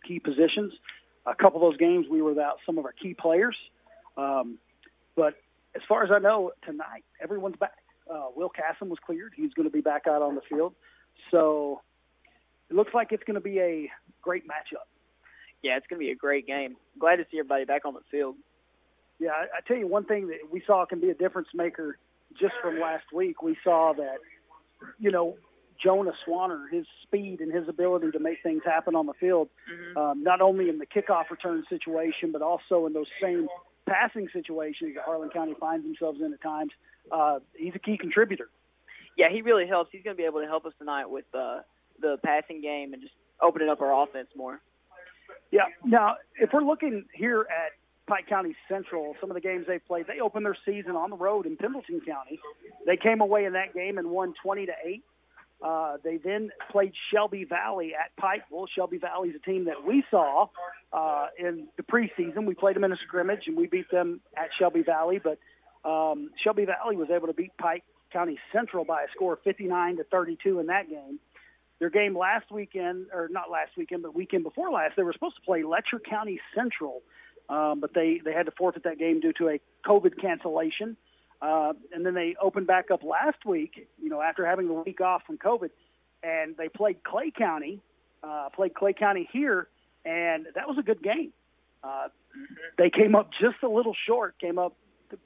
key positions. A couple of those games we were without some of our key players. But as far as I know, tonight, everyone's back. Will Cassim was cleared. He's going to be back out on the field. So it looks like it's going to be a great matchup. Yeah, it's going to be a great game. Glad to see everybody back on the field. Yeah, I tell you one thing that we saw can be a difference maker just from last week. We saw that, Jonah Swanner, his speed and his ability to make things happen on the field, not only in the kickoff return situation, but also in those same passing situations that Harlan County finds themselves in at times. He's a key contributor. Yeah, he really helps. He's going to be able to help us tonight with the passing game and just opening up our offense more. Yeah. Now, if we're looking here at Pike County Central, some of the games they've played, they opened their season on the road in Pendleton County. They came away in that game and won 20-8. They then played Shelby Valley at Pikeville. Shelby Valley is a team that we saw in the preseason. We played them in a scrimmage, and we beat them at Shelby Valley. But Shelby Valley was able to beat Pike County Central by a score of 59-32 in that game. Their game last weekend, or not last weekend, but weekend before last, they were supposed to play Letcher County Central, but they had to forfeit that game due to a COVID cancellation. And then they opened back up last week, after having the week off from COVID, and they played Clay County here, and that was a good game. They came up just a little short, the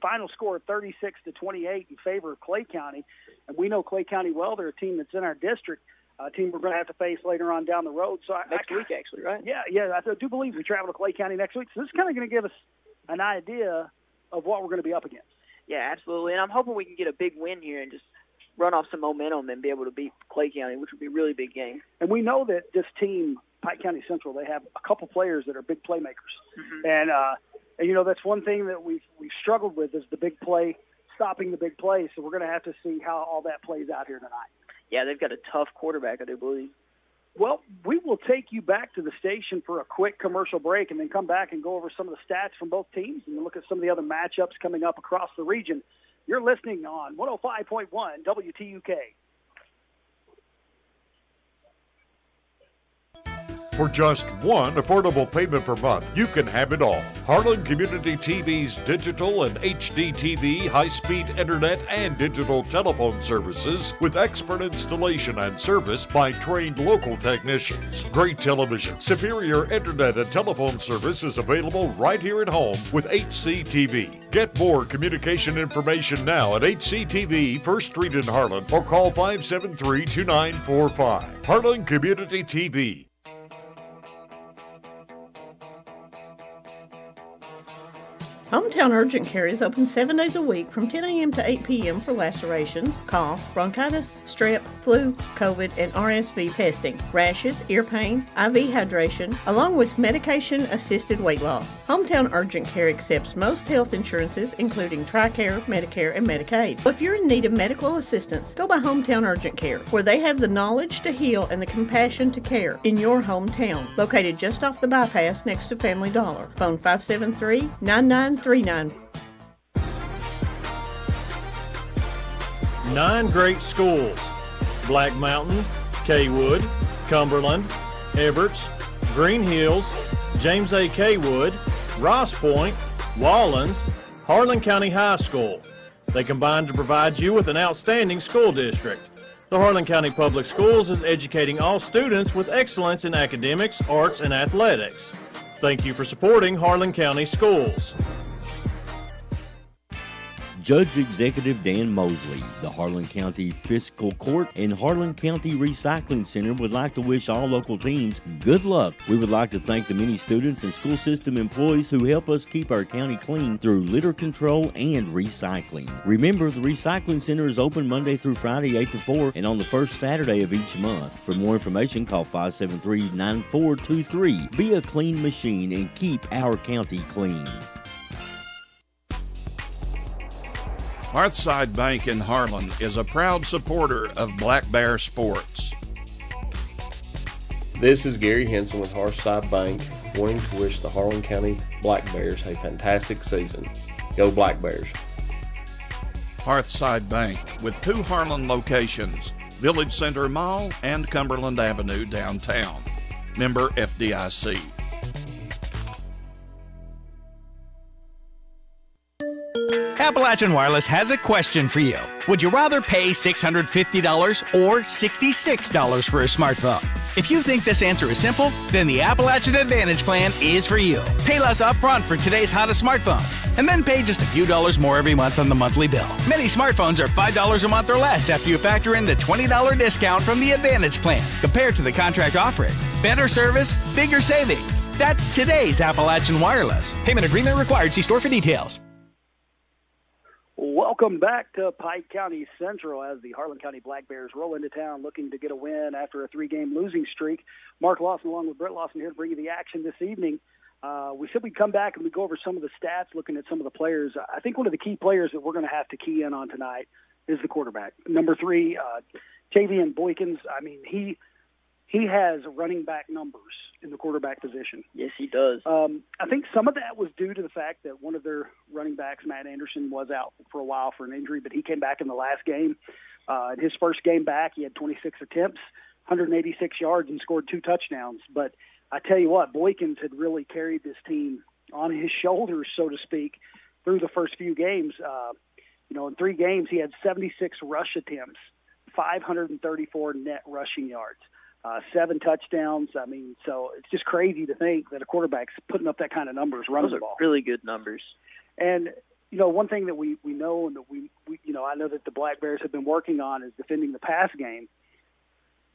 final score of 36-28 in favor of Clay County. And we know Clay County well. They're a team that's in our district, a team we're going to have to face later on down the road. So next week, actually, right? Yeah. I do believe we travel to Clay County next week. So this is kind of going to give us an idea of what we're going to be up against. Yeah, absolutely. And I'm hoping we can get a big win here and just run off some momentum and be able to beat Clay County, which would be a really big game. And we know that this team, Pike County Central, they have a couple players that are big playmakers. And that's one thing that we've struggled with is the big play, stopping the big play. So we're going to have to see how all that plays out here tonight. Yeah, they've got a tough quarterback, I do believe. Well, we will take you back to the station for a quick commercial break and then come back and go over some of the stats from both teams and look at some of the other matchups coming up across the region. You're listening on 105.1 WTUK. For just one affordable payment per month, you can have it all. Harlan Community TV's digital and HD TV, high-speed internet, and digital telephone services with expert installation and service by trained local technicians. Great television, superior internet and telephone service is available right here at home with HCTV. Get more communication information now at HCTV, 1st Street in Harlan, or call 573-2945. Harlan Community TV. Hometown Urgent Care is open 7 days a week from 10 a.m. to 8 p.m. for lacerations, cough, bronchitis, strep, flu, COVID, and RSV testing, rashes, ear pain, IV hydration, along with medication-assisted weight loss. Hometown Urgent Care accepts most health insurances, including TRICARE, Medicare, and Medicaid. If you're in need of medical assistance, go by Hometown Urgent Care, where they have the knowledge to heal and the compassion to care in your hometown. Located just off the bypass next to Family Dollar. Phone 573-9939. 9 great schools: Black Mountain, Kaywood, Cumberland, Evarts, Green Hills, James A. Kaywood, Ross Point, Wallens, Harlan County High School. They combine to provide you with an outstanding school district. The Harlan County Public Schools is educating all students with excellence in academics, arts, and athletics. Thank you for supporting Harlan County Schools. Judge Executive Dan Mosley, the Harlan County Fiscal Court and Harlan County Recycling Center would like to wish all local teams good luck. We would like to thank the many students and school system employees who help us keep our county clean through litter control and recycling. Remember, the Recycling Center is open Monday through Friday 8 to 4 and on the first Saturday of each month. For more information, call 573-9423. Be a clean machine and keep our county clean. Hearthside Bank in Harlan is a proud supporter of Black Bear sports. This is Gary Henson with Hearthside Bank, wanting to wish the Harlan County Black Bears a fantastic season. Go Black Bears. Hearthside Bank with 2 Harlan locations, Village Center Mall and Cumberland Avenue downtown. Member FDIC. Appalachian Wireless has a question for you. Would you rather pay $650 or $66 for a smartphone? If you think this answer is simple, then the Appalachian Advantage plan is for you. Pay less upfront for today's hottest smartphones, and then pay just a few dollars more every month on the monthly bill. Many smartphones are $5 a month or less after you factor in the $20 discount from the Advantage plan, compared to the contract offering. Better service, bigger savings. That's today's Appalachian Wireless. Payment agreement required. See store for details. Welcome back to Pike County Central as the Harlan County Black Bears roll into town looking to get a win after a 3-game losing streak. Mark Lawson along with Brett Lawson here to bring you the action this evening. We said we'd come back and we'd go over some of the stats, looking at some of the players. I think one of the key players that we're going to have to key in on tonight is the quarterback. Number 3, Tavian Boykins. I mean, he has running back numbers in the quarterback position. Yes, he does. I think some of that was due to the fact that one of their running backs, Matt Anderson, was out for a while for an injury, but he came back in the last game. In his first game back, he had 26 attempts, 186 yards, and scored 2 touchdowns. But I tell you what, Boykins had really carried this team on his shoulders, so to speak, through the first few games. In 3 games, he had 76 rush attempts, 534 net rushing yards. 7 touchdowns. I mean, so it's just crazy to think that a quarterback's putting up that kind of numbers running the ball. Really good numbers. And, one thing that we know and that we I know that the Black Bears have been working on is defending the pass game.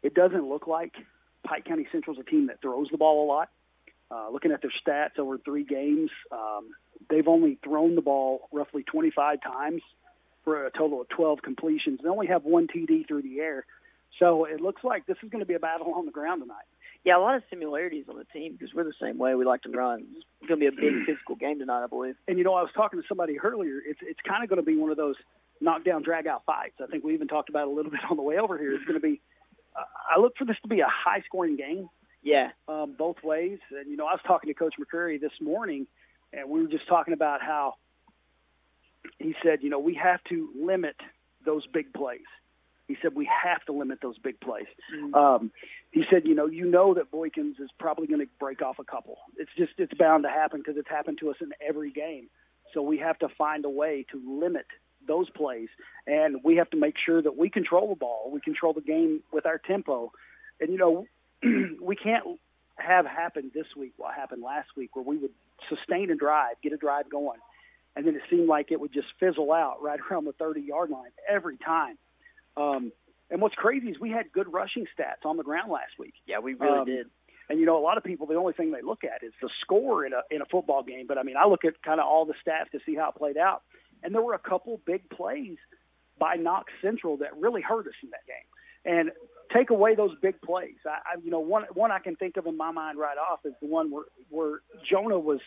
It doesn't look like Pike County Central is a team that throws the ball a lot. Looking at their stats over 3 games, they've only thrown the ball roughly 25 times for a total of 12 completions. They only have 1 TD through the air. So it looks like this is going to be a battle on the ground tonight. Yeah, a lot of similarities on the team because we're the same way. We like to run. It's going to be a big physical game tonight, I believe. And, I was talking to somebody earlier. It's kind of going to be one of those knockdown, drag-out fights. I think we even talked about it a little bit on the way over here. It's going to be I look for this to be a high-scoring game. Yeah. Both ways. And, I was talking to Coach McCreary this morning, and we were just talking about how he said, we have to limit those big plays. He said, we have to limit those big plays. Mm-hmm. He said, that Boykins is probably going to break off a couple. It's bound to happen because it's happened to us in every game. So we have to find a way to limit those plays, and we have to make sure that we control the ball. We control the game with our tempo. And, we can't have happened this week what happened last week, where we would sustain a drive, get a drive going, and then it seemed like it would just fizzle out right around the 30-yard line every time. And what's crazy is we had good rushing stats on the ground last week. Yeah, we really did. And, a lot of people, the only thing they look at is the score in a football game. But, I look at kind of all the stats to see how it played out. And there were a couple big plays by Knox Central that really hurt us in that game. And take away those big plays. One I can think of in my mind right off is the one where Jonah was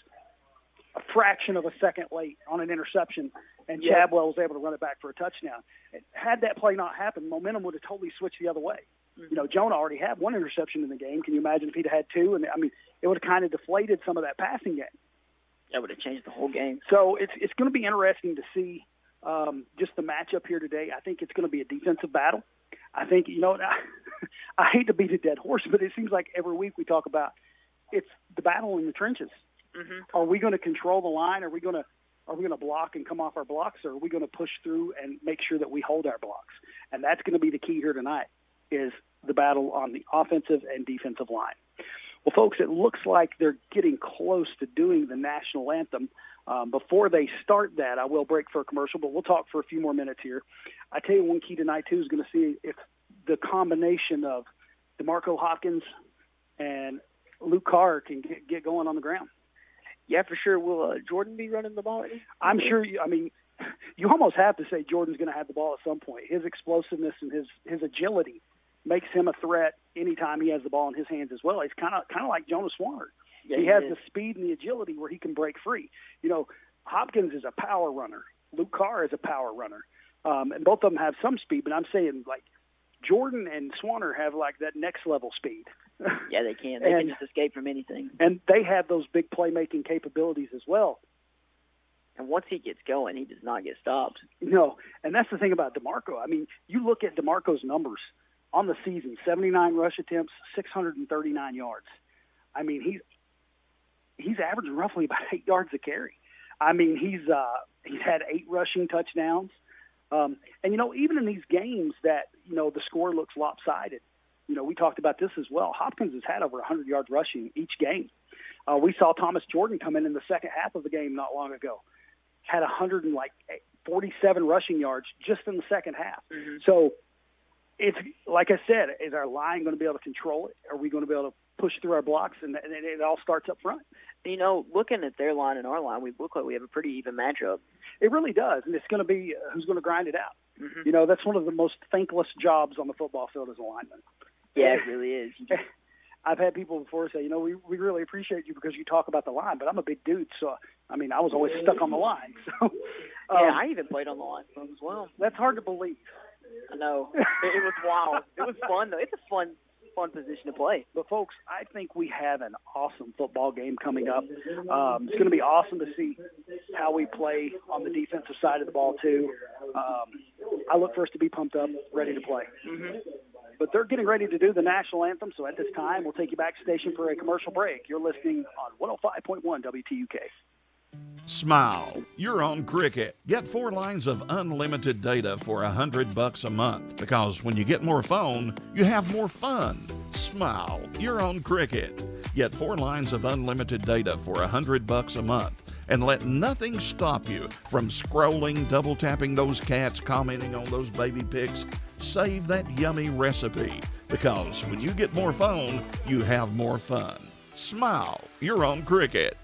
a fraction of a second late on an interception, and Chadwell was able to run it back for a touchdown. Had that play not happened, momentum would have totally switched the other way. Mm-hmm. Jonah already had 1 interception in the game. Can you imagine if he'd had 2? And it would have kind of deflated some of that passing game. That would have changed the whole game. So it's going to be interesting to see just the matchup here today. I think it's going to be a defensive battle. I think, I hate to beat a dead horse, but it seems like every week we talk about it's the battle in the trenches. Mm-hmm. Are we going to control the line? Are we going to block and come off our blocks, or are we going to push through and make sure that we hold our blocks? And that's going to be the key here tonight, is the battle on the offensive and defensive line. Well, folks, it looks like they're getting close to doing the national anthem. Before they start that, I will break for a commercial, but we'll talk for a few more minutes here. I tell you, one key tonight, too, is going to see if the combination of DeMarco Hopkins and Luke Carr can get going on the ground. Yeah, for sure. Will Jordan be running the ball? I'm sure. You almost have to say Jordan's going to have the ball at some point. His explosiveness and his agility makes him a threat anytime he has the ball in his hands as well. He's kind of like Jonas Swanner. Yeah, he has the speed and the agility where he can break free. Hopkins is a power runner. Luke Carr is a power runner. And both of them have some speed, but I'm saying, like, Jordan and Swanner have, like, that next-level speed. Yeah, they can. They can just escape from anything. And they have those big playmaking capabilities as well. And once he gets going, he does not get stopped. No, and that's the thing about DeMarco. You look at DeMarco's numbers. on the season, 79 rush attempts, 639 yards. I mean, he's averaging roughly about 8 yards a carry. I mean, he's had 8 rushing touchdowns. And, even in these games that, the score looks lopsided, we talked about this as well. Hopkins has had over 100 yards rushing each game. We saw Thomas Jordan come in the second half of the game not long ago, had 147 rushing yards just in the second half. Mm-hmm. So it's like I said, is our line going to be able to control it? Are we going to be able to push through our blocks? And it all starts up front. Looking at their line and our line, we look like we have a pretty even matchup. It really does, and it's going to be who's going to grind it out. Mm-hmm. That's one of the most thankless jobs on the football field as a lineman. Yeah, it really is. I've had people before say, we really appreciate you because you talk about the line, but I'm a big dude, so, I was always stuck on the line. So, yeah, I even played on the line as well. That's hard to believe. I know. It was wild. It was fun, though. It's a fun position to play. But, folks, I think we have an awesome football game coming up. It's going to be awesome to see how we play on the defensive side of the ball, too. I look for us to be pumped up, ready to play. Mm-hmm. But they're getting ready to do the national anthem, so at this time, we'll take you back station for a commercial break. You're listening on 105.1 WTUK. Smile. You're on Cricket. Get 4 lines of unlimited data for $100 a month, because when you get more phone, you have more fun. Smile. You're on Cricket. Get 4 lines of unlimited data for $100 a month, and let nothing stop you from scrolling, double tapping those cats, commenting on those baby pics. Save that yummy recipe, because when you get more phone, you have more fun. Smile. You're on Cricket.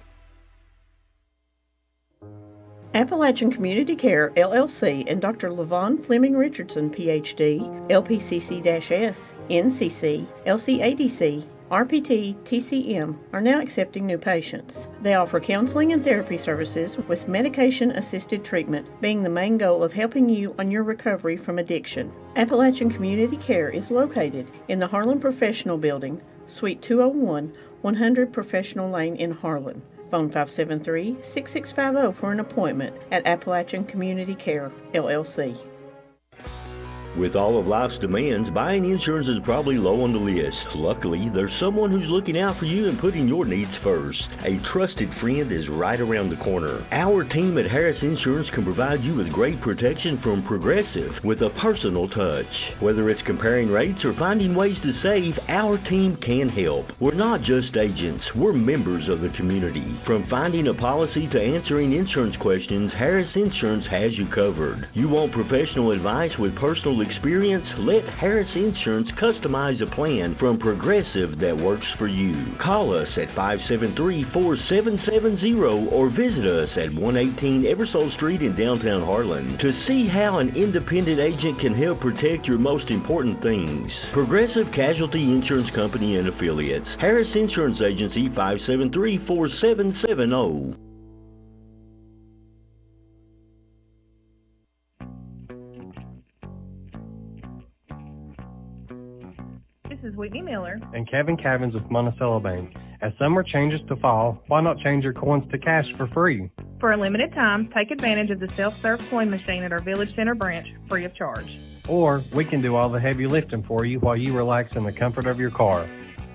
Appalachian Community Care, LLC, and Dr. Levon Fleming Richardson, Ph.D., LPCC-S, NCC, LCADC, RPT, TCM, are now accepting new patients. They offer counseling and therapy services with medication-assisted treatment being the main goal of helping you on your recovery from addiction. Appalachian Community Care is located in the Harlan Professional Building, Suite 201, 100 Professional Lane in Harlan. Phone 573-6650 for an appointment at Appalachian Community Care, LLC. With all of life's demands, buying insurance is probably low on the list. Luckily, there's someone who's looking out for you and putting your needs first. A trusted friend is right around the corner. Our team at Harris Insurance can provide you with great protection from Progressive with a personal touch. Whether it's comparing rates or finding ways to save, our team can help. We're not just agents, we're members of the community. From finding a policy to answering insurance questions, Harris Insurance has you covered. You want professional advice with personal experience? Let Harris Insurance customize a plan from Progressive that works for you. Call us at 573-4770 or visit us at 118 Eversole Street in downtown Harlan to see how an independent agent can help protect your most important things. Progressive Casualty Insurance Company and Affiliates. Harris Insurance Agency, 573-4770. This is Whitney Miller and Kevin Cavins with Monticello Bank. As summer changes to fall, why not change your coins to cash for free? For a limited time, take advantage of the self-serve coin machine at our Village Center branch, free of charge. Or we can do all the heavy lifting for you while you relax in the comfort of your car.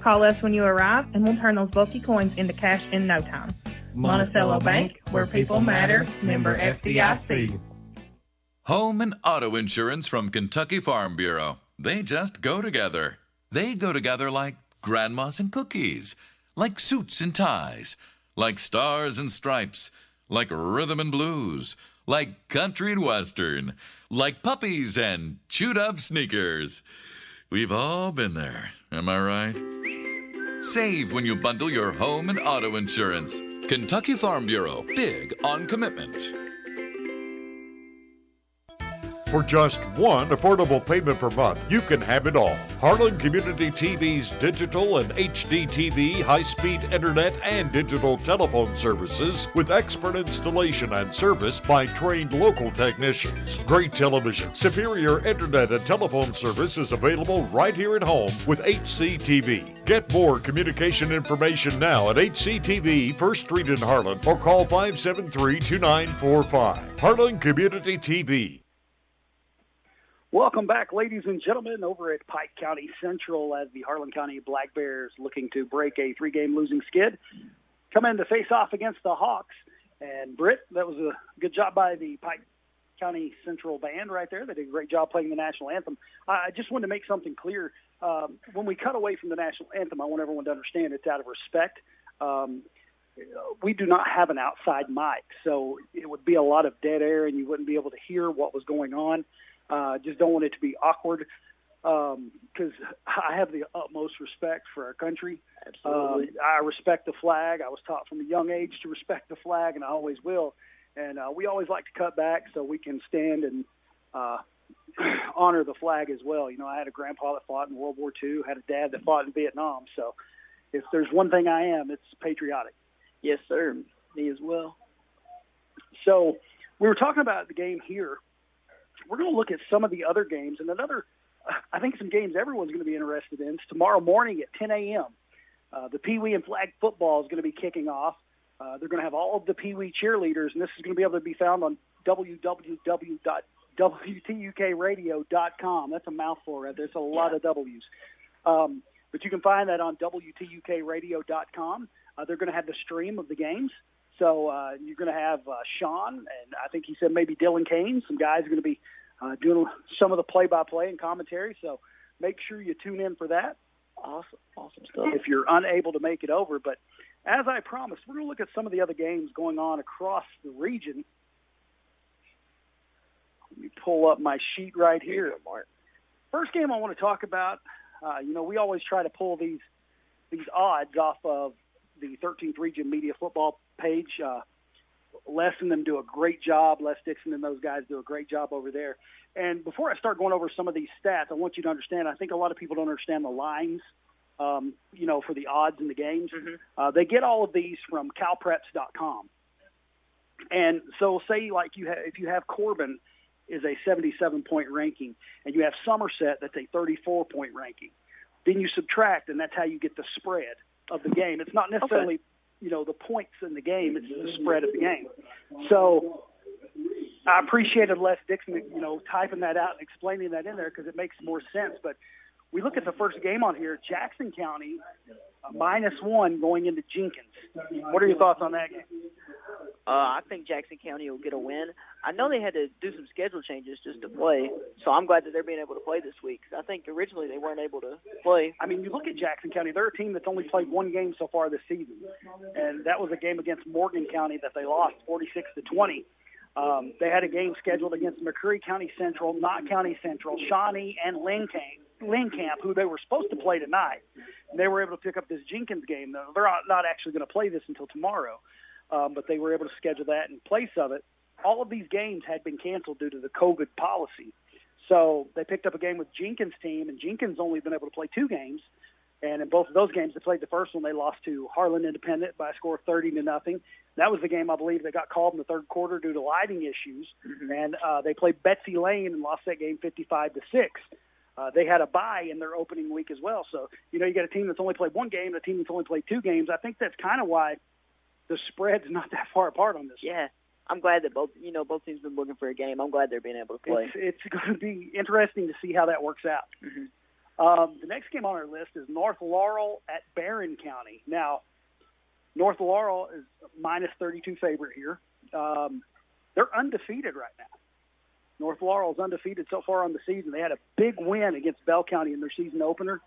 Call us when you arrive, and we'll turn those bulky coins into cash in no time. Monticello Bank, where people matter, member FDIC. Home and auto insurance from Kentucky Farm Bureau. They just go together. They go together like grandmas and cookies, like suits and ties, like stars and stripes, like rhythm and blues, like country and western, like puppies and chewed-up sneakers. We've all been there, am I right? Save when you bundle your home and auto insurance. Kentucky Farm Bureau, big on commitment. For just one affordable payment per month, you can have it all. Harlan Community TV's digital and HD TV, high-speed internet, and digital telephone services with expert installation and service by trained local technicians. Great television, superior internet, and telephone service is available right here at home with HCTV. Get more communication information now at HCTV, 1st Street in Harlan, or call 573-2945. Harlan Community TV. Welcome back, ladies and gentlemen, over at Pike County Central as the Harlan County Black Bears looking to break a 3-game losing skid. Come in to face off against the Hawks. And, Britt, that was a good job by the Pike County Central band right there. They did a great job playing the national anthem. I just wanted to make something clear. When we cut away from the national anthem, I want everyone to understand it's out of respect. We do not have an outside mic, so it would be a lot of dead air and you wouldn't be able to hear what was going on. Just don't want it to be awkward because I have the utmost respect for our country. Absolutely. I respect the flag. I was taught from a young age to respect the flag, and I always will. And we always like to cut back so we can stand and honor the flag as well. You know, I had a grandpa that fought in World War II, had a dad that fought in Vietnam. So if there's one thing I am, it's patriotic. Yes, sir. Me as well. So we were talking about the game here. We're going to look at some of the other games, and I think some games everyone's going to be interested in. It's tomorrow morning at 10 a.m. The Pee Wee and flag football is going to be kicking off. They're going to have all of the Pee Wee cheerleaders, and this is going to be able to be found on www.wtukradio.com. That's a mouthful right there. It's a lot of W's. But you can find that on wtukradio.com. They're going to have the stream of the games. So you're going to have Sean, and I think he said maybe Dylan Kane. Some guys are going to be doing some of the play-by-play and commentary. So make sure you tune in for that. Awesome stuff. If you're unable to make it over. But as I promised, we're going to look at some of the other games going on across the region. Let me pull up my sheet right here. First game I want to talk about, we always try to pull these odds off of the 13th Region Media Football page. Les and them do a great job. Les Dixon and those guys do a great job over there. And before I start going over some of these stats, I want you to understand, I think a lot of people don't understand the lines, for the odds in the games. Mm-hmm. They get all of these from calpreps.com. And so say like if you have Corbin is a 77-point ranking and you have Somerset that's a 34-point ranking, then you subtract, and that's how you get the spread of the game. It's not necessarily, the points in the game. It's the spread of the game. So I appreciated Les Dixon, typing that out and explaining that in there because it makes more sense. But we look at the first game on here, Jackson County, -1 going into Jenkins. What are your thoughts on that game? I think Jackson County will get a win. I know they had to do some schedule changes just to play, so I'm glad that they're being able to play this week. I think originally they weren't able to play. I mean, you look at Jackson County, they're a team that's only played one game so far this season, and that was a game against Morgan County that they lost 46-20. They had a game scheduled against McCreary County Central, Knott County Central, Shawnee, and Lindcamp, who they were supposed to play tonight. And they were able to pick up this Jenkins game. They're not actually going to play this until tomorrow. But they were able to schedule that in place of it. All of these games had been canceled due to the COVID policy. So they picked up a game with Jenkins' team, and Jenkins only been able to play 2 games. And in both of those games, they played the first one. They lost to Harlan Independent by a score of 30-0. That was the game, I believe, that got called in the third quarter due to lighting issues. Mm-hmm. And they played Betsy Lane and lost that game 55-6. They had a bye in their opening week as well. So, you got a team that's only played 1 game, a team that's only played 2 games. I think that's kind of why the spread's not that far apart on this. Yeah, I'm glad that both teams been looking for a game. I'm glad they're being able to play. It's going to be interesting to see how that works out. Mm-hmm. The next game on our list is North Laurel at Barron County. Now, North Laurel is -32 favorite here. They're undefeated right now. North Laurel is undefeated so far on the season. They had a big win against Bell County in their season opener.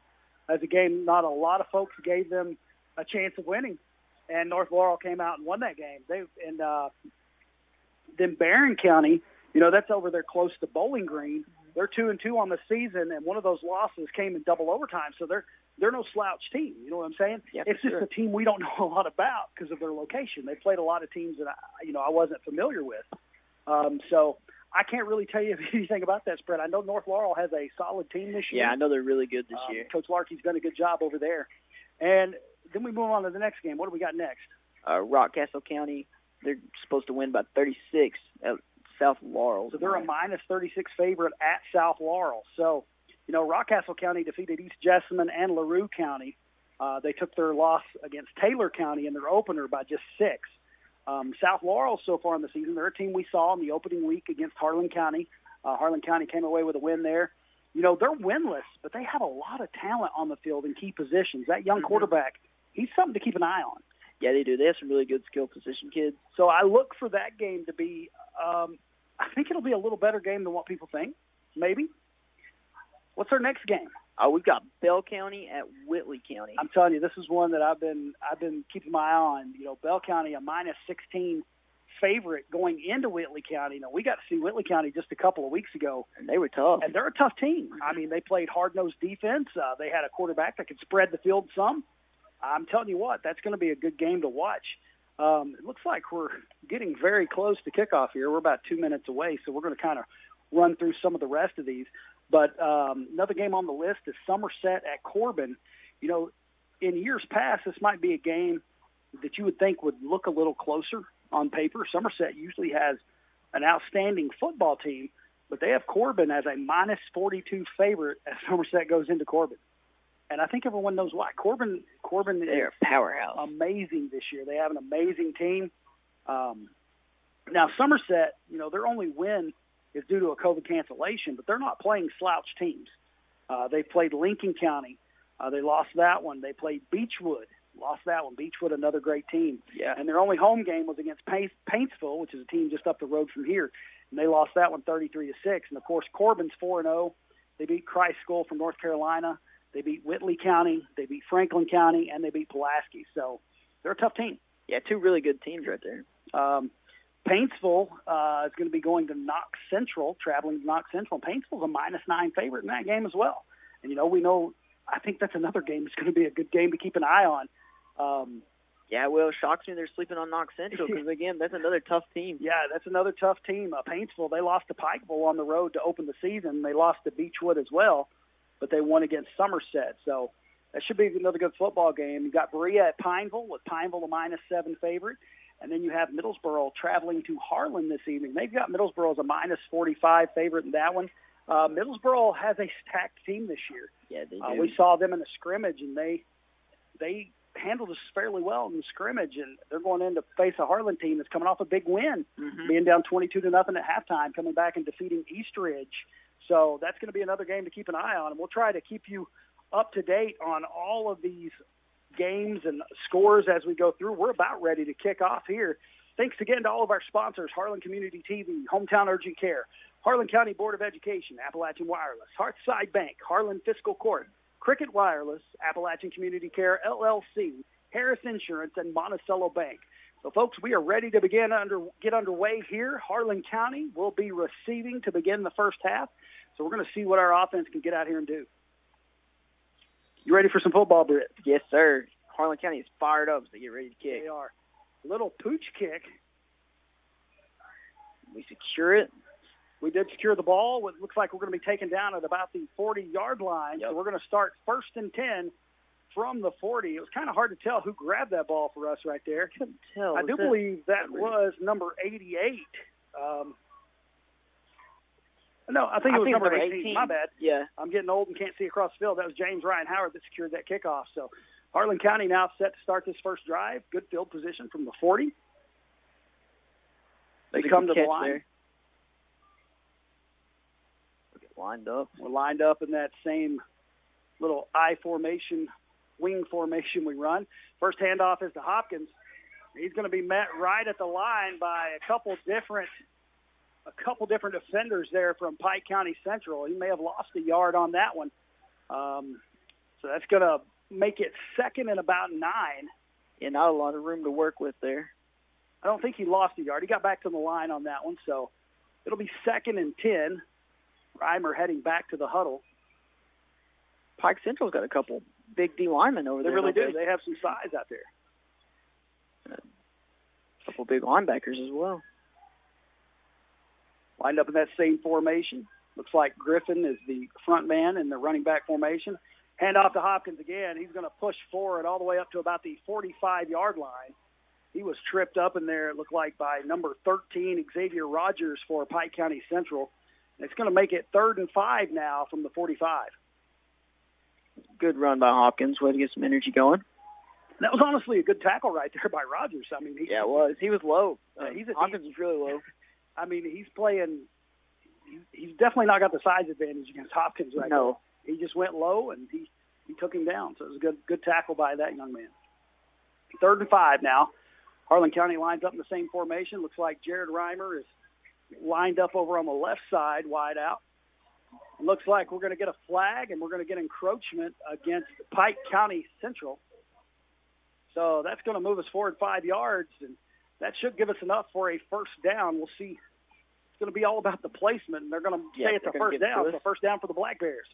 As a game, not a lot of folks gave them a chance of winning. And North Laurel came out and won that game. Then Barron County, that's over there close to Bowling Green. They're 2-2 on the season, and one of those losses came in double overtime. So they're no slouch team. You know what I'm saying? Yeah, it's just a team we don't know a lot about because of their location. They played a lot of teams that I wasn't familiar with. So I can't really tell you anything about that spread. I know North Laurel has a solid team this year. Yeah, I know they're really good this year. Coach Larkey's done a good job over there. And then we move on to the next game. What do we got next? Rockcastle County, they're supposed to win by 36 at South Laurel. So they're a -36 favorite at South Laurel. So, Rockcastle County defeated East Jessamine and LaRue County. They took their loss against Taylor County in their opener by just 6. South Laurel so far in the season, they're a team we saw in the opening week against Harlan County. Harlan County came away with a win there. You know, they're winless, but they have a lot of talent on the field in key positions. That young quarterback, he's something to keep an eye on. Yeah, they do. They have some really good skill position kids. So I look for that game to be I think it'll be a little better game than what people think, maybe. What's our next game? We've got Bell County at Whitley County. I'm telling you, this is one that I've been keeping my eye on. You know, Bell County, a -16 favorite going into Whitley County. Now, we got to see Whitley County just a couple of weeks ago. And they were tough. And they're a tough team. I mean, they played hard-nosed defense. They had a quarterback that could spread the field some. I'm telling you what, that's going to be a good game to watch. It looks like we're getting very close to kickoff here. We're about 2 minutes away, so we're going to kind of run through some of the rest of these. But another game on the list is Somerset at Corbin. You know, in years past, this might be a game that you would think would look a little closer on paper. Somerset usually has an outstanding football team, but they have Corbin as a -42 favorite as Somerset goes into Corbin. And I think everyone knows why. Corbin they're a powerhouse. Amazing this year. They have an amazing team. Now, Somerset, you know, their only win is due to a COVID cancellation, but they're not playing slouch teams. They played Lincoln County. They lost that one. They played Beechwood. Lost that one. Beechwood, another great team. Yeah. And their only home game was against Paintsville, which is a team just up the road from here. And they lost that one 33-6. And, of course, Corbin's 4-0. They beat Christ School from North Carolina. They beat Whitley County, they beat Franklin County, and they beat Pulaski. So they're a tough team. Yeah, two really good teams right there. Paintsville is going to be going to Knox Central, traveling to Knox Central. Paintsville's a -9 favorite in that game as well. And, you know, I think that's another game that's going to be a good game to keep an eye on. Yeah, well, it shocks me they're sleeping on Knox Central because, again, that's another tough team. Yeah, that's another tough team. Paintsville, they lost to Pikeville on the road to open the season. They lost to Beechwood as well, but they won against Somerset. So that should be another good football game. You got Berea at Pineville, with Pineville a -7 favorite. And then you have Middlesboro traveling to Harlan this evening. They've got Middlesboro as a -45 favorite in that one. Middlesboro has a stacked team this year. Yeah, they do. We saw them in the scrimmage, and they handled us fairly well in the scrimmage, and they're going in to face a Harlan team that's coming off a big win, being down 22-0 at halftime, coming back and defeating Eastridge. So that's going to be another game to keep an eye on, and we'll try to keep you up to date on all of these games and scores as we go through. We're about ready to kick off here. Thanks again to all of our sponsors: Harlan Community TV, Hometown Urgent Care, Harlan County Board of Education, Appalachian Wireless, Hearthside Bank, Harlan Fiscal Court, Cricket Wireless, Appalachian Community Care, LLC, Harris Insurance, and Monticello Bank. So, folks, we are ready to get underway here. Harlan County will be receiving to begin the first half. So we're going to see what our offense can get out here and do. You ready for some football, Britt? Yes, sir. Harlan County is fired up as they get ready to kick. They are. Little pooch kick. We secure it. We did secure the ball. It looks like we're going to be taken down at about the 40-yard line. Yep. So we're going to start 1st and 10 from the 40. It was kind of hard to tell who grabbed that ball for us right there. Couldn't tell. I do believe that was number 88. No, I think it was number 18. My bad. Yeah. I'm getting old and can't see across the field. That was James Ryan Howard that secured that kickoff. So Harlan County now set to start this first drive. Good field position from the 40. They come to the line. There. Lined up. We're lined up in that same little I formation, wing formation we run. First handoff is to Hopkins. He's going to be met right at the line by a couple different defenders there from Pike County Central. He may have lost a yard on that one. So that's going to make it 2nd and about 9. Yeah, not a lot of room to work with there. I don't think he lost a yard. He got back to the line on that one. So it'll be 2nd and 10. Reimer heading back to the huddle. Pike Central's got a couple big D linemen over there. They really do. They have some size out there. A couple big linebackers as well. Lined up in that same formation. Looks like Griffin is the front man in the running back formation. Hand off to Hopkins again. He's going to push forward all the way up to about the 45-yard line. He was tripped up in there, it looked like, by number 13, Xavier Rogers for Pike County Central. It's going to make it 3rd and 5 now from the 45. Good run by Hopkins. Way to get some energy going. That was honestly a good tackle right there by Rogers. I mean, it was. He was low. Hopkins was really low. I mean, he's playing he's definitely not got the size advantage against Hopkins right No. there. He just went low, and he took him down. So it was a good tackle by that young man. 3rd and 5 now. Harlan County lines up in the same formation. Looks like Jared Reimer is lined up over on the left side, wide out. It looks like we're going to get a flag, and we're going to get encroachment against Pike County Central. So that's going to move us forward 5 yards, and that should give us enough for a first down. We'll see. It's going to be all about the placement, and they're going to say it's a first down. It's a first down for the Black Bears.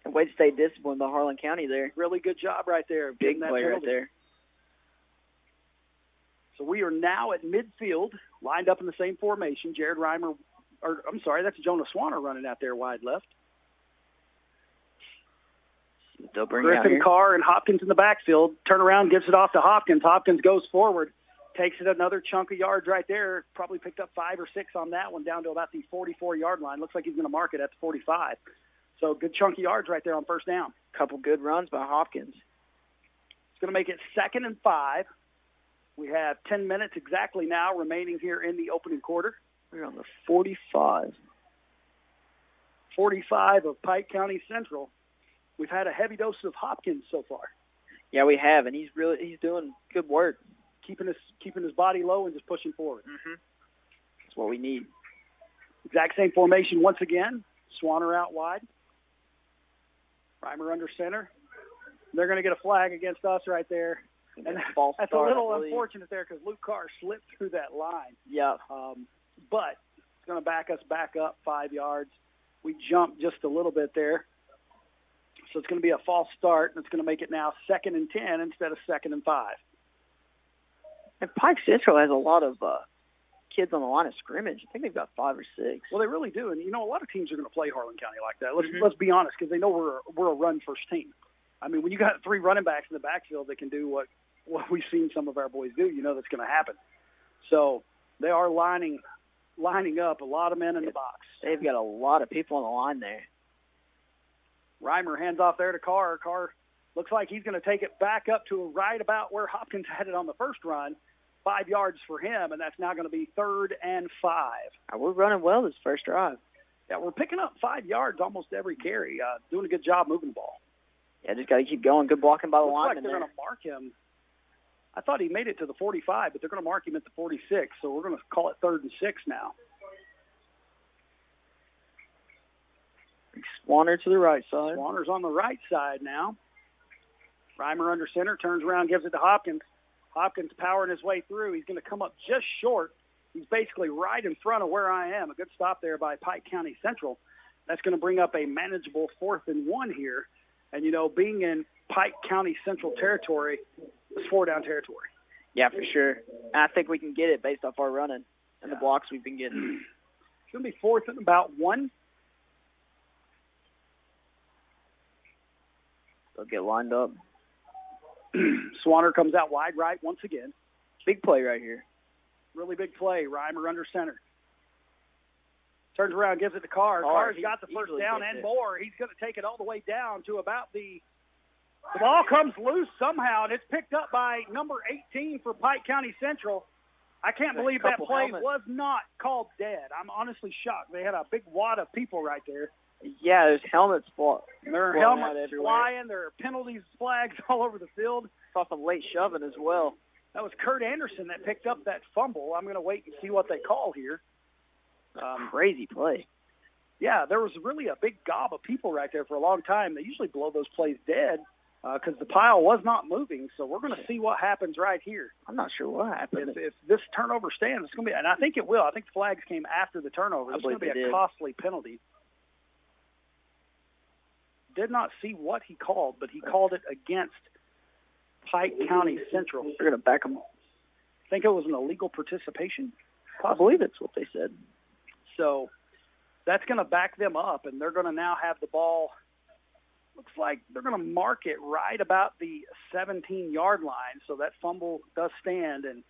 And way to stay disciplined by Harlan County there. Really good job right there. Big play right there. So we are now at midfield, lined up in the same formation. Jared Reimer, that's Jonah Swanner running out there wide left. They'll bring Griffin, Carr, and Hopkins in the backfield. Turn around, gives it off to Hopkins. Hopkins goes forward, takes it another chunk of yards right there. Probably picked up 5 or 6 on that one, down to about the 44-yard line. Looks like he's going to mark it at the 45. So good chunky yards right there on first down. Couple good runs by Hopkins. It's going to make it 2nd and 5. We have 10 minutes exactly now remaining here in the opening quarter. We're on the 45. 45 of Pike County Central. We've had a heavy dose of Hopkins so far. Yeah, we have, and he's doing good work. Keeping his body low and just pushing forward. Mm-hmm. That's what we need. Exact same formation once again. Swanner out wide. Reimer under center. They're going to get a flag against us right there. And that's a little unfortunate there because Luke Carr slipped through that line. Yeah. But it's going to back us back up 5 yards. We jumped just a little bit there. So it's going to be a false start, and it's going to make it now 2nd and 10 instead of 2nd and 5. And Pike Central has a lot of kids on the line of scrimmage. I think they've got 5 or 6. Well, they really do. And, a lot of teams are going to play Harlan County like that. Let's be honest, because they know we're a run-first team. I mean, when you got 3 running backs in the backfield that can do what we've seen some of our boys do, that's going to happen. So they are lining up, a lot of men in the box. They've got a lot of people on the line there. Reimer hands off there to Carr. Carr looks like he's going to take it back up to right about where Hopkins had it on the first run. 5 yards for him, and that's now going to be 3rd and 5. We're running well this first drive. Yeah, we're picking up 5 yards almost every carry. Doing a good job moving the ball. Yeah, just got to keep going. Good blocking by the lineman. Like they're going to mark him. I thought he made it to the 45, but they're going to mark him at the 46, so we're going to call it 3rd and 6 now. Swanner to the right side. Swanner's on the right side now. Reimer under center, turns around, gives it to Hopkins. Hopkins powering his way through. He's going to come up just short. He's basically right in front of where I am. A good stop there by Pike County Central. That's going to bring up a manageable 4th and 1 here. And, being in Pike County Central territory, it's 4-down territory. Yeah, for sure. And I think we can get it based off our running and the blocks we've been getting. It's going to be 4th and about 1. They'll get lined up. Swanner comes out wide right once again. Big play right here. Really big play. Reimer under center. Turns around, gives it to Carr. Carr's got the first down and more. He's going to take it all the way down to about the ball comes loose somehow, and it's picked up by number 18 for Pike County Central. I can't believe that play was not called dead. I'm honestly shocked. They had a big wad of people right there. Yeah, there's helmets flying. There are helmets flying. There are penalties flags all over the field. Saw some late shoving as well. That was Kurt Anderson that picked up that fumble. I'm going to wait and see what they call here. Crazy play. Yeah, there was really a big gob of people right there for a long time. They usually blow those plays dead because the pile was not moving. So we're going to see what happens right here. I'm not sure what happened. If this turnover stands, it's going to be, and I think it will. I think the flags came after the turnover. It's going to be a costly penalty. Did not see what he called, but he called it against Pike County Central. They're going to back him. Think it was an illegal participation? I believe it's what they said. So that's going to back them up, and they're going to now have the ball. Looks like they're going to mark it right about the 17-yard line, so that fumble does stand, and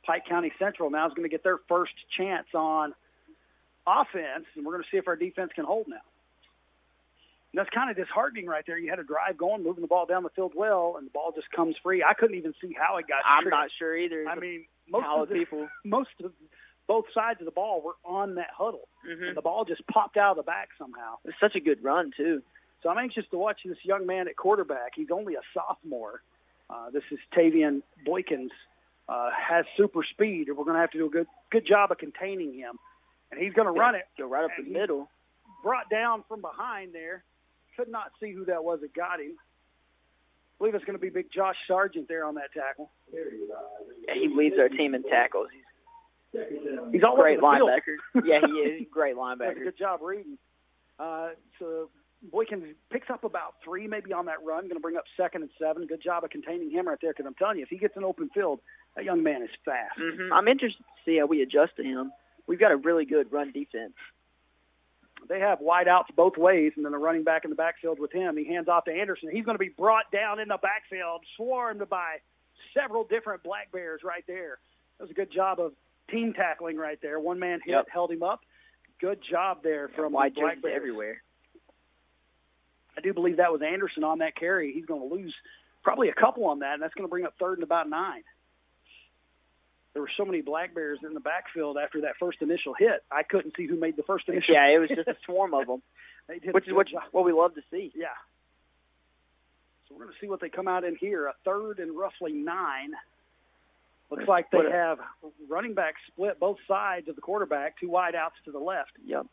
Pike County Central now is going to get their first chance on offense, and we're going to see if our defense can hold now. And that's kind of disheartening right there. You had a drive going, moving the ball down the field well, and the ball just comes free. I couldn't even see how it got I'm not sure either. I mean, most of both sides of the ball were on that huddle. Mm-hmm. And the ball just popped out of the back somehow. It was such a good run, too. So I'm anxious to watch this young man at quarterback. He's only a sophomore. This is Tavian Boykins. Has super speed, and we're going to have to do a good job of containing him. And he's going to run it. Go right up the middle. Brought down from behind there. Could not see who that was that got him. I believe it's going to be big Josh Sargent there on that tackle. Yeah, he leads our team in tackles. He's all great over the field. linebacker. Yeah, he is. He's a great linebacker. Does a good job reading. So Boykins picks up about 3 maybe on that run. Going to bring up 2nd and 7. Good job of containing him right there, because I'm telling you, if he gets an open field, that young man is fast. Mm-hmm. I'm interested to see how we adjust to him. We've got a really good run defense. They have wideouts both ways, and then a running back in the backfield with him. He hands off to Anderson. He's going to be brought down in the backfield, swarmed by several different Black Bears right there. That was a good job of team tackling right there. One man hit, held him up. Good job there from wide Black Bears everywhere. I do believe that was Anderson on that carry. He's going to lose probably a couple on that, and that's going to bring up 3rd and about 9. There were so many Black Bears in the backfield after that first initial hit. I couldn't see who made the first initial hit. Yeah, it was just a swarm of them, which is what we love to see. Yeah. So we're going to see what they come out in here. A 3rd and roughly 9. Looks like they have running back split both sides of the quarterback, 2 wide outs to the left. Yep.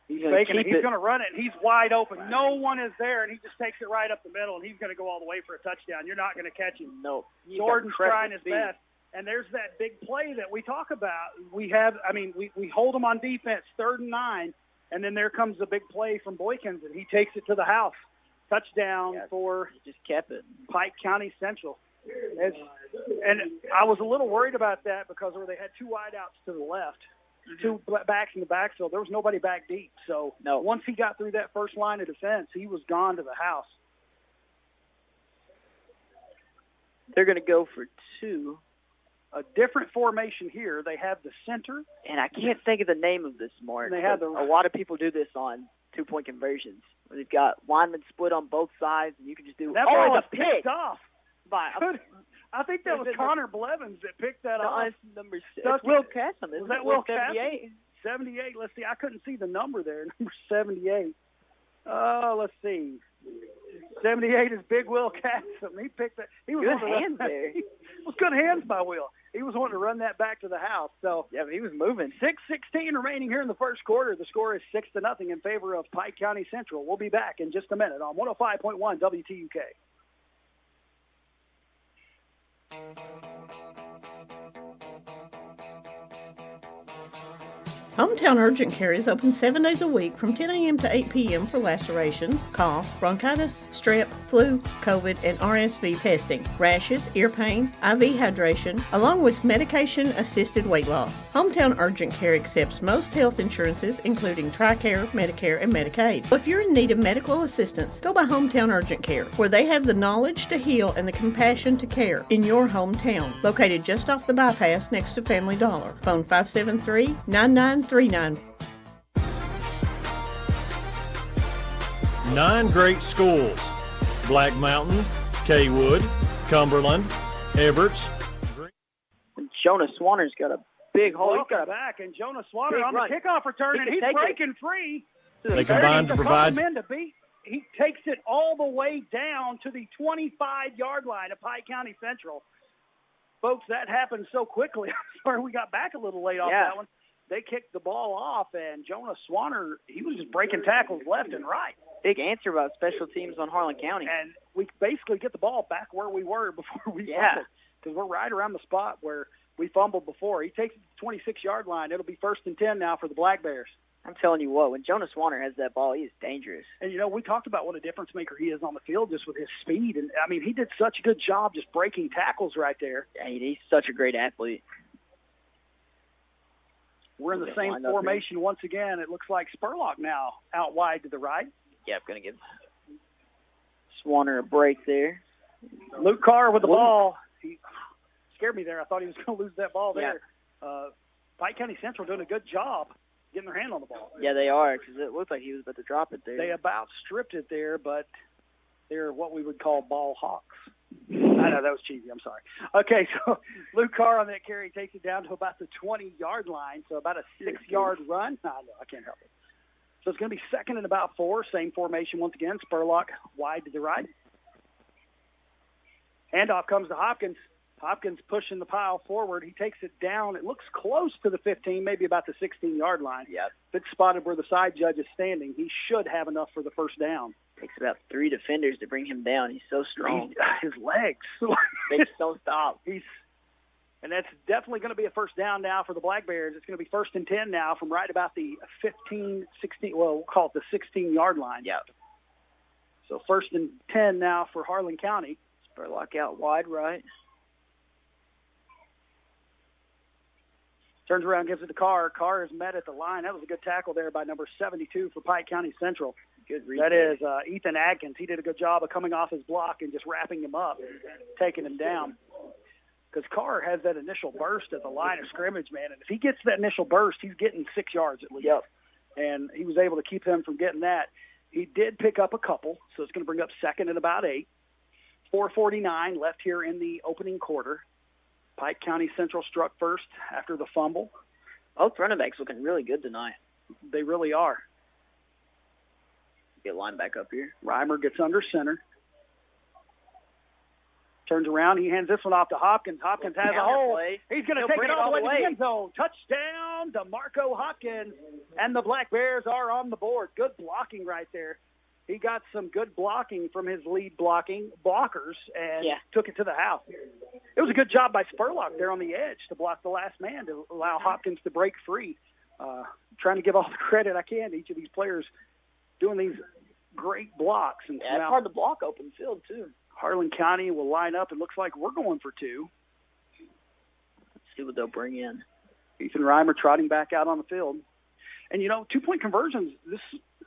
He's faking it. He's going to run it, and he's wide open. No one is there, and he just takes it right up the middle, and he's going to go all the way for a touchdown. You're not going to catch him. No. Jordan's trying his best. And there's that big play that we talk about. We hold them on defense, 3rd and 9, and then there comes the big play from Boykins, and he takes it to the house. Touchdown for just kept it. Pike County Central. And I was a little worried about that because they had 2 wideouts to the left. 2 backs in the backfield. There was nobody back deep. So once he got through that first line of defense, he was gone to the house. They're going to go for 2. A different formation here. They have the center. And I can't think of the name of this, Mark. They have a lot of people do this on 2-point conversions. Where they've got linemen split on both sides, and you can just do the pick picked off. I think that was Connor Blevins that picked that off. Number 6. That's Will Cassom. Was that Will Cassom? 78. Let's see. I couldn't see the number there. Number 78. Let's see. 78 is Big Will Cassom. He picked that. He was good hands there. It was good hands by Will. He was wanting to run that back to the house. So yeah, but he was moving. 6:16 remaining here in the first quarter. The score is 6-0 in favor of Pike County Central. We'll be back in just a minute on 105.1 WTUK. Hometown Urgent Care is open 7 days a week from 10 a.m. to 8 p.m. for lacerations, cough, bronchitis, strep, flu, COVID, and RSV testing, rashes, ear pain, IV hydration, along with medication-assisted weight loss. Hometown Urgent Care accepts most health insurances, including TRICARE, Medicare, and Medicaid. So if you're in need of medical assistance, go by Hometown Urgent Care, where they have the knowledge to heal and the compassion to care in your hometown. Located just off the bypass next to Family Dollar. Phone 573-9939. 9 great schools: Black Mountain, Kaywood, Cumberland, Everts. And Jonah Swanner's got a big hole. He's got back, and Jonah Swanner on the kickoff return, and he's breaking free. They combined to provide. He takes it all the way down to the 25-yard line of Pike County Central. Folks, that happened so quickly. I'm sorry we got back a little late off that one. They kicked the ball off, and Jonah Swanner, he was just breaking tackles left and right. Big answer about special teams on Harlan County. And we basically get the ball back where we were before we fumbled, because we're right around the spot where we fumbled before. He takes it to the 26-yard line. It'll be 1st and 10 now for the Black Bears. I'm telling you what, when Jonah Swanner has that ball, he is dangerous. And, we talked about what a difference maker he is on the field just with his speed. And, he did such a good job just breaking tackles right there. Yeah, he's such a great athlete. We're in the same formation once again. It looks like Spurlock now out wide to the right. Yeah, I'm going to give Swanner a break there. Luke Carr with the ball. He scared me there. I thought he was going to lose that ball there. Pike County Central doing a good job getting their hand on the ball. Yeah, they are, because it looked like he was about to drop it there. They about stripped it there, but they're what we would call ball hawks. I know, that was cheesy. I'm sorry. Okay, so Luke Carr on that carry takes it down to about the 20-yard line, so about a 6-yard run. I know, I can't help it. So it's going to be second and about 4. Same formation once again. Spurlock wide to the right. Handoff comes to Hopkins. Hopkins pushing the pile forward. He takes it down. It looks close to the 15, maybe about the 16-yard line. Yep. If it's spotted where the side judge is standing, he should have enough for the first down. Takes about 3 defenders to bring him down. He's so strong. His legs. They just don't stop. And that's definitely going to be a first down now for the Black Bears. It's going to be 1st and 10 now from right about the 15, 16, well, we'll call it the 16-yard line. Yep. So 1st and 10 now for Harlan County. Spurlock out wide right. Turns around, gives it to Carr. Carr is met at the line. That was a good tackle there by number 72 for Pike County Central. Good read. That is Ethan Adkins. He did a good job of coming off his block and just wrapping him up, taking him down. Because Carr has that initial burst at the line of scrimmage, man. And if he gets that initial burst, he's getting 6 yards at least. Yep. And he was able to keep him from getting that. He did pick up a couple, so it's going to bring up second and about 8. 4:49 left here in the opening quarter. Pike County Central struck first after the fumble. Both running backs looking really good tonight. They really are. Get line back up here. Reimer gets under center. Turns around. He hands this one off to Hopkins. Hopkins has a hole. He's going to take it all the way to the end zone. Touchdown to Marco Hopkins. And the Black Bears are on the board. Good blocking right there. He got some good blocking from his lead blockers and took it to the house. It was a good job by Spurlock there on the edge to block the last man to allow Hopkins to break free. Trying to give all the credit I can to each of these players doing these great blocks. And it's hard to block open field, too. Harlan County will line up. It looks like we're going for 2. Let's see what they'll bring in. Ethan Reimer trotting back out on the field. And, 2-point conversions, this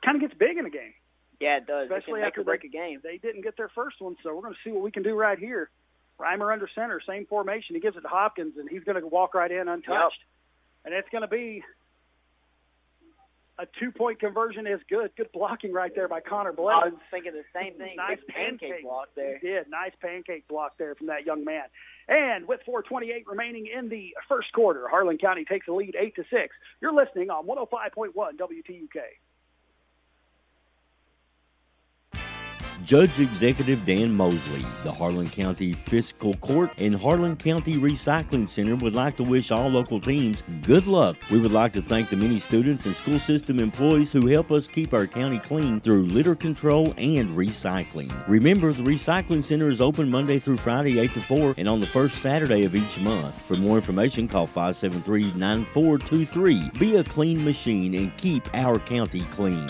kind of gets big in a game. Yeah, it does. Especially after break a game. They didn't get their first one, so we're going to see what we can do right here. Reimer under center, same formation. He gives it to Hopkins, and he's going to walk right in untouched. Yep. And it's going to be a 2-point conversion is good. Good blocking right there by Connor Blake. I was thinking the same thing. Nice pancake block there. He did. Nice pancake block there from that young man. And with 4:28 remaining in the first quarter, Harlan County takes a lead 8-6. You're listening on 105.1 WTUK. Judge Executive Dan Mosley, the Harlan County Fiscal Court, and Harlan County Recycling Center would like to wish all local teams good luck. We would like to thank the many students and school system employees who help us keep our county clean through litter control and recycling. Remember, the Recycling Center is open Monday through Friday 8 to 4 and on the first Saturday of each month. For more information, call 573-9423. Be a clean machine and keep our county clean.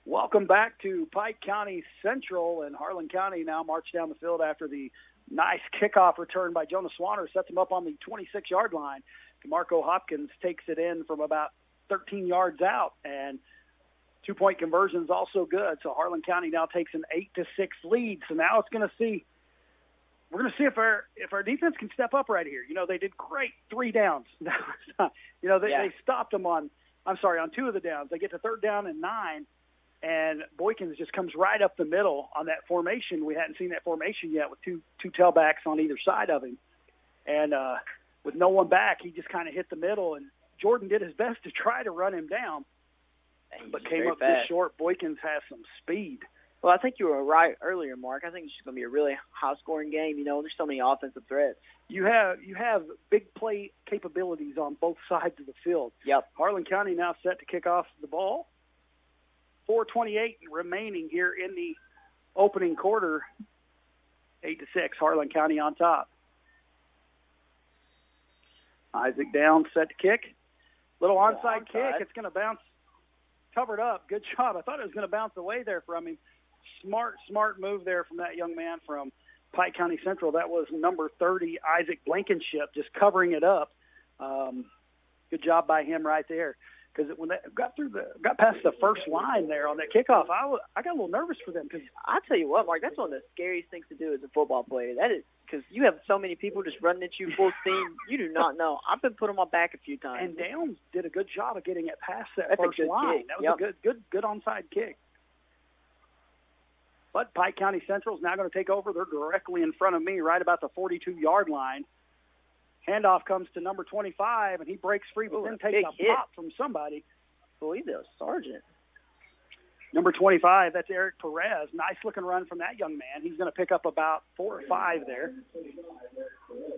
Welcome back to Pike County Central, and Harlan County now march down the field after the nice kickoff return by Jonah Swanner sets him up on the 26-yard line. DeMarco Hopkins takes it in from about 13 yards out, and 2-point conversion is also good. So Harlan County now takes an 8-6 lead. So now we're going to see if our defense can step up right here. They did great 3 downs. They stopped them on 2 of the downs. They get to 3rd down and 9. And Boykins just comes right up the middle on that formation. We hadn't seen that formation yet with two tailbacks on either side of him. And with no one back, he just kind of hit the middle. And Jordan did his best to try to run him down, but came up just short. Boykins has some speed. Well, I think you were right earlier, Mark. I think it's just going to be a really high-scoring game. There's so many offensive threats. You have big play capabilities on both sides of the field. Yep. Harlan County now set to kick off the ball. 4:28 remaining here in the opening quarter. 8-6, Harlan County on top. Isaac down, set to kick. Little onside kick. It's going to bounce. Covered up. Good job. I thought it was going to bounce away there from him. Smart move there from that young man from Pike County Central. That was number 30, Isaac Blankenship, just covering it up. Good job by him right there. Because when they got past the first line there on that kickoff, I got a little nervous for them. Because I tell you what, Mark, that's one of the scariest things to do as a football player. That is because you have so many people just running at you full steam. You do not know. I've been put on my back a few times. And Downs did a good job of getting it past that first line. Kick. That was a good onside kick. But Pike County Central is now going to take over. They're directly in front of me, right about the 42-yard line. Handoff comes to number 25, and he breaks free, but then takes a pop from somebody. I believe that was Sargent. Number 25, that's Eric Perez. Nice-looking run from that young man. He's going to pick up about 4 or 5 there.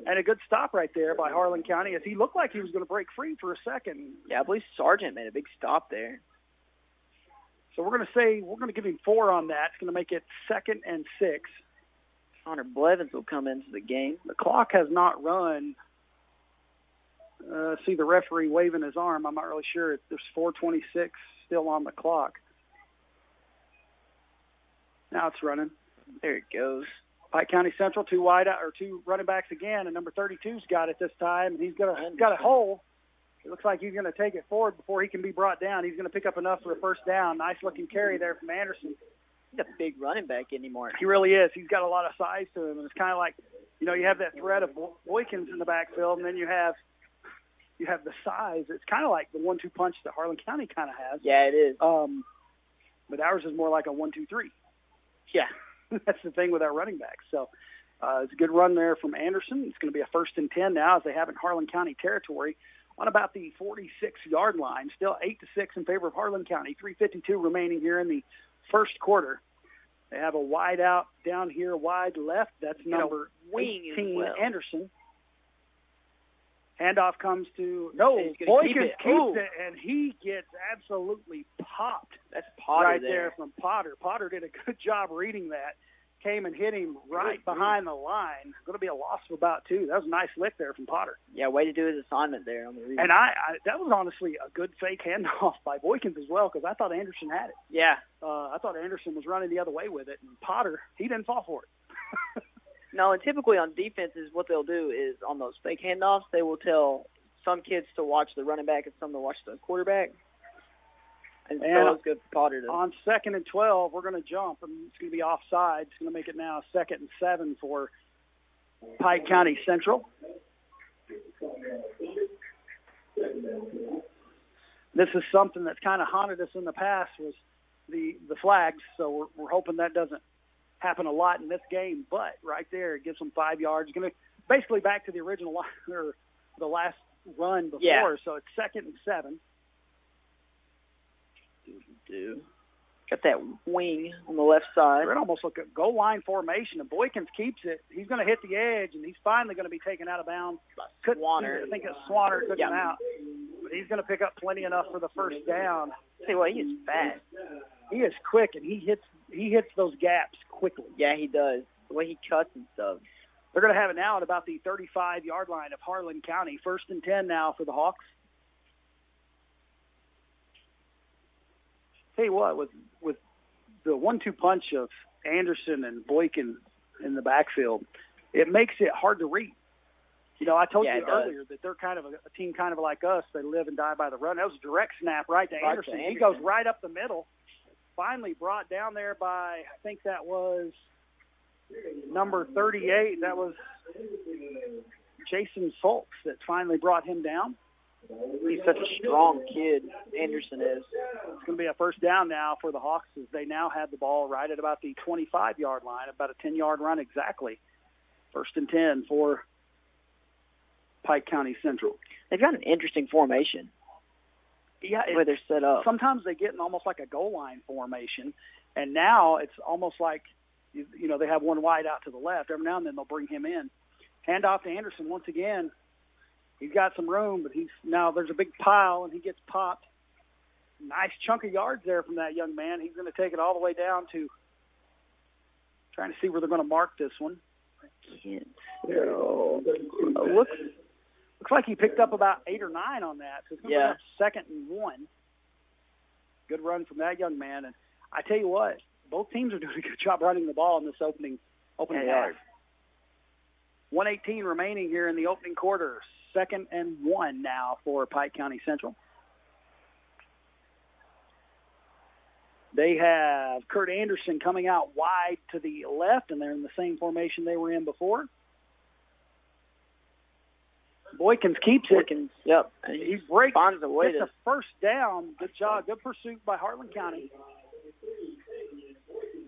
And a good stop right there by Harlan County as he looked like he was going to break free for a second. Yeah, I believe Sargent made a big stop there. So we're going to give him 4 on that. It's going to make it 2nd and 6. Connor Blevins will come into the game. The clock has not run. See the referee waving his arm. I'm not really sure. There's 4:26 still on the clock. Now it's running. There it goes. Pike County Central, 2 running backs again, and number 32's got it this time, and he's got a hole. It looks like he's going to take it forward before he can be brought down. He's going to pick up enough for a first down. Nice-looking carry there from Anderson. He's a big running back anymore. He really is. He's got a lot of size to him, and it's kind of like, you have that threat of Boykins in the backfield, and then you have the size. It's kind of like the 1-2 punch that Harlan County kind of has. Yeah, it is. But ours is more like a 1-2-3. Yeah. That's the thing with our running backs. So it's a good run there from Anderson. It's going to be a 1st and 10 now as they have in Harlan County territory on about the 46-yard line. Still 8-6 in favor of Harlan County. 3:52 remaining here in the first quarter. They have a wide out down here, wide left. That's number 18, Anderson. Handoff comes to Boykins keeps it, and he gets absolutely popped. That's Potter right there from Potter. Potter did a good job reading that. Came and hit him right behind the line. Going to be a loss of about 2. That was a nice lick there from Potter. Yeah, way to do his assignment there on the read. And that was honestly a good fake handoff by Boykins as well, because I thought Anderson had it. Yeah. I thought Anderson was running the other way with it, and Potter, he didn't fall for it. No, and typically on defenses, what they'll do is on those fake handoffs, they will tell some kids to watch the running back and some to watch the quarterback. And so it's good for Potter to. On 2nd and 12, we're going to jump, and it's going to be offside. It's going to make it now 2nd and 7 for Pike County Central. This is something that's kind of haunted us in the past, was the flags. So we're hoping that doesn't happen a lot in this game, but right there it gives them 5 yards. Going to basically back to the original line, or the last run before. Yeah. So it's 2nd and 7. Got that wing on the left side. It almost look at goal line formation, and Boykins keeps it. He's going to hit the edge, and he's finally going to be taken out of bounds. Swanner. I think it's Swanner took him out, but he's going to pick up plenty enough for the first down. See what, he is fast. He is quick, and he hits those gaps quickly. Yeah, he does. The way he cuts and stuff. They're going to have it now at about the 35-yard line of Harlan County. 1st and 10 now for the Hawks. Tell you what, with the 1-2 punch of Anderson and Boykin in the backfield, it makes it hard to read. I told you earlier that they're kind of a team kind of like us. They live and die by the run. That was a direct snap right to Anderson. He goes right up the middle. Finally brought down there by, I think that was number 38. That was Jason Folks that finally brought him down. He's such a strong kid, Anderson is. It's going to be a first down now for the Hawks as they now have the ball right at about the 25-yard line, about a 10-yard run exactly. 1st and 10 for Pike County Central. They've got an interesting formation. Yeah, where they're set up. Sometimes they get in almost like a goal line formation, and now it's almost like, they have one wide out to the left. Every now and then they'll bring him in. Handoff to Anderson once again. He's got some room, but there's a big pile, and he gets popped. Nice chunk of yards there from that young man. He's going to take it all the way down to trying to see where they're going to mark this one. I can't tell. Looks like he picked up about 8 or 9 on that. So it's going to be up 2nd and 1. Good run from that young man. And I tell you what, both teams are doing a good job running the ball in this opening half. 1:18 remaining here in the opening quarter. 2nd and 1 now for Pike County Central. They have Kurt Anderson coming out wide to the left, and they're in the same formation they were in before. Boykins keeps it. Yep. He breaks. Finds a way gets a first down. Good job. Good pursuit by Harlan County.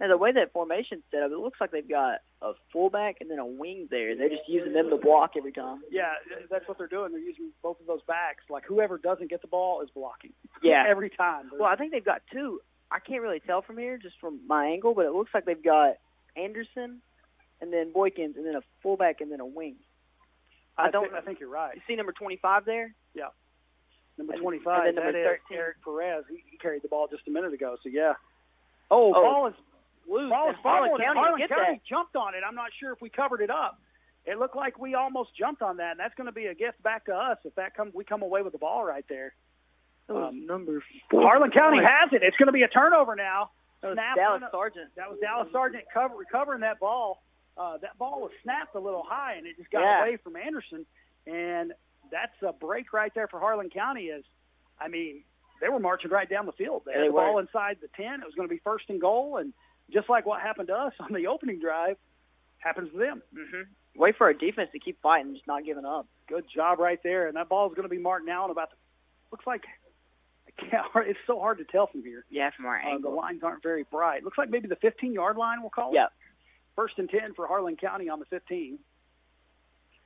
And the way that formation's set up, it looks like they've got a fullback and then a wing there. They're just using them to block every time. Yeah, that's what they're doing. They're using both of those backs. Like, whoever doesn't get the ball is blocking. Yeah. Every time. Well, I think they've got two. I can't really tell from here, just from my angle, but it looks like they've got Anderson and then Boykins and then a fullback and then a wing. I think you're right. You see number 25 there? Yeah. Number 25, and then number 13. Eric Perez. He carried the ball just a minute ago, so yeah. Ball is loose. Harlan County jumped on it. I'm not sure if we covered it up. It looked like we almost jumped on that, and that's going to be a gift back to us if we come away with the ball right there. Number 4. Harlan County has it. It's going to be a turnover now. That was Dallas Sargent. That was Dallas Sargent recovering that ball. That ball was snapped a little high, and it just got away from Anderson. And that's a break right there for Harlan County. They were marching right down the field. They had the ball inside the 10. It was going to be first and goal, and just like what happened to us on the opening drive, happens to them. Mm-hmm. Wait for our defense to keep fighting, just not giving up. Good job right there, and that ball is going to be marked now. And looks like it's so hard to tell from here. Yeah, from our angle. The lines aren't very bright. Looks like maybe the 15-yard line, we'll call it. Yeah. First and 10 for Harlan County on the 15.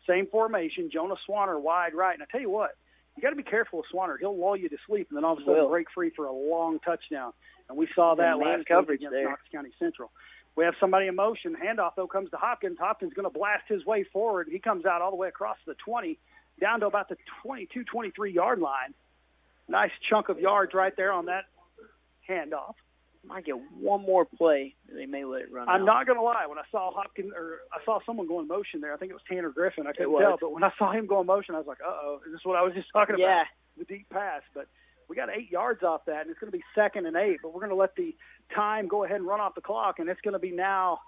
Same formation, Jonah Swanner wide right. And I tell you what, you got to be careful with Swanner. He'll lull you to sleep and then all of a sudden break free for a long touchdown. And we saw that last coverage against Knox County Central. We have somebody in motion. Handoff, though, comes to Hopkins. Hopkins going to blast his way forward. He comes out all the way across the 20, down to about the 22, 23-yard line. Nice chunk of yards right there on that handoff. Might get one more play, and they may let it run. I'm not going to lie. When I saw I saw someone go in motion there. I think it was Tanner Griffin. I couldn't tell, but when I saw him go in motion, I was like, "Uh-oh, is this what I was just talking about?" Yeah. The deep pass. But we got 8 yards off that, and it's going to be 2nd and 8. But we're going to let the time go ahead and run off the clock, and it's going to be now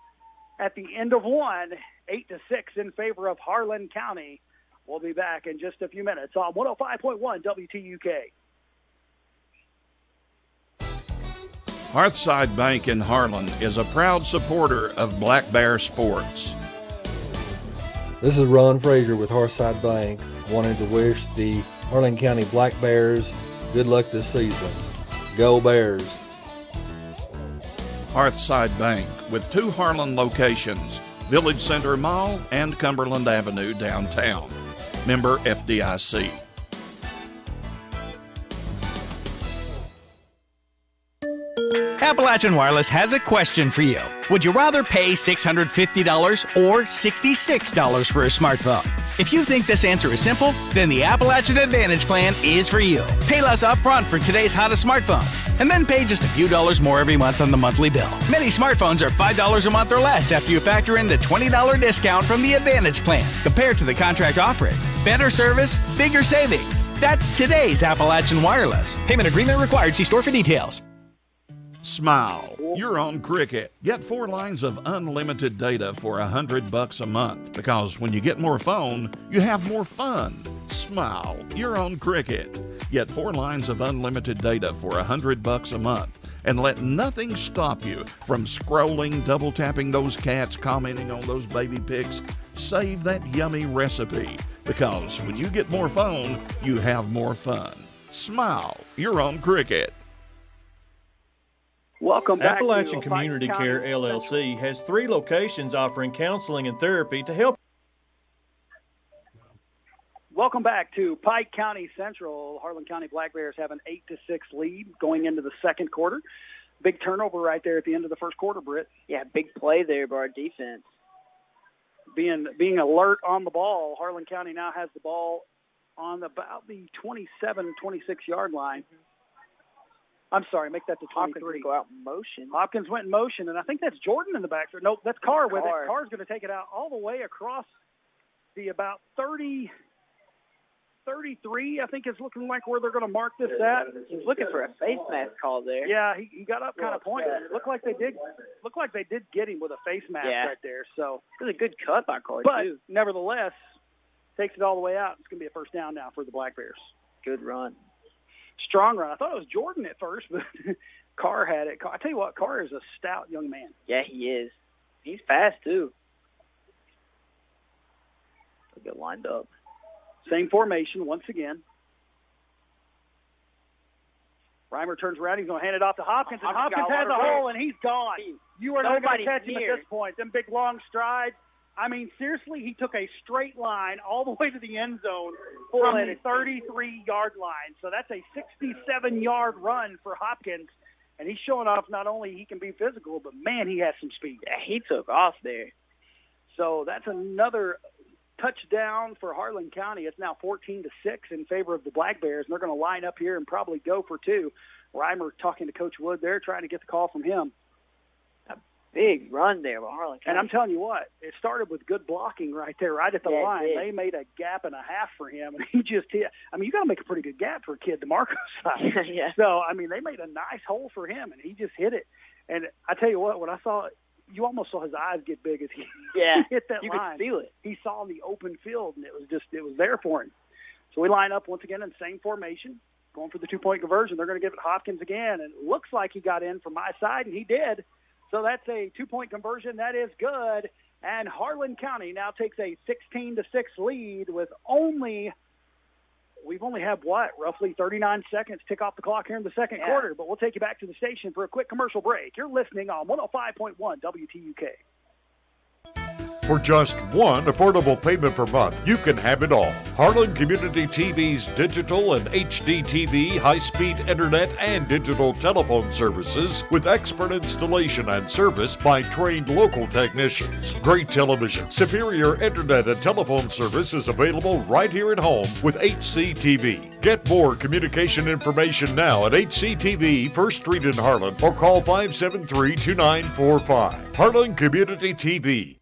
at the end of 1, 8-6 in favor of Harlan County. We'll be back in just a few minutes on 105.1 WTUK. Hearthside Bank in Harlan is a proud supporter of Black Bear sports. This is Ron Frazier with Hearthside Bank, wanting to wish the Harlan County Black Bears good luck this season. Go Bears! Hearthside Bank with 2 Harlan locations, Village Center Mall and Cumberland Avenue downtown. Member FDIC. Appalachian Wireless has a question for you. Would you rather pay $650 or $66 for a smartphone? If you think this answer is simple, then the Appalachian Advantage plan is for you. Pay less upfront for today's hottest smartphones, and then pay just a few dollars more every month on the monthly bill. Many smartphones are $5 a month or less after you factor in the $20 discount from the Advantage plan, compared to the contract offering. Better service, bigger savings. That's today's Appalachian Wireless. Payment agreement required. See store for details. Smile. You're on Cricket. Get 4 lines of unlimited data for $100 a month. Because when you get more phone, you have more fun. Smile. You're on Cricket. Get 4 lines of unlimited data for $100 a month. And let nothing stop you from scrolling, double tapping those cats, commenting on those baby pics. Save that yummy recipe. Because when you get more phone, you have more fun. Smile. You're on Cricket. Welcome back. Appalachian to Community Pike Care County LLC Central. has 3 locations offering counseling and therapy to help. Welcome back to Pike County Central. Harlan County Black Bears have an 8-6 lead going into the second quarter. Big turnover right there at the end of the first quarter, Britt. Yeah, big play there by our defense. Being alert on the ball, Harlan County now has the ball on about the 27, 26-yard line. Mm-hmm. I'm sorry, make that to 23. Hopkins go out in motion. Hopkins went in motion, and I think that's Jordan in the back. Nope, that's Carr with it. Carr's going to take it out all the way across the about 30, 33, I think is looking like where they're going to mark this at. He's looking for a face mask call there. Yeah, he got up kind of pointed. It looked like they did get him with a face mask right there. So it was a good cut by Carr, but too. Nevertheless, takes it all the way out. It's going to be a first down now for the Black Bears. Good run. Strong run. I thought it was Jordan at first, but Carr had it. I tell you what, Carr is a stout young man. Yeah, he is. He's fast, too. He'll get lined up. Same formation once again. Reimer turns around. He's going to hand it off to Hopkins, and Hopkins has a hole, and he's gone. You are not going to catch him at this point. Them big, long strides. I mean, seriously, he took a straight line all the way to the end zone from the 33-yard line. So that's a 67-yard run for Hopkins. And he's showing off not only he can be physical, but, man, he has some speed. Yeah, he took off there. So that's another touchdown for Harlan County. It's now 14-6 in favor of the Black Bears, and they're going to line up here and probably go for two. Reimer talking to Coach Wood there, trying to get the call from him. Big run there by Harlan County. And I'm telling you what, it started with good blocking right there, right at the line. They made a gap and a half for him, and he just hit. I mean, you got to make a pretty good gap for a kid DeMarco's size. Yeah. So, I mean, they made a nice hole for him, and he just hit it. And I tell you what, when I saw it, you almost saw his eyes get big as he hit that you line. Could feel it. He saw the open field, and it was there for him. So we line up once again in the same formation, going for the 2-point conversion. They're going to give it Hopkins again, and it looks like he got in from my side, and he did. So that's a 2-point conversion. That is good. And Harlan County now takes a 16-6 lead with we've only had, roughly 39 seconds tick off the clock here in the second quarter. But we'll take you back to the station for a quick commercial break. You're listening on 105.1 WTUK. For just one affordable payment per month, you can have it all. Harlan Community TV's digital and HD TV, high-speed internet, and digital telephone services with expert installation and service by trained local technicians. Great television, superior internet and telephone service is available right here at home with HCTV. Get more communication information now at HCTV, 1st Street in Harlan, or call 573-2945. Harlan Community TV.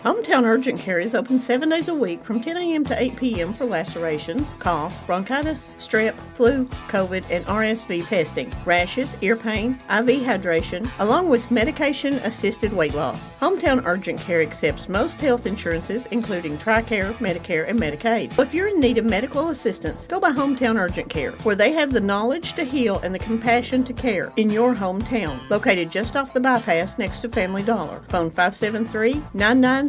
Hometown Urgent Care is open 7 days a week from 10 a.m. to 8 p.m. for lacerations, cough, bronchitis, strep, flu, COVID, and RSV testing, rashes, ear pain, IV hydration, along with medication-assisted weight loss. Hometown Urgent Care accepts most health insurances, including TRICARE, Medicare, and Medicaid. So if you're in need of medical assistance, go by Hometown Urgent Care, where they have the knowledge to heal and the compassion to care in your hometown. Located just off the bypass next to Family Dollar. Phone 573-9939.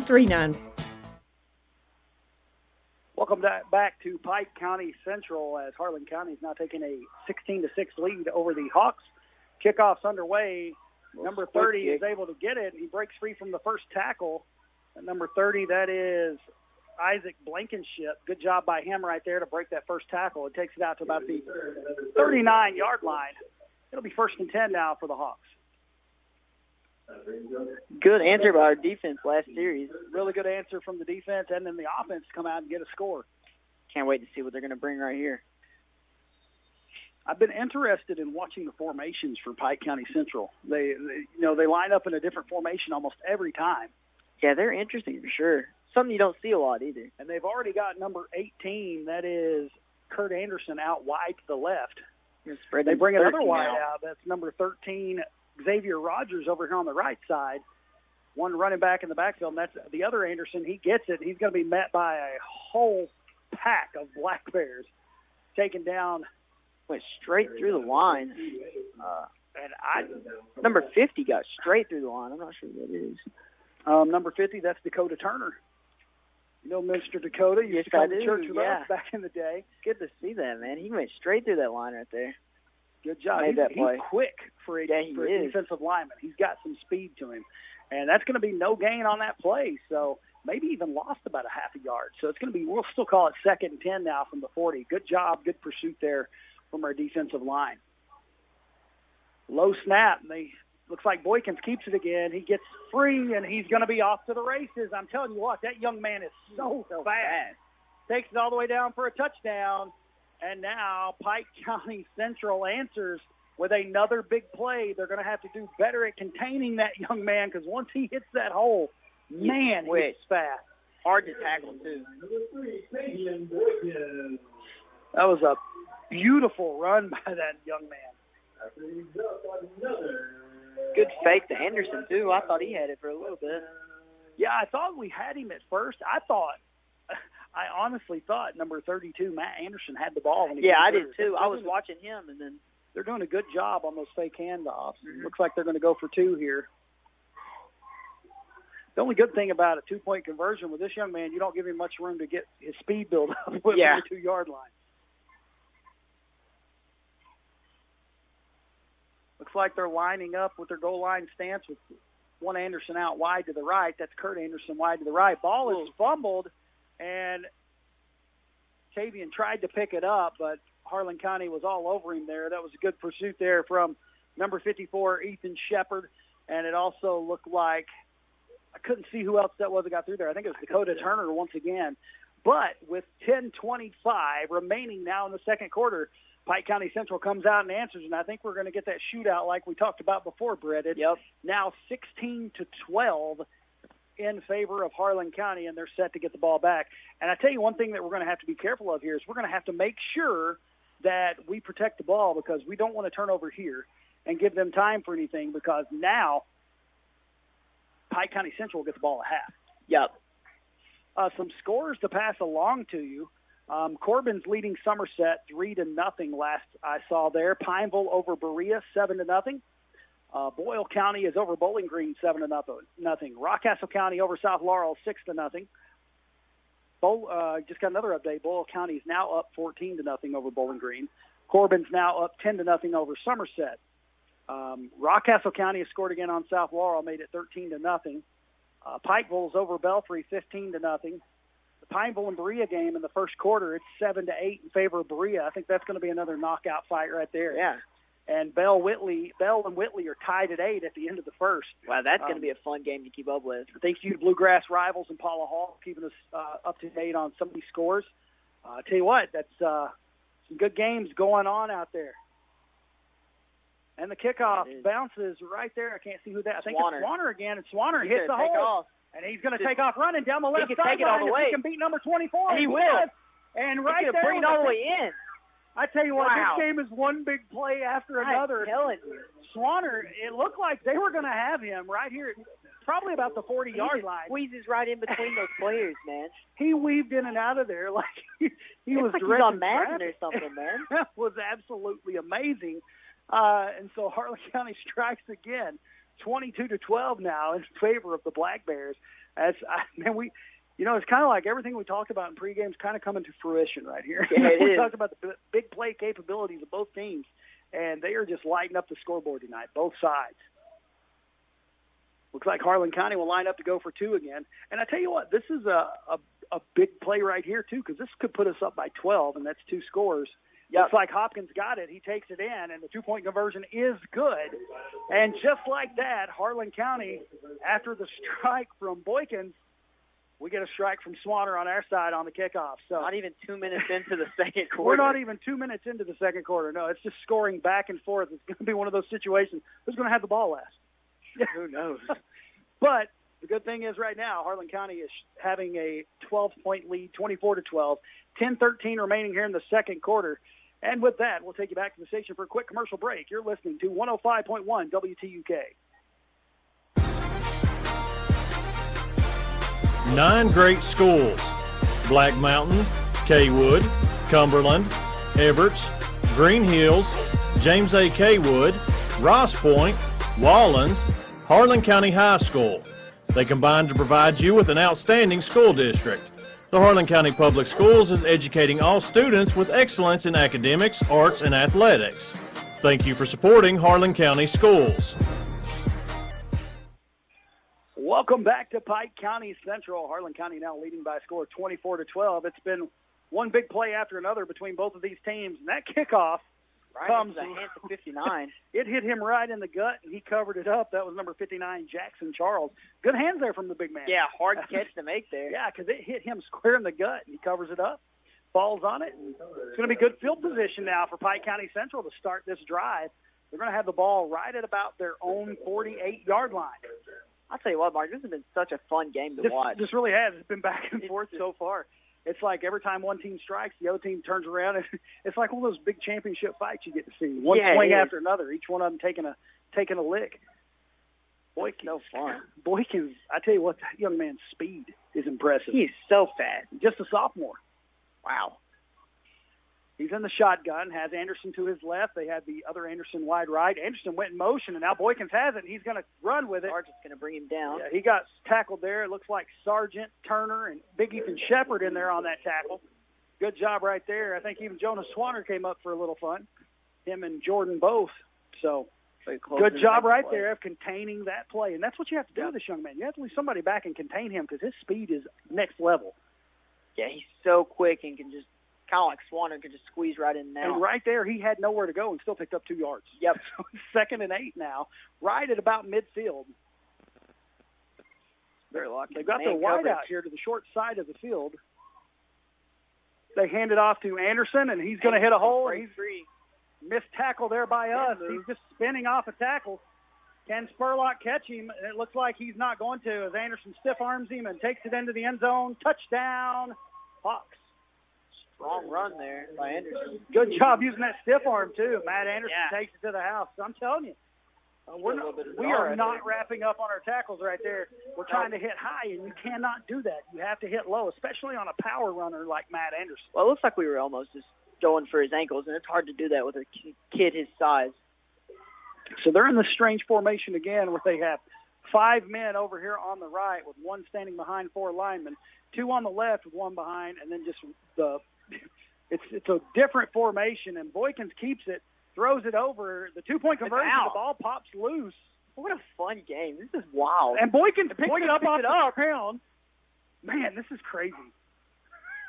Welcome back to Pike County Central as Harlan County is now taking a 16-6 lead over the Hawks. Kickoff's underway. Number 30 is able to get it. He breaks free from the first tackle. At number 30, that is Isaac Blankenship. Good job by him right there to break that first tackle. It takes it out to about the 39-yard line. It'll be 1st and 10 now for the Hawks. Good answer by our defense last series. Really good answer from the defense, and then the offense come out and get a score. Can't wait to see what they're going to bring right here. I've been interested in watching the formations for Pike County Central. They line up in a different formation almost every time. Yeah, they're interesting for sure. Something you don't see a lot either. And they've already got number 18, that is Kurt Anderson, out wide to the left. They bring another wide out. That's number 13, Xavier Rogers, over here on the right side. One running back in the backfield, and that's the other Anderson. He gets it. He's going to be met by a whole pack of Black Bears. Taken down. Went straight through the line. Number 50 got straight through the line. I'm not sure who that is. Number 50, that's Dakota Turner. You know Mr. Dakota? You used to come to church with us back in the day. Good to see that, man. He went straight through that line right there. Good job. He's quick for a defensive lineman. He's got some speed to him. And that's going to be no gain on that play. So maybe even lost about a half a yard. So it's going to be, we'll still call it 2nd and 10 now from the 40. Good job, good pursuit there from our defensive line. Low snap. And looks like Boykins keeps it again. He gets free, and he's going to be off to the races. I'm telling you what, that young man is so fast. Takes it all the way down for a touchdown. And now Pike County Central answers with another big play. They're going to have to do better at containing that young man because once he hits that hole, man, he's fast. Hard to tackle, too. That was a beautiful run by that young man. Good fake to Anderson, too. I thought he had it for a little bit. Yeah, I thought we had him at first. I honestly thought number 32, Matt Anderson, had the ball. When he I did too. I was watching him, and then they're doing a good job on those fake handoffs. Looks like they're going to go for two here. The only good thing about a two-point conversion with this young man, you don't give him much room to get his speed build up with the 2-yard line. Looks like they're lining up with their goal line stance with one Anderson out wide to the right. That's Kurt Anderson wide to the right. Ball is fumbled, and Tavian tried to pick it up, but Harlan County was all over him there. That was a good pursuit there from number 54, Ethan Shepard, and it also looked like I couldn't see who else that was that got through there. I think it was Dakota Turner once again. But with 10:25 remaining now in the second quarter, Pike County Central comes out and answers, and I think we're going to get that shootout like we talked about before, Brett. It's now 16-12 in favor of Harlan County, and they're set to get the ball back. And I tell you one thing that we're going to have to be careful of here is we're going to have to make sure that we protect the ball because we don't want to turn over here and give them time for anything because now Pike County Central gets the ball at half. Yep. Some scores to pass along to you. Corbin's leading Somerset 3-0 last I saw there. Pineville over Berea 7-0. Boyle County is over Bowling Green 7-0. Rockcastle County over South Laurel 6-0. Just got another update. Boyle County is now up 14-0 over Bowling Green. Corbin's now up 10-0 over Somerset. Rockcastle County has scored again on South Laurel, made it 13-0. Pikeville's over Belfry 15-0. The Pineville and Berea game in the first quarter, it's 7-8 in favor of Berea. I think that's going to be another knockout fight right there. Yeah. And Bell and Whitley are tied at 8 at the end of the first. Wow, that's going to be a fun game to keep up with. Thanks to you, Bluegrass Rivals and Paula Hall, keeping us up to date on some of these scores. I tell you what, that's some good games going on out there. And the kickoff bounces right there. I can't see who that. I think it's Swanner again. And Swanner hits the hole. And he's going to take off running down the left side. He can take it all the way. He can beat number 24. And he will. And right there. Bring it all the way in. I tell you what, this game is one big play after another. I'm telling you. Swanner, it looked like they were going to have him right here, probably about the 40-yard line. Squeezes right in between those players, man. He weaved in and out of there like he was like he's on Madden or something, man. That was absolutely amazing. And so Harlan County strikes again, 22-12 now in favor of the Black Bears. It's kind of like everything we talked about in pregame is kind of coming to fruition right here. Yeah, we talked about the big play capabilities of both teams, and they are just lighting up the scoreboard tonight, both sides. Looks like Harlan County will line up to go for 2 again. And I tell you what, this is a big play right here, too, because this could put us up by 12, and that's 2 scores. Yep. Looks like Hopkins got it. He takes it in, and the 2-point conversion is good. And just like that, Harlan County, after the strike from Boykins, we get a strike from Swanner on our side on the kickoff. So not even 2 minutes into the second quarter. We're not even 2 minutes into the second quarter. No, it's just scoring back and forth. It's going to be one of those situations. Who's going to have the ball last? Who knows? But the good thing is right now, Harlan County is having a 12-point lead, 24-12, 10-13 remaining here in the second quarter. And with that, we'll take you back to the station for a quick commercial break. You're listening to 105.1 WTUK. 9 great schools: Black Mountain, Kaywood, Cumberland, Everts, Green Hills, James A. Kaywood, Ross Point, Wallens, Harlan County High School. They combine to provide you with an outstanding school district. The Harlan County Public Schools is educating all students with excellence in academics, arts, and athletics. Thank you for supporting Harlan County Schools. Welcome back to Pike County Central. Harlan County now leading by a score of 24-12. It's been one big play after another between both of these teams. And that kickoff comes the hands of 59. It hit him right in the gut, and he covered it up. That was number 59, Jackson Charles. Good hands there from the big man. Yeah, hard catch to make there. Yeah, because it hit him square in the gut, and he covers it up, falls on it. And it's going to be good field position now for Pike County Central to start this drive. They're going to have the ball right at about their own 48-yard line. I'll tell you what, Mark, this has been such a fun game to watch. This really has. It's been back and forth so far. It's like every time one team strikes, the other team turns around. And it's like one of those big championship fights you get to see. One swing after another, each one of them taking a lick. Boykins, so fun. Boykins, I tell you what, that young man's speed is impressive. He's so fast. Just a sophomore. Wow. He's in the shotgun, has Anderson to his left. They have the other Anderson wide right. Anderson went in motion, and now Boykins has it, and he's going to run with it. Sargent's going to bring him down. Yeah, he got tackled there. It looks like Sargent, Turner, and Big Ethan Shepard in there on that tackle. Good job right there. I think even Jonas Swanner came up for a little fun, him and Jordan both. So good job right there of containing that play. And that's what you have to do with this young man. You have to leave somebody back and contain him because his speed is next level. Yeah, he's so quick and can just, kind of like Swanner, could just squeeze right in now. And right there, he had nowhere to go and still picked up 2 yards. Yep. So 2nd and 8 now, right at about midfield. Very lucky. They've got their wide out here to the short side of the field. They hand it off to Anderson, and he's going to hit a hole. He's missed tackle there by us. He's just spinning off a tackle. Can Spurlock catch him? It looks like he's not going to as Anderson stiff arms him and takes it into the end zone. Touchdown, Hawks. Strong run there by Anderson. Good job using that stiff arm, too. Matt Anderson takes it to the house. I'm telling you, we are not wrapping up on our tackles right there. We're trying to hit high, and you cannot do that. You have to hit low, especially on a power runner like Matt Anderson. Well, it looks like we were almost just going for his ankles, and it's hard to do that with a kid his size. So they're in this strange formation again where they have 5 men over here on the right with 1 standing behind 4 linemen, 2 on the left with 1 behind, and then just it's a different formation, and Boykins keeps it, throws it over, the 2-point conversion, the ball pops loose. What a fun game. This is wild. And Boykins picked it up off the ground. Man, this is crazy.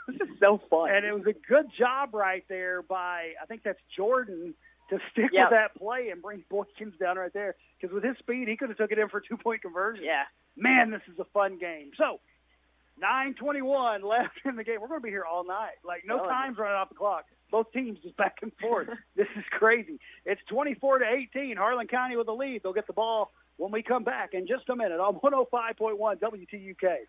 This is so fun. And it was a good job right there by, I think that's Jordan, to stick with that play and bring Boykins down right there. Because with his speed, he could have took it in for a 2-point conversion. Yeah. Man, this is a fun game. So, 9:21 left in the game. We're going to be here all night. Like, no time's running off the clock. Both teams just back and forth. This is crazy. It's 24-18. Harlan County with the lead. They'll get the ball when we come back in just a minute on 105.1 WTUK.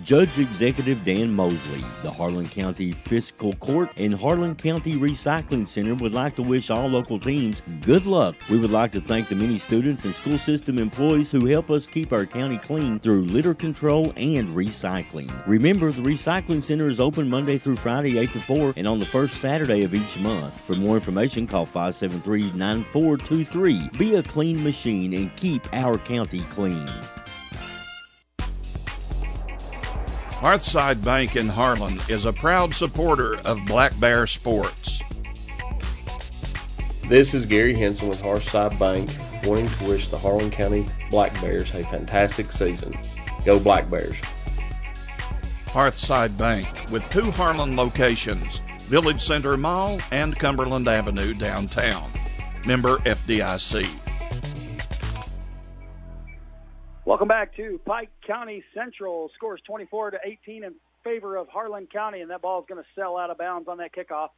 Judge Executive Dan Mosley, the Harlan County Fiscal Court, and Harlan County Recycling Center would like to wish all local teams good luck. We would like to thank the many students and school system employees who help us keep our county clean through litter control and recycling. Remember, the Recycling Center is open Monday through Friday 8 to 4 and on the first Saturday of each month. For more information, call 573-9423. Be a clean machine and keep our county clean. Hearthside Bank in Harlan is a proud supporter of Black Bear sports. This is Gary Henson with Hearthside Bank, wanting to wish the Harlan County Black Bears a fantastic season. Go Black Bears. Hearthside Bank with 2 Harlan locations, Village Center Mall and Cumberland Avenue downtown. Member FDIC. Welcome back to Pike County Central. Scores 24-18 in favor of Harlan County, and that ball is going to sail out of bounds on that kickoff.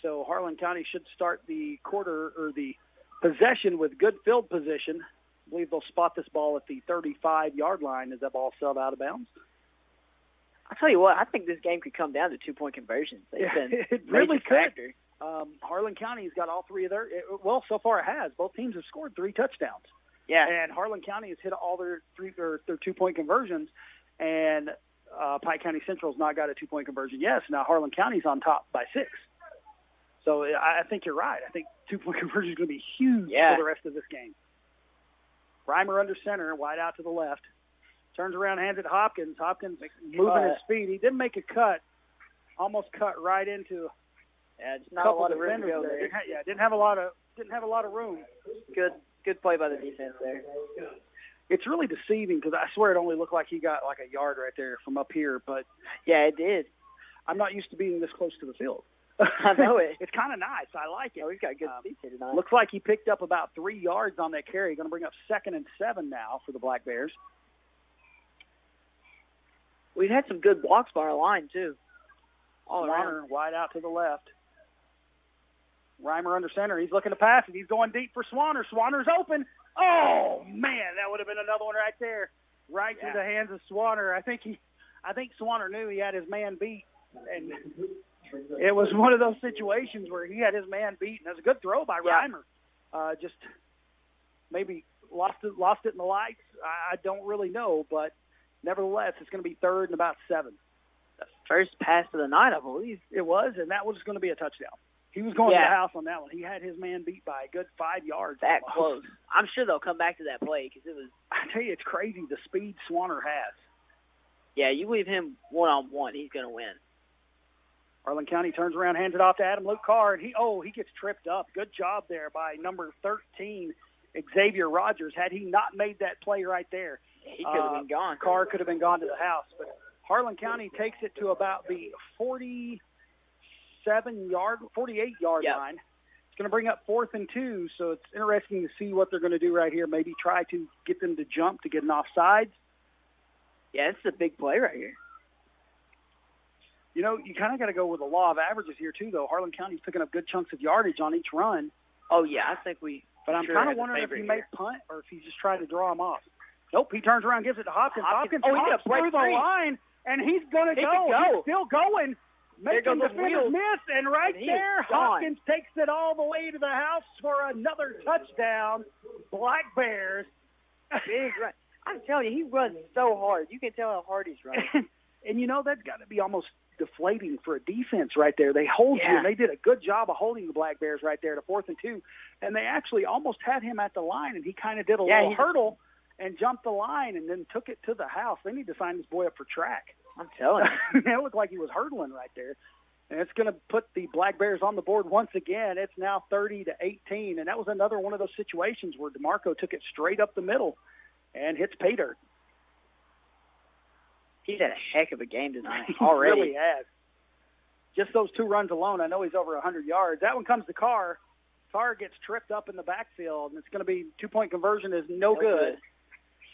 So Harlan County should start the quarter or the possession with good field position. I believe they'll spot this ball at the 35-yard line as that ball sailed out of bounds. I'll tell you what, I think this game could come down to 2-point conversions. It really could. Harlan County's got all 3 of their – well, so far it has. Both teams have scored 3 touchdowns. Yeah, and Harlan County has hit all their 2-point conversions, and Pike County Central's not got a 2-point conversion. Yes, now Harlan County's on top by 6. So I think you're right. I think 2-point conversion is going to be huge for the rest of this game. Reimer under center, wide out to the left, turns around, hands it to Hopkins. Hopkins moving his feet. He didn't make a cut, almost cut right into. Yeah, it's not a lot of room to go there. Didn't have a lot of room. Good play by the defense there. It's really deceiving because I swear it only looked like he got like a yard right there from up here. But, yeah, it did. I'm not used to being this close to the field. I know it. It's kind of nice. I like it. We've got good speed here tonight. Looks like he picked up about 3 yards on that carry. Going to bring up 2nd and 7 now for the Black Bears. We've had some good blocks by our line, too. All around. Wide out to the left. Reimer under center. He's looking to pass it. He's going deep for Swanner. Swanner's open. Oh, man, that would have been another one right there. Right through the hands of Swanner. I think Swanner knew he had his man beat. And it was one of those situations where he had his man beat. And it was a good throw by Reimer. Just maybe lost it in the lights. I don't really know. But nevertheless, it's going to be 3rd and about 7. The first pass of the night, I believe. It was, and that was going to be a touchdown. He was going to the house on that one. He had his man beat by a good 5 yards. That close. I'm sure they'll come back to that play because it was. I tell you, it's crazy the speed Swanner has. Yeah, you leave him one-on-one, he's going to win. Harlan County turns around, hands it off to Adam Luke Carr, and he gets tripped up. Good job there by number 13, Xavier Rogers. Had he not made that play right there, he could have been gone. Carr could have been gone to the house. But Harlan County takes it to about the 48-yard line. It's going to bring up 4th and 2, so it's interesting to see what they're going to do right here. Maybe try to get them to jump to get an offsides. Yeah, it's a big play right here. You know, you kind of got to go with the law of averages here, too, though. Harlan County's picking up good chunks of yardage on each run. Oh, yeah, I think we But I'm kind of wondering if he may punt or if he just tried to draw him off. Nope, he turns around, gives it to Hopkins. Hopkins hops through the line, and he's going to go. He's still going. Making the defenders miss, and there, Hopkins takes it all the way to the house for another touchdown. Black Bears. Big run. I'm telling you, he runs so hard. You can tell how hard he's running. And, you know, that's got to be almost deflating for a defense right there. They hold you, and they did a good job of holding the Black Bears right there to 4th and 2. And they actually almost had him at the line, and he kind of did a little hurdle and jumped the line and then took it to the house. They need to sign this boy up for track. I'm telling you. It looked like he was hurdling right there. And it's going to put the Black Bears on the board once again. It's now 30-18, and that was another one of those situations where DeMarco took it straight up the middle and hits pay dirt. He's had a heck of a game tonight already. He really has. Just those 2 runs alone, I know he's over 100 yards. That one comes to Carr. Carr gets tripped up in the backfield, and it's going to be 2-point conversion is no good.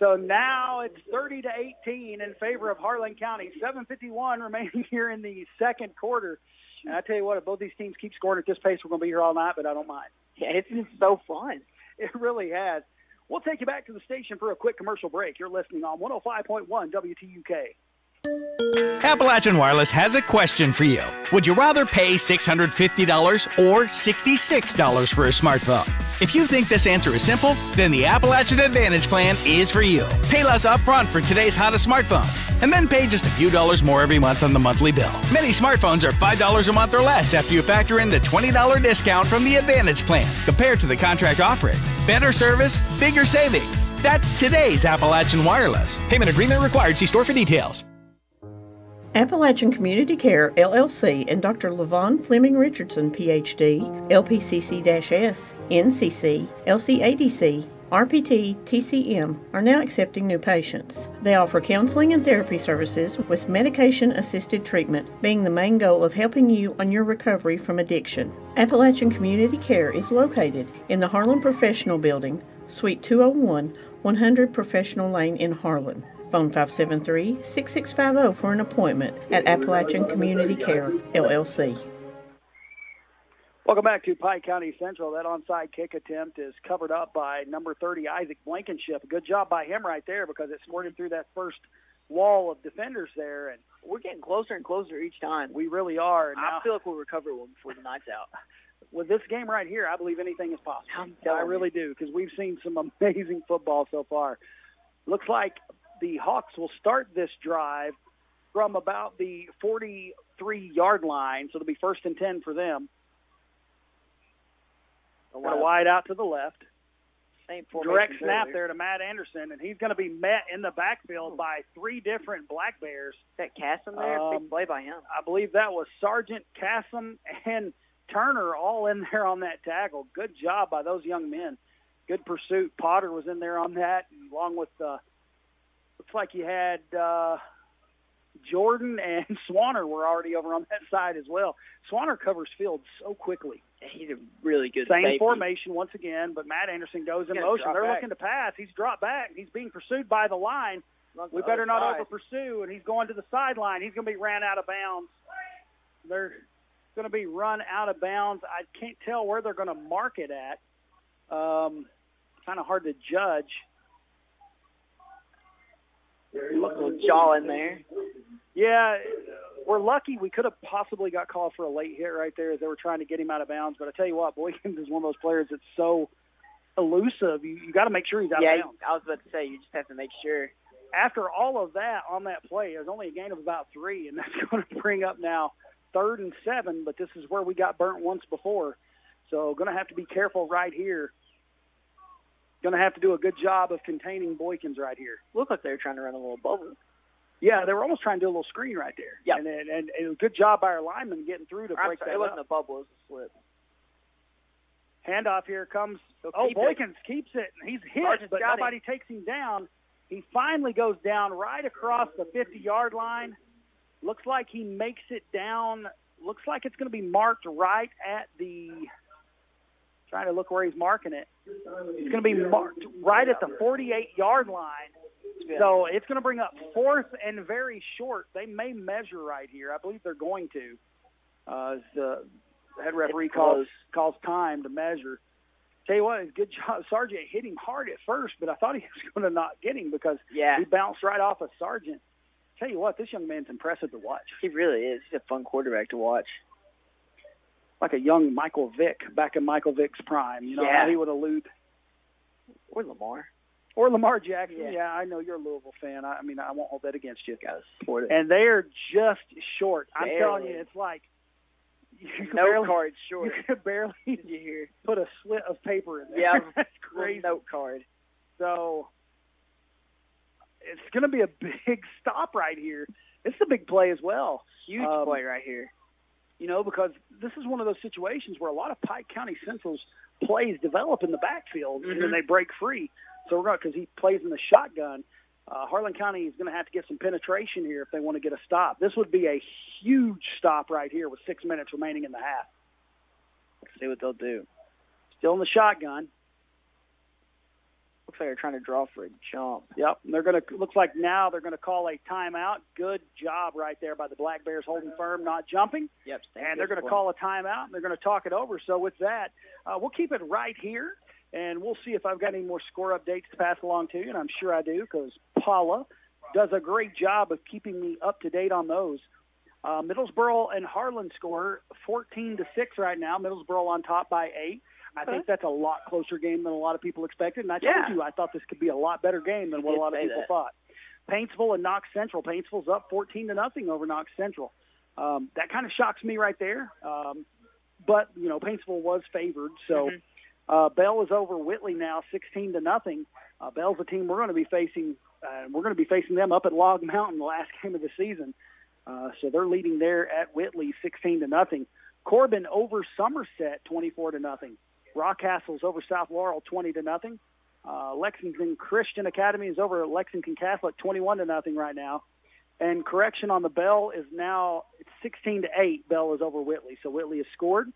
So now it's 30-18 in favor of Harlan County. 7:51 remaining here in the second quarter. And I tell you what, if both these teams keep scoring at this pace, we're going to be here all night, but I don't mind. Yeah, it's been so fun. It really has. We'll take you back to the station for a quick commercial break. You're listening on 105.1 WTUK. Appalachian Wireless has a question for you. Would you rather pay $650 or $66 for a smartphone? If you think this answer is simple, then the Appalachian Advantage plan is for you. Pay less upfront for today's hottest smartphones, and then pay just a few dollars more every month on the monthly bill. Many smartphones are $5 a month or less after you factor in the $20 discount from the Advantage plan compared to the contract offering. Better service, bigger savings. That's today's Appalachian Wireless. Payment agreement required. See store for details. Appalachian Community Care, LLC, and Dr. Levon Fleming Richardson, Ph.D., LPCC-S, NCC, LCADC, RPT, TCM, are now accepting new patients. They offer counseling and therapy services with medication-assisted treatment being the main goal of helping you on your recovery from addiction. Appalachian Community Care is located in the Harlan Professional Building, Suite 201, 100 Professional Lane in Harlan. Phone 573-6650 for an appointment at Appalachian Community Care, LLC. Welcome back to Pike County Central. That onside kick attempt is covered up by number 30, Isaac Blankenship. A good job by him right there because it squirted through that first wall of defenders there. And we're getting closer and closer each time. We really are. I feel like we'll recover one before the night's out. With this game right here, I believe anything is possible. I really do because we've seen some amazing football so far. Looks like the Hawks will start this drive from about the 43-yard line, so it'll be 1st and 10 for them. Got a wide out to the left. Same direct snap there to Matt Anderson, and he's going to be met in the backfield by 3 different Black Bears. Is that Cassim there? Big play by him. I believe that was Sergeant Cassim and Turner all in there on that tackle. Good job by those young men. Good pursuit. Potter was in there on that, along with looks like you had Jordan and Swanner were already over on that side as well. Swanner covers field so quickly. He's a really good Same safety. formation once again, but Matt Anderson goes in motion. They're looking to pass. He's dropped back. He's being pursued by the line. We better not over-pursue, and he's going to the sideline. He's going to be ran out of bounds. They're going to be run out of bounds. I can't tell where they're going to mark it at. Kind of hard to judge. Look, a little jaw in there. Yeah, we're lucky. We could have possibly got called for a late hit right there as they were trying to get him out of bounds. But I tell you what, Boykins is one of those players that's so elusive. You got to make sure he's out of bounds. I was about to say, you just have to make sure. after all of that on that play, there's only a gain of about 3, and that's going to bring up now 3rd and 7, but this is where we got burnt once before. So going to have to be careful right here. Going to have to do a good job of containing Boykins right here. Looked like they were trying to run a little bubble. Yeah, they were almost trying to do a little screen right there. Yeah. And it was a good job by our lineman getting through to break that up. It wasn't a bubble, it was a slip. Handoff here comes. Keep Boykins keeps it, and he's hit, Sargent's but got nobody takes him down. He finally goes down right across the 50-yard line. Looks like he makes it down. Looks like it's going to be marked right at the – trying to look where he's marking it. It's going to be marked right at the 48-yard line. So it's going to bring up 4th and very short. They may measure right here. I believe they're going to. The head referee calls time to measure. Tell you what, it's a good job. Sargent hit him hard at first, but I thought he was going to not get him because he bounced right off of Sargent. Tell you what, this young man's impressive to watch. He really is. He's a fun quarterback to watch. Like a young Michael Vick back in Michael Vick's prime. You know, how he would elude. Or Lamar. Or Lamar Jackson. Yeah, I know you're a Louisville fan. I mean, I won't hold that against you. Gotta support it. And they're just short. I'm telling you, it's like note card short. You could barely put a slit of paper in there. Yeah, that's crazy. Note card. So it's going to be a big stop right here. It's a big play as well. Huge play right here. You know, because this is one of those situations where a lot of Pike County Central's plays develop in the backfield and then they break free. So we're going because he plays in the shotgun. Harlan County is going to have to get some penetration here if they want to get a stop. This would be a huge stop right here with 6 minutes remaining in the half. Let's see what they'll do. Still in the shotgun. Looks like they're trying to draw for a jump. Yep. And they're going to looks like now they're going to call a timeout. Good job right there by the Black Bears holding firm, not jumping. Yep. And they're going to call a timeout and they're going to talk it over. So with that, we'll keep it right here. And we'll see if I've got any more score updates to pass along to you, and I'm sure I do because Paula does a great job of keeping me up to date on those. Middlesboro and Harlan score 14-6 right now. Middlesboro on top by 8. I think that's a lot closer game than a lot of people expected, and I told you I thought this could be a lot better game than what a lot of people thought. Paintsville and Knox Central. Paintsville's up 14-0 over Knox Central. That kind of shocks me right there. But, you know, Paintsville was favored, so – Bell is over Whitley now, 16-0. Bell's a team we're going to be facing. We're going to be facing them up at Log Mountain the last game of the season. So they're leading there at Whitley, 16-0. Corbin over Somerset, 24-0. Rockcastle's over South Laurel, 20-0. Lexington Christian Academy is over Lexington Catholic, 21-0 right now. And correction on the Bell is now 16-8. Bell is over Whitley, so Whitley has scored.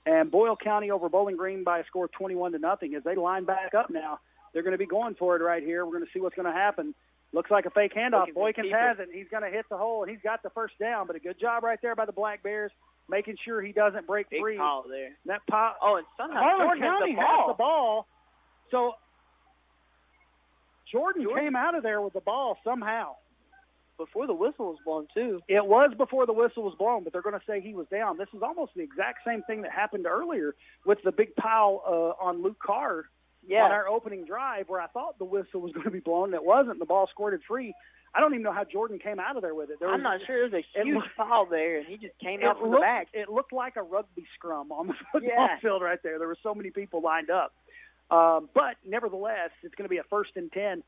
And Boyle County over Bowling Green by a score of 21-0. As they line back up now, they're going to be going for it right here. We're going to see what's going to happen. Looks like a fake handoff. Boykins has it. He's going to hit the hole, and he's got the first down. But a good job right there by the Black Bears, making sure he doesn't break free. Big pile there. That pile. Oh, and somehow Harlan Jordan County has the ball. So Jordan came out of there with the ball somehow. Before the whistle was blown, too. It was before the whistle was blown, but they're going to say he was down. This is almost the exact same thing that happened earlier with the big pile on Luke Carr on our opening drive where I thought the whistle was going to be blown, and it wasn't. The ball squirted free. I don't even know how Jordan came out of there with it. I'm not sure. There was a huge pile there, and he just came out from the back. It looked like a rugby scrum on the football field right there. There were so many people lined up. But nevertheless, it's going to be a 1st and 10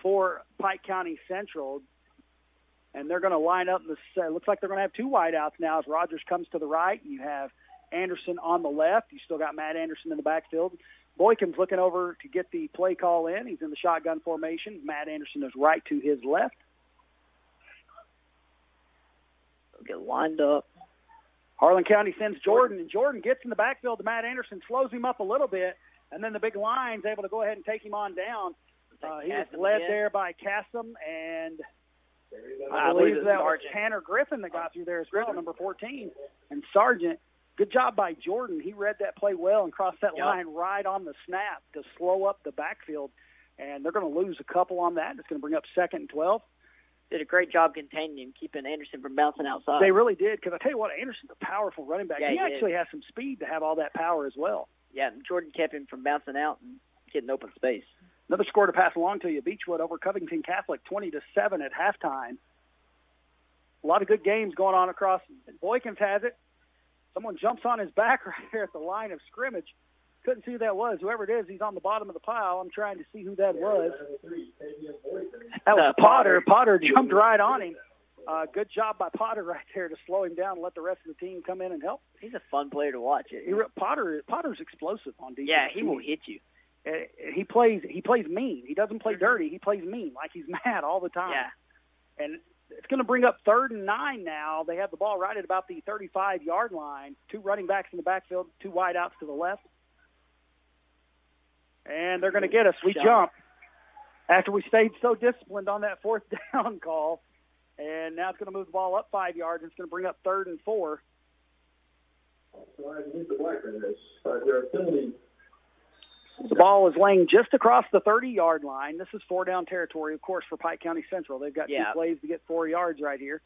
for Pike County Central. And they're going to line up. It looks like they're going to have 2 wideouts now as Rogers comes to the right. You have Anderson on the left. You still got Matt Anderson in the backfield. Boykins looking over to get the play call in. He's in the shotgun formation. Matt Anderson is right to his left. They'll get lined up. Harlan County sends Jordan, and Jordan gets in the backfield to Matt Anderson, slows him up a little bit, and then the big line's able to go ahead and take him on down. He was led there by Cassim, and I believe that was Tanner Griffin that got through there as well, number 14. And Sargent, good job by Jordan. He read that play well and crossed that line right on the snap to slow up the backfield. And they're going to lose a couple on that. It's going to bring up 2nd and 12. Did a great job containing him, keeping Anderson from bouncing outside. They really did, because I tell you what, Anderson's a powerful running back. Yeah, he actually has some speed to have all that power as well. Yeah, and Jordan kept him from bouncing out and getting open space. Another score to pass along to you. Beechwood over Covington Catholic, 20-7 at halftime. A lot of good games going on across. Boykins has it. Someone jumps on his back right there at the line of scrimmage. Couldn't see who that was. Whoever it is, he's on the bottom of the pile. I'm trying to see who that was. That was Potter. Potter jumped right on him. Good job by Potter right there to slow him down and let the rest of the team come in and help. He's a fun player to watch. Potter's explosive on defense. Yeah, he will hit you. He plays mean. He doesn't play dirty. He plays mean, like he's mad all the time. Yeah. And it's going to bring up 3rd and 9 now. They have the ball right at about the 35-yard line. 2 running backs in the backfield, 2 wideouts to the left. And they're going to get us. We jump after we stayed so disciplined on that 4th down call. And now it's going to move the ball up 5 yards. It's going to bring up 3rd and 4. The ball is laying just across the 30-yard line. This is 4-down territory, of course, for Pike County Central. They've got 2 plays to get 4 yards right here.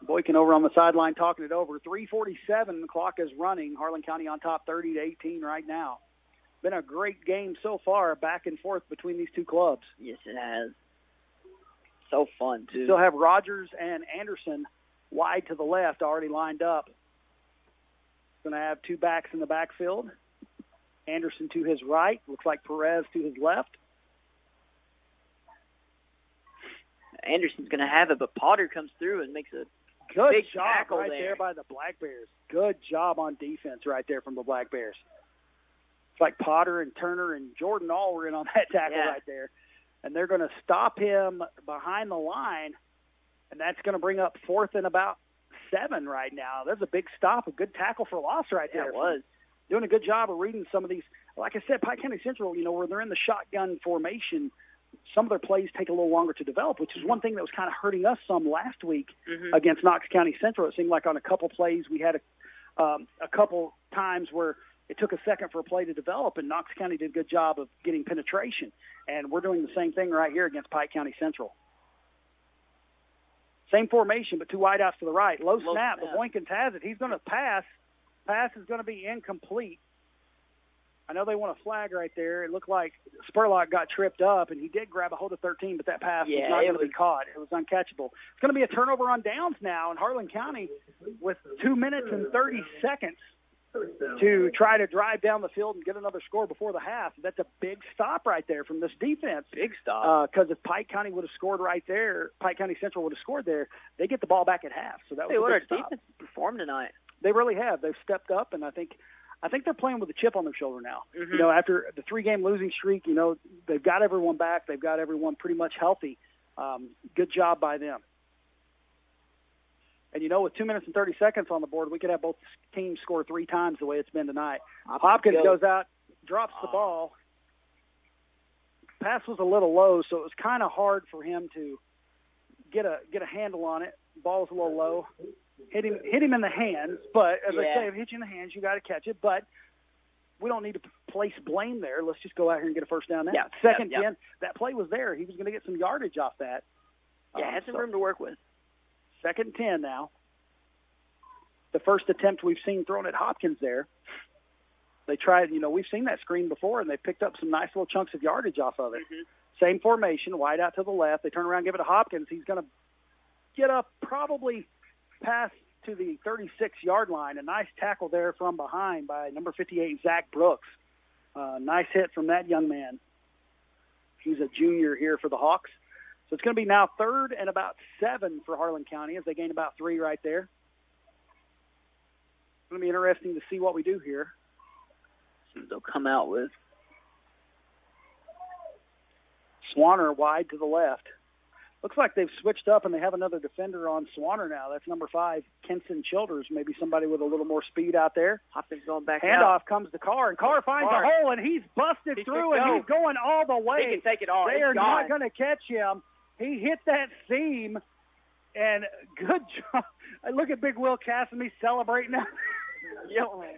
Boykin over on the sideline talking it over. 3:47, the clock is running. Harlan County on top 30-18 right now. Been a great game so far, back and forth between these two clubs. Yes, it has. So fun, too. Still have Rogers and Anderson wide to the left already lined up. Going to have 2 backs in the backfield. Anderson to his right. Looks like Perez to his left. Anderson's going to have it, but Potter comes through and makes a good big job tackle right there by the Black Bears. Good job on defense right there from the Black Bears. It's like Potter and Turner and Jordan all were in on that tackle right there. And they're going to stop him behind the line, and that's going to bring up 4th and about 7 right now. That's a big stop, a good tackle for loss right there. It was. Doing a good job of reading some of these. Like I said, Pike County Central, where they're in the shotgun formation, some of their plays take a little longer to develop, which is one thing that was kind of hurting us some last week against Knox County Central. It seemed like on a couple plays we had a couple times where it took a second for a play to develop, and Knox County did a good job of getting penetration. And we're doing the same thing right here against Pike County Central. Same formation, but 2 wideouts to the right. Low snap, but Boykins has it. He's going to pass. Pass is going to be incomplete. I know they want a flag right there. It looked like Spurlock got tripped up, and he did grab a hold of 13, but that pass was not going to be caught. It was uncatchable. It's going to be a turnover on downs now in Harlan County with 2 minutes and 30 seconds to try to drive down the field and get another score before the half. That's a big stop right there from this defense. Big stop. Because if Pike County would have scored right there, Pike County Central would have scored there, they get the ball back at half. So that was a big stop. Our defense performed tonight. They really have. They've stepped up, and I think they're playing with a chip on their shoulder now. After the 3-game losing streak, they've got everyone back. They've got everyone pretty much healthy. Good job by them. And, with 2 minutes and 30 seconds on the board, we could have both teams score 3 times the way it's been tonight. Hopkins goes out, drops the ball. Pass was a little low, so it was kind of hard for him to get a handle on it. Ball was a little low. Hit him in the hands, but as I say, if it hits you in the hands, you got to catch it. But we don't need to place blame there. Let's just go out here and get a first down now. Second 10, that play was there. He was going to get some yardage off that. Had some room to work with. 2nd and 10 now. The first attempt we've seen thrown at Hopkins there. They tried, we've seen that screen before, and they picked up some nice little chunks of yardage off of it. Same formation, wide out to the left. They turn around, give it to Hopkins. He's going to get up probably past to the 36-yard line. A nice tackle there from behind by number 58, Zach Brooks. Nice hit from that young man. He's a junior here for the Hawks. So it's going to be now 3rd and about 7 for Harlan County as they gain about 3 right there. It's going to be interesting to see what we do here. See what they'll come out with. Swanner wide to the left. Looks like they've switched up and they have another defender on Swanner now. That's number 5, Kenson Childers, maybe somebody with a little more speed out there. Hopkins going back Handoff comes to Carr, and Carr finds a hole, and he's busted through, and he's going all the way. He can take it all. They are not going to catch him. He hit that seam, and good job. Look at Big Will Cassidy celebrating that.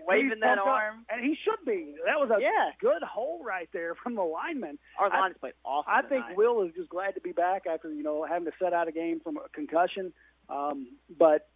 Waving that arm. And he should be. That was a good hole right there from the lineman. Our line's played awesome I think Will is just glad to be back after, having to set out a game from a concussion. But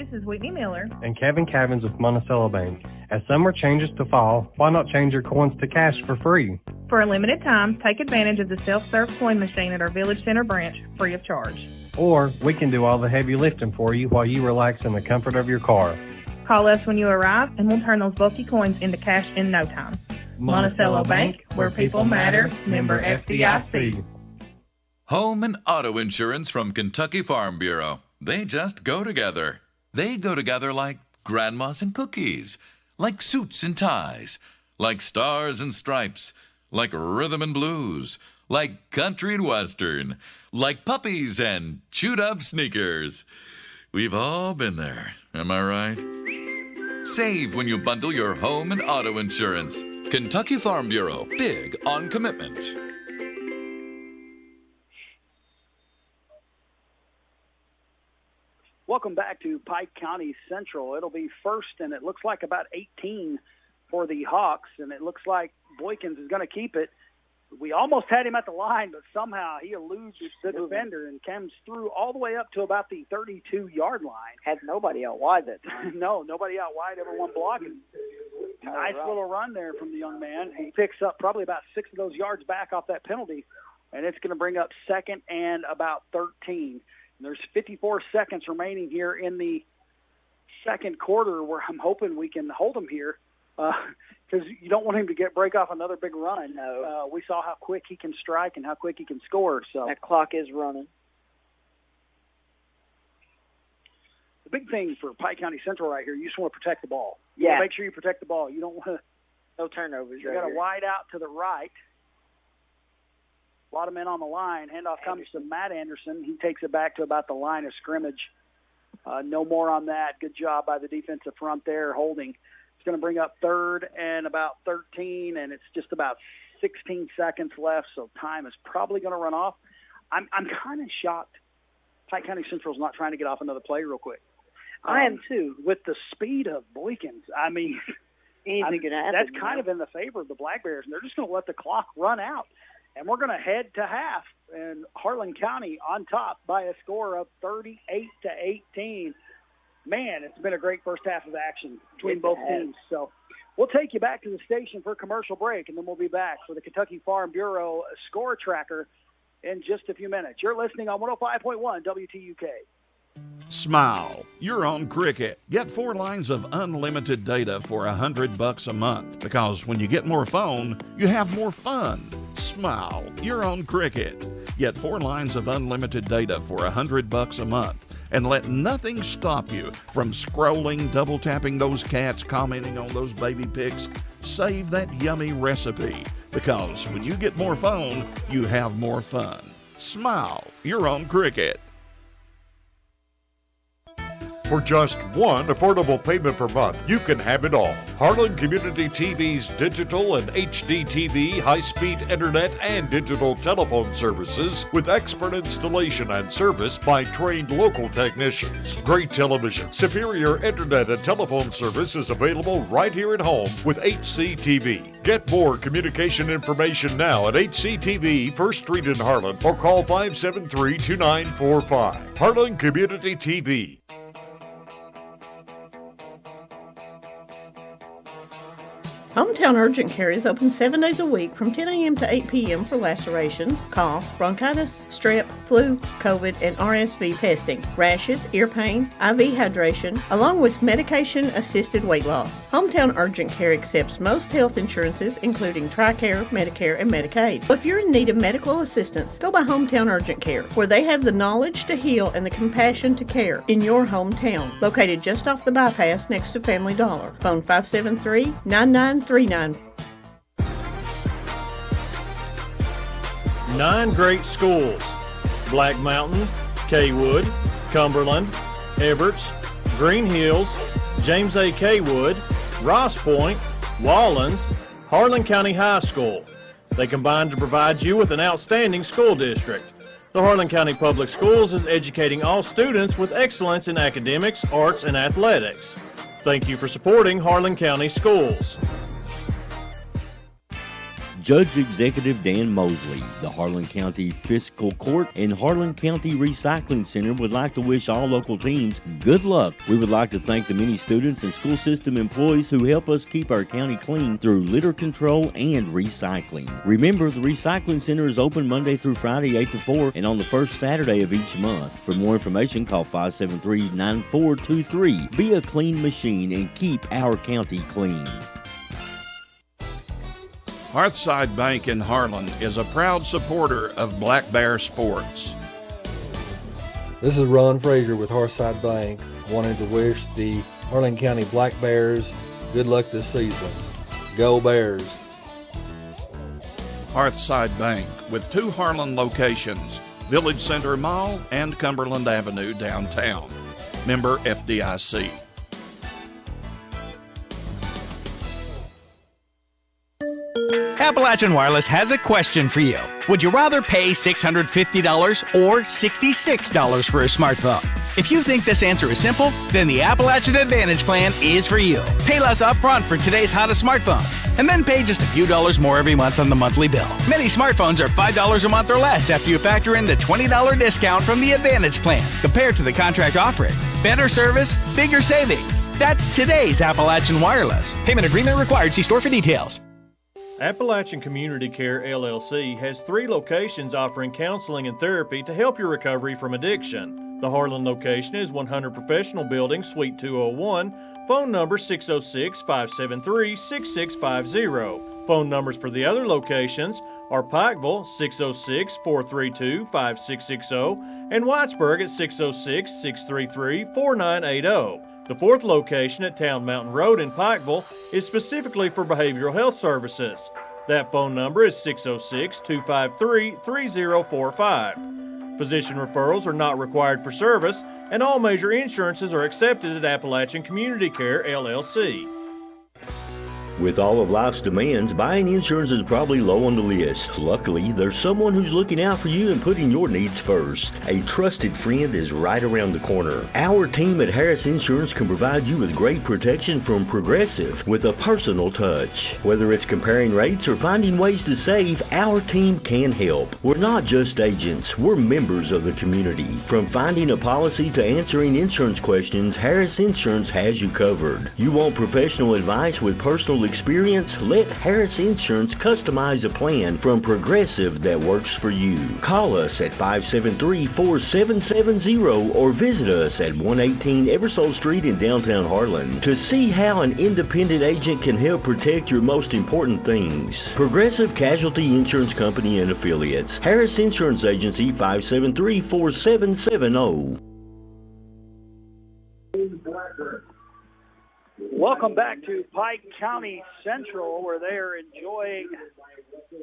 This is Whitney Miller. And Kevin Cavins with Monticello Bank. As summer changes to fall, why not change your coins to cash for free? For a limited time, take advantage of the self-serve coin machine at our Village Center branch, free of charge. Or we can do all the heavy lifting for you while you relax in the comfort of your car. Call us when you arrive, and we'll turn those bulky coins into cash in no time. Monticello Bank, where people matter, member FDIC. Home and auto insurance from Kentucky Farm Bureau. They just go together. They go together like grandmas and cookies, like suits and ties, like stars and stripes, like rhythm and blues, like country and western, like puppies and chewed-up sneakers. We've all been there, am I right? Save when you bundle your home and auto insurance. Kentucky Farm Bureau, big on commitment. Welcome back to Pike County Central. It'll be first, and it looks like about 18 for the Hawks, and it looks like Boykins is going to keep it. We almost had him at the line, but somehow he eludes the defender and comes through all the way up to about the 32-yard line. Had nobody out wide that time. No, nobody out wide, everyone blocking. Nice little run there from the young man. He picks up probably about 6 of those yards back off that penalty, and it's going to bring up second and about 13. There's 54 seconds remaining here in the second quarter, where I'm hoping we can hold him here because you don't want him to break off another big run. No. We saw how quick he can strike and how quick he can score. So that clock is running. The big thing for Pike County Central right here, you just want to protect the ball. Yeah. Make sure you protect the ball. You don't want to. No turnovers. You got a wide out to the right. A lot of men on the line. Handoff comes to Matt Anderson. He takes it back to about the line of scrimmage. No more on that. Good job by the defensive front there, holding. It's going to bring up third and about 13, and it's just about 16 seconds left, so time is probably going to run off. I'm kind of shocked Pike County Central's not trying to get off another play real quick. I am too. With the speed of Boykins, anything can happen. That's kind of in the favor of the Black Bears, and they're just going to let the clock run out. And we're going to head to half, and Harlan County on top by a score of 38-18. Man, it's been a great first half of action between both teams. So we'll take you back to the station for a commercial break, and then we'll be back for the Kentucky Farm Bureau score tracker in just a few minutes. You're listening on 105.1 WTUK. Smile. You're on Cricket. Get 4 lines of unlimited data for $100 a month, because when you get more phone, you have more fun. Smile. You're on Cricket. Get 4 lines of unlimited data for $100 a month, and let nothing stop you from scrolling, double tapping those cats, commenting on those baby pics. Save that yummy recipe, because when you get more phone, you have more fun. Smile. You're on Cricket. For just one affordable payment per month, you can have it all. Harlan Community TV's digital and HD TV, high-speed internet, and digital telephone services with expert installation and service by trained local technicians. Great television, superior internet and telephone service is available right here at home with HCTV. Get more communication information now at HCTV, 1st Street in Harlan, or call 573-2945. Harlan Community TV. Hometown Urgent Care is open 7 days a week from 10 a.m. to 8 p.m. for lacerations, cough, bronchitis, strep, flu, COVID, and RSV testing, rashes, ear pain, IV hydration, along with medication-assisted weight loss. Hometown Urgent Care accepts most health insurances, including TRICARE, Medicare, and Medicaid. So if you're in need of medical assistance, go by Hometown Urgent Care, where they have the knowledge to heal and the compassion to care in your hometown. Located just off the bypass next to Family Dollar. Phone 573-9939. 9 great schools: Black Mountain, Kaywood, Cumberland, Everts, Green Hills, James A. Kaywood, Ross Point, Wallens, Harlan County High School. They combine to provide you with an outstanding school district. The Harlan County Public Schools is educating all students with excellence in academics, arts, and athletics. Thank you for supporting Harlan County Schools. Judge Executive Dan Mosley, the Harlan County Fiscal Court, and Harlan County Recycling Center would like to wish all local teams good luck. We would like to thank the many students and school system employees who help us keep our county clean through litter control and recycling. Remember, the Recycling Center is open Monday through Friday 8 to 4 and on the first Saturday of each month. For more information, call 573-9423. Be a clean machine and keep our county clean. Hearthside Bank in Harlan is a proud supporter of Black Bear sports. This is Ron Frazier with Hearthside Bank, wanting to wish the Harlan County Black Bears good luck this season. Go Bears! Hearthside Bank with 2 Harlan locations, Village Center Mall and Cumberland Avenue downtown. Member FDIC. Appalachian Wireless has a question for you. Would you rather pay $650 or $66 for a smartphone? If you think this answer is simple, then the Appalachian Advantage plan is for you. Pay less upfront for today's hottest smartphones, and then pay just a few dollars more every month on the monthly bill. Many smartphones are $5 a month or less after you factor in the $20 discount from the Advantage plan compared to the contract offering. Better service, bigger savings. That's today's Appalachian Wireless. Payment agreement required. See store for details. Appalachian Community Care LLC has 3 locations offering counseling and therapy to help your recovery from addiction. The Harlan location is 100 Professional Building, Suite 201, phone number 606-573-6650. Phone numbers for the other locations are Pikeville 606-432-5660 and Whitesburg at 606-633-4980. The 4th location at Town Mountain Road in Pikeville is specifically for behavioral health services. That phone number is 606-253-3045. Physician referrals are not required for service, and all major insurances are accepted at Appalachian Community Care, LLC. With all of life's demands, buying insurance is probably low on the list. Luckily, there's someone who's looking out for you and putting your needs first. A trusted friend is right around the corner. Our team at Harris Insurance can provide you with great protection from Progressive with a personal touch. Whether it's comparing rates or finding ways to save, our team can help. We're not just agents, we're members of the community. From finding a policy to answering insurance questions, Harris Insurance has you covered. You want professional advice with personal experience? Let Harris Insurance customize a plan from Progressive that works for you. Call us at 573-4770 or visit us at 118 Eversole Street in downtown Harlan to see how an independent agent can help protect your most important things. Progressive Casualty Insurance Company and Affiliates. Harris Insurance Agency 573-4770. Welcome back to Pike County Central, where they are enjoying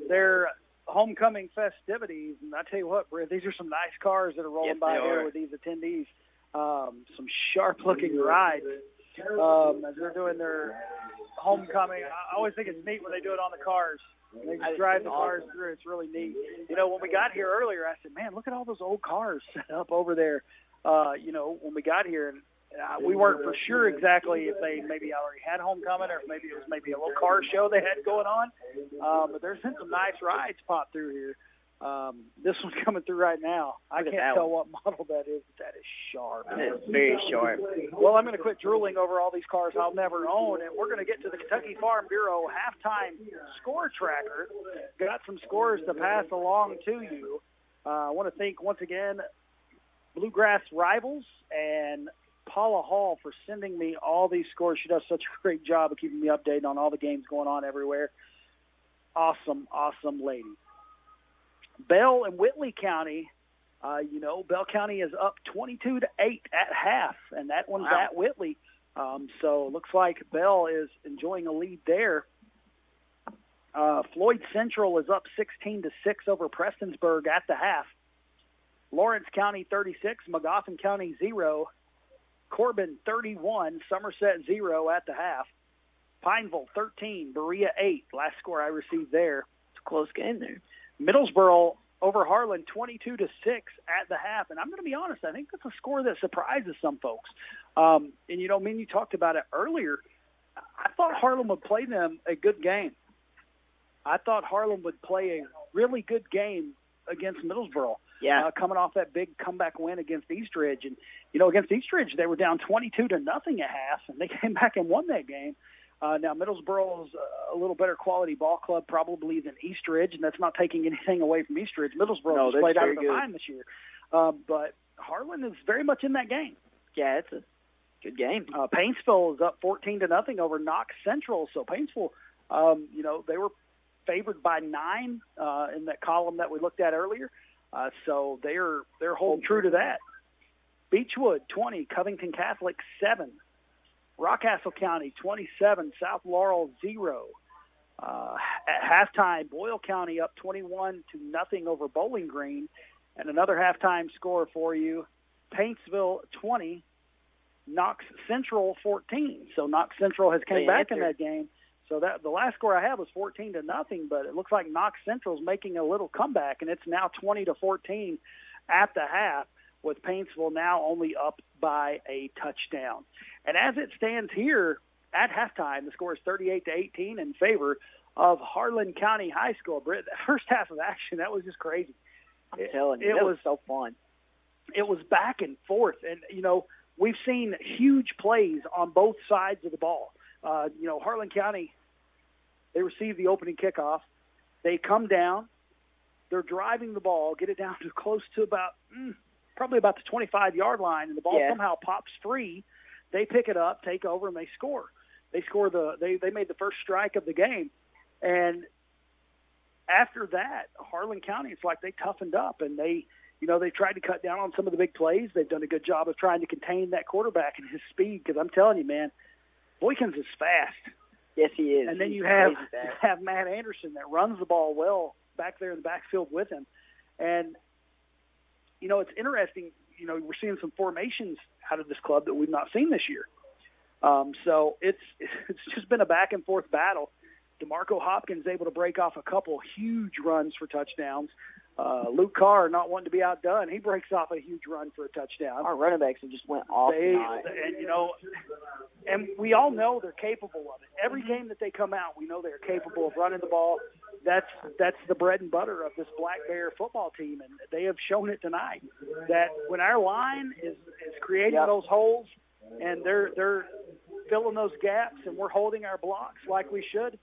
their homecoming festivities. And I tell you what, Britt, these are some nice cars that are rolling by here with these attendees. Some sharp-looking rides as they're doing their homecoming. I always think it's neat when they do it on the cars. They just drive the cars through. It's really neat. You know, when we got here earlier, I said, man, look at all those old cars set up over there, when we got here. And we weren't for sure exactly if they maybe already had homecoming or if maybe it was maybe a little car show they had going on. But there's been some nice rides pop through here. This one's coming through right now. I can't tell what model that is, but that is sharp. It's very sharp. Well, I'm going to quit drooling over all these cars I'll never own, and we're going to get to the Kentucky Farm Bureau halftime score tracker. Got some scores to pass along to you. I want to thank once again Bluegrass Rivals and Paula Hall for sending me all these scores. She does such a great job of keeping me updated on all the games going on everywhere. Awesome, awesome lady. Bell and Whitley County, Bell County is up 22-8 at half, and that one's at Whitley. So it looks like Bell is enjoying a lead there. Floyd Central is up 16-6 over Prestonsburg at the half. Lawrence County 36, Magoffin County 0. Corbin 31, Somerset 0 at the half. Pineville 13, Berea 8. Last score I received there. It's a close game there. Middlesboro over Harlan 22-6 at the half. And I'm going to be honest, I think that's a score that surprises some folks. And you talked about it earlier. I thought Harlan would play them a good game. I thought Harlan would play a really good game against Middlesboro. Yeah. Coming off that big comeback win against Eastridge. And, you know, against Eastridge, they were down 22-0 at half, and they came back and won that game. Now, Middlesboro is a little better quality ball club probably than Eastridge, and that's not taking anything away from Eastridge. Middlesboro has played out of their mind this year. But Harlan is very much in that game. Yeah, it's a good game. Paintsville is up 14-0 over Knox Central. So Paintsville, you know, they were favored by 9 in that column that we looked at earlier. So they're holding true to that. Beechwood 20, Covington Catholic 7, Rockcastle County 27, South Laurel 0. At halftime, Boyle County up 21-0 over Bowling Green, and another halftime score for you: Paintsville 20, Knox Central 14. So Knox Central has came back in that game. So that the last score I had was 14-0, but it looks like Knox Central's making a little comeback, and it's now 20-14 at the half, with Paintsville now only up by a touchdown. And as it stands here at halftime, the score is 38-18 in favor of Harlan County High School. Britt, that first half of action, that was just crazy. I'm telling you, it was so fun. It was back and forth, and you know, we've seen huge plays on both sides of the ball. You know, Harlan County, they receive the opening kickoff. They come down. They're driving the ball, get it down to close to about probably about the 25-yard line, and the ball somehow pops free. They pick it up, take over, and they score. They made the first strike of the game. And after that, Harlan County, it's like they toughened up, and they tried to cut down on some of the big plays. They've done a good job of trying to contain that quarterback and his speed, because I'm telling you, man, Boykins is fast. Yes, he is. And then you have Matt Anderson that runs the ball well back there in the backfield with him. And, you know, it's interesting. You know, we're seeing some formations out of this club that we've not seen this year. So it's just been a back-and-forth battle. DeMarco Hopkins able to break off a couple huge runs for touchdowns. Luke Carr, not wanting to be outdone, he breaks off a huge run for a touchdown. Our running backs have just went off tonight. And, you know, and we all know they're capable of it. Every game that they come out, we know they're capable of running the ball. That's the bread and butter of this Black Bear football team, and they have shown it tonight. That when our line is creating those holes and they're filling those gaps and we're holding our blocks like we should,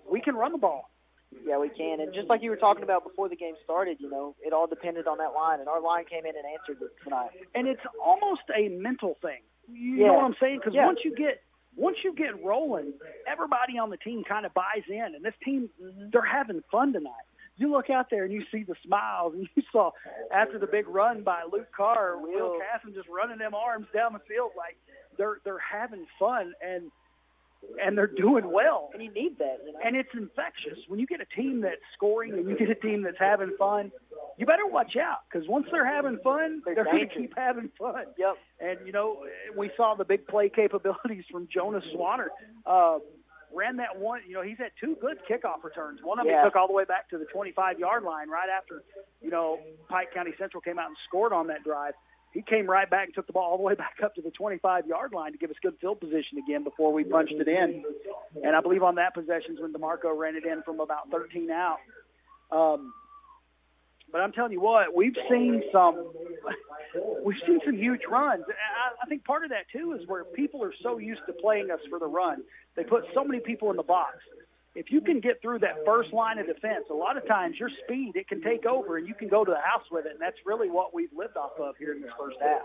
we can run the ball. Yeah, we can. And just like you were talking about before the game started, you know, it all depended on that line, and our line came in and answered it tonight. And it's almost a mental thing. You know what I'm saying? Because once you get rolling, everybody on the team kind of buys in, and this team, they're having fun tonight. You look out there and you see the smiles, and you saw after the big run by Luke Carr, Will Casson just running them arms down the field like they're having fun, and they're doing well. And you need that, you know? And it's infectious. When you get a team that's scoring and you get a team that's having fun, you better watch out, because once they're having fun, they're going to keep having fun. Yep. And, you know, we saw the big play capabilities from Jonas Swanner. Ran that one, you know, he's had 2 good kickoff returns. One of them he took all the way back to the 25-yard line right after, you know, Pike County Central came out and scored on that drive. He came right back and took the ball all the way back up to the 25-yard line to give us good field position again before we punched it in. And I believe on that possession is when DeMarco ran it in from about 13 out. But I'm telling you what, we've seen some huge runs. And I think part of that, too, is where people are so used to playing us for the run. They put so many people in the box. If you can get through that first line of defense, a lot of times your speed, it can take over, and you can go to the house with it, and that's really what we've lived off of here in this first half.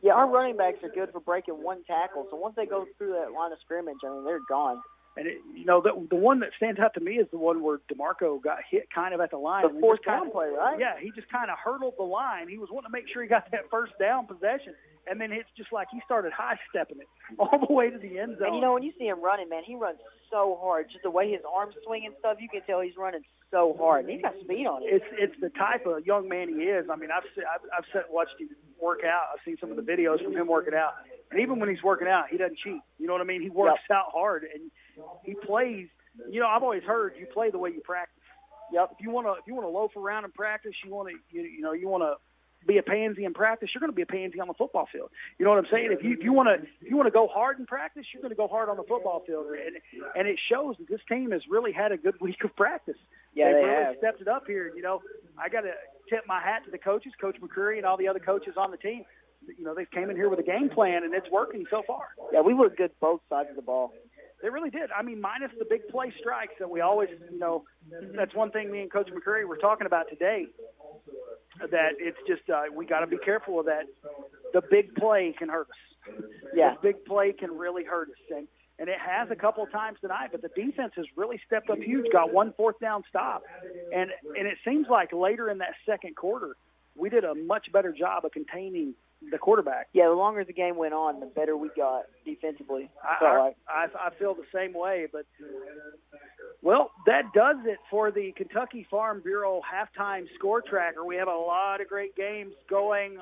Yeah, our running backs are good for breaking one tackle, so once they go through that line of scrimmage, I mean, they're gone. And, you know, the one that stands out to me is the one where DeMarco got hit kind of at the line. The fourth down play, right? Yeah, he just kind of hurdled the line. He was wanting to make sure he got that first down possession, and then it's just like he started high-stepping it all the way to the end zone. And, you know, when you see him running, man, he runs so hard. Just the way his arms swing and stuff, you can tell he's running so hard. He's got speed on it. It's the type of young man he is. I mean, I've sat and watched him work out. I've seen some of the videos from him working out. And even when he's working out, he doesn't cheat. You know what I mean? He works out hard, and he plays. You know, I've always heard you play the way you practice. Yep. If you want to loaf around and practice, you want to be a pansy in practice, you're going to be a pansy on the football field. You know what I'm saying? If you want to go hard in practice, you're going to go hard on the football field, and it shows that this team has really had a good week of practice. Yeah, They've they really have stepped it up here. You know, I got to tip my hat to the coaches, Coach McCreary, and all the other coaches on the team. You know, they came in here with a game plan, and it's working so far. Yeah, we looked good both sides of the ball. They really did. I mean, minus the big play strikes that we always, you know, that's one thing me and Coach McCreary were talking about today, that it's just we got to be careful of that. The big play can hurt us. Yeah. The big play can really hurt us. And it has a couple of times tonight, but the defense has really stepped up huge, got 1 4th down stop. And it seems like later in that second quarter, we did a much better job of containing the quarterback. Yeah, the longer the game went on, the better we got defensively. I feel the same way. But, well, that does it for the Kentucky Farm Bureau halftime score tracker. We have a lot of great games going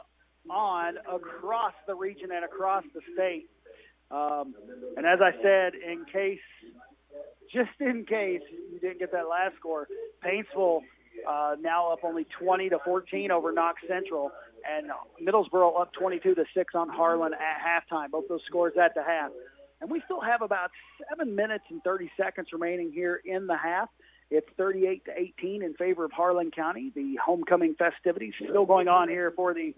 on across the region and across the state. And as I said, just in case you didn't get that last score, Paintsville now up only 20-14 over Knox Central, and Middlesboro up 22-6 on Harlan at halftime. Both those scores at the half. And we still have about 7 minutes and 30 seconds remaining here in the half. It's 38-18 in favor of Harlan County. The homecoming festivities still going on here for the